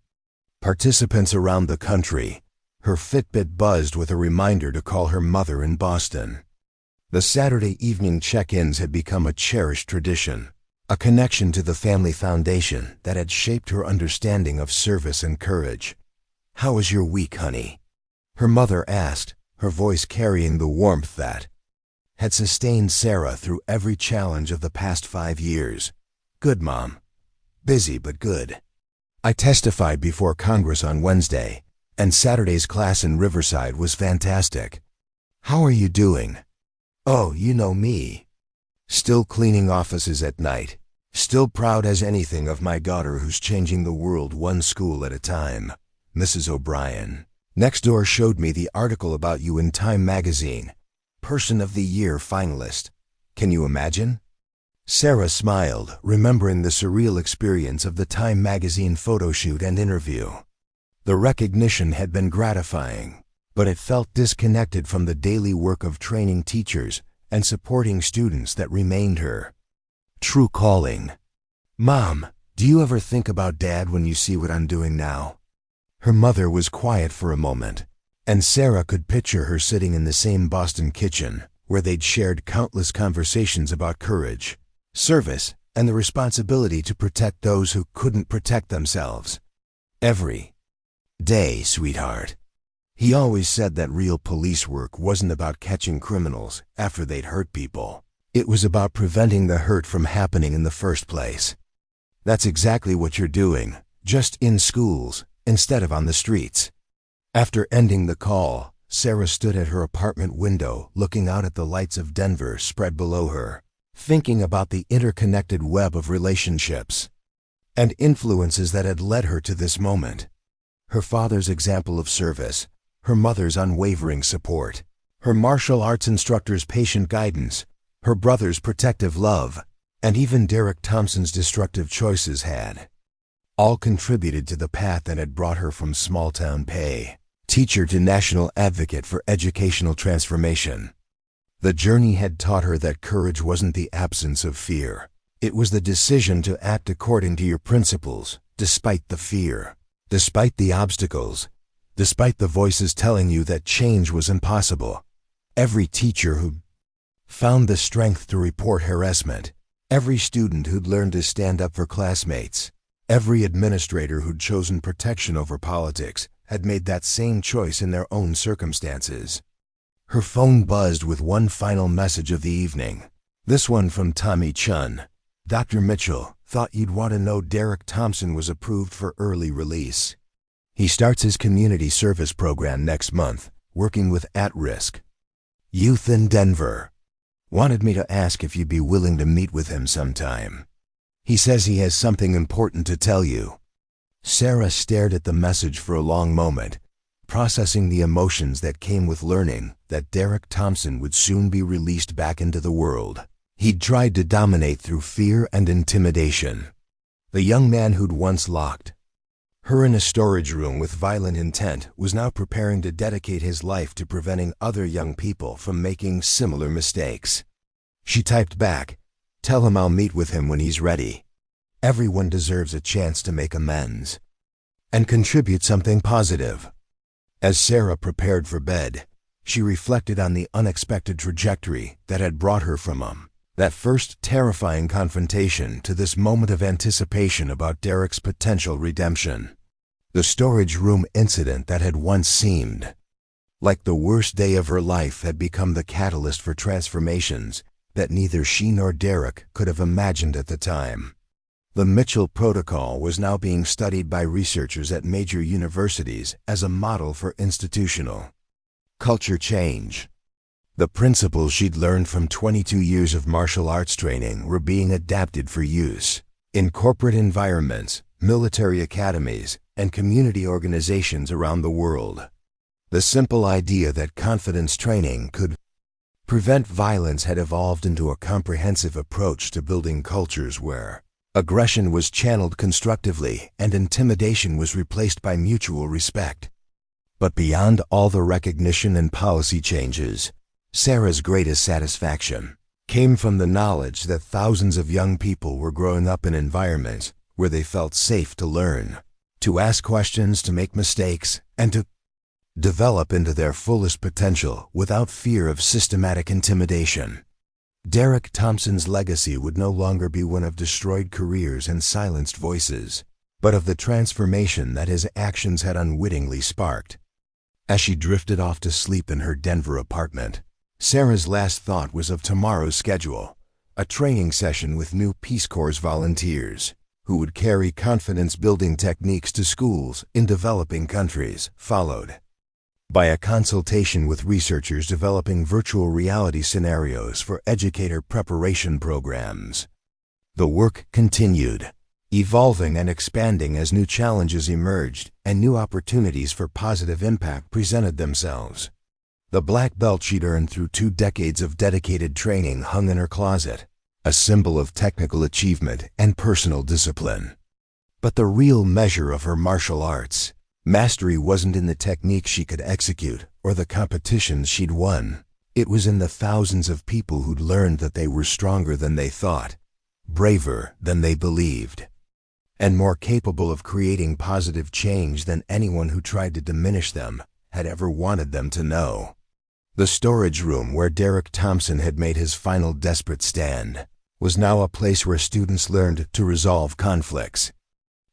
participants around the country, her Fitbit buzzed with a reminder to call her mother in Boston. The Saturday evening check-ins had become a cherished tradition, a connection to the family foundation that had shaped her understanding of service and courage. "How was your week, honey?" her mother asked, her voice carrying the warmth that had sustained Sarah through every challenge of the past 5 years. "Good, Mom. Busy but good. I testified before Congress on Wednesday, and Saturday's class in Riverside was fantastic. How are you doing?" "Oh, you know me. Still cleaning offices at night. Still proud as anything of my daughter who's changing the world one school at a time. Mrs. O'Brien next door showed me the article about you in Time magazine. Person of the Year finalist. Can you imagine?" Sarah smiled, remembering the surreal experience of the Time magazine photo shoot and interview. The recognition had been gratifying, but it felt disconnected from the daily work of training teachers and supporting students that remained her true calling. "Mom, do you ever think about Dad when you see what I'm doing now?" Her mother was quiet for a moment, and Sarah could picture her sitting in the same Boston kitchen where they'd shared countless conversations about courage, service, and the responsibility to protect those who couldn't protect themselves. "Every day, sweetheart." He always said that real police work wasn't about catching criminals after they'd hurt people. It was about preventing the hurt from happening in the first place. "That's exactly what you're doing, just in schools instead of on the streets." After ending the call, Sarah stood at her apartment window looking out at the lights of Denver spread below her, thinking about the interconnected web of relationships and influences that had led her to this moment. Her father's example of service, her mother's unwavering support, her martial arts instructor's patient guidance, her brother's protective love, and even Derek Thompson's destructive choices had all contributed to the path that had brought her from small-town pay teacher to national advocate for educational transformation. The journey had taught her that courage wasn't the absence of fear. It was the decision to act according to your principles, despite the fear, despite the obstacles, despite the voices telling you that change was impossible. Every teacher who found the strength to report harassment, every student who'd learned to stand up for classmates, every administrator who'd chosen protection over politics had made that same choice in their own circumstances. Her phone buzzed with one final message of the evening. This one from Tommy Chun. "Dr. Mitchell, thought you'd want to know Derek Thompson was approved for early release. He starts his community service program next month, working with at-risk youth in Denver. Wanted me to ask if you'd be willing to meet with him sometime. He says he has something important to tell you." Sarah stared at the message for a long moment, processing the emotions that came with learning that Derek Thompson would soon be released back into the world. He'd tried to dominate through fear and intimidation. The young man who'd once locked her in a storage room with violent intent was now preparing to dedicate his life to preventing other young people from making similar mistakes. She typed back, "Tell him I'll meet with him when he's ready. Everyone deserves a chance to make amends and contribute something positive." As Sarah prepared for bed, she reflected on the unexpected trajectory that had brought her from that first terrifying confrontation to this moment of anticipation about Derek's potential redemption. The storage room incident that had once seemed like the worst day of her life had become the catalyst for transformations that neither she nor Derek could have imagined at the time. The Mitchell Protocol was now being studied by researchers at major universities as a model for institutional culture change. The principles she'd learned from 22 years of martial arts training were being adapted for use in corporate environments, military academies, and community organizations around the world. The simple idea that confidence training could prevent violence had evolved into a comprehensive approach to building cultures where aggression was channeled constructively and intimidation was replaced by mutual respect. But beyond all the recognition and policy changes, Sarah's greatest satisfaction came from the knowledge that thousands of young people were growing up in environments where they felt safe to learn, to ask questions, to make mistakes, and to develop into their fullest potential without fear of systematic intimidation. Derek Thompson's legacy would no longer be one of destroyed careers and silenced voices, but of the transformation that his actions had unwittingly sparked. As she drifted off to sleep in her Denver apartment, Sarah's last thought was of tomorrow's schedule, a training session with new Peace Corps volunteers who would carry confidence-building techniques to schools in developing countries, followed by a consultation with researchers developing virtual reality scenarios for educator preparation programs. The work continued, evolving and expanding as new challenges emerged and new opportunities for positive impact presented themselves. The black belt she'd earned through 2 decades of dedicated training hung in her closet, a symbol of technical achievement and personal discipline. But the real measure of her martial arts mastery wasn't in the technique she could execute or the competitions she'd won. It was in the thousands of people who'd learned that they were stronger than they thought, braver than they believed, and more capable of creating positive change than anyone who tried to diminish them had ever wanted them to know. The storage room where Derek Thompson had made his final desperate stand was now a place where students learned to resolve conflicts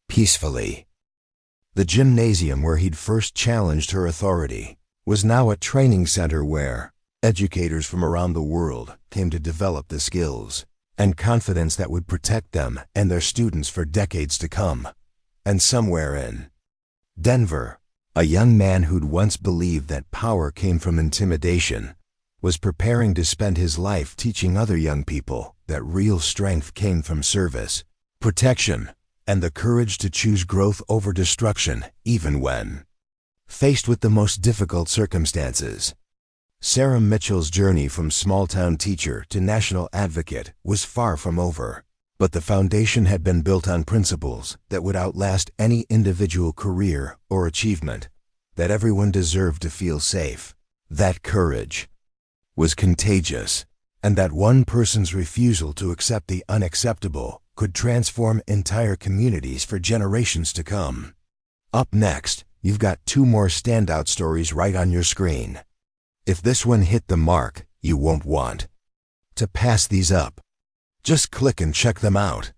peacefully. The gymnasium where he'd first challenged her authority was now a training center where educators from around the world came to develop the skills and confidence that would protect them and their students for decades to come. And somewhere in Denver, a young man who'd once believed that power came from intimidation was preparing to spend his life teaching other young people that real strength came from service, protection, and the courage to choose growth over destruction, even when faced with the most difficult circumstances. Sarah Mitchell's journey from small-town teacher to national advocate was far from over, but the foundation had been built on principles that would outlast any individual career or achievement, that everyone deserved to feel safe, that courage was contagious, and that one person's refusal to accept the unacceptable could transform entire communities for generations to come. Up next, you've got 2 more standout stories right on your screen. If this one hit the mark, you won't want to pass these up. Just click and check them out.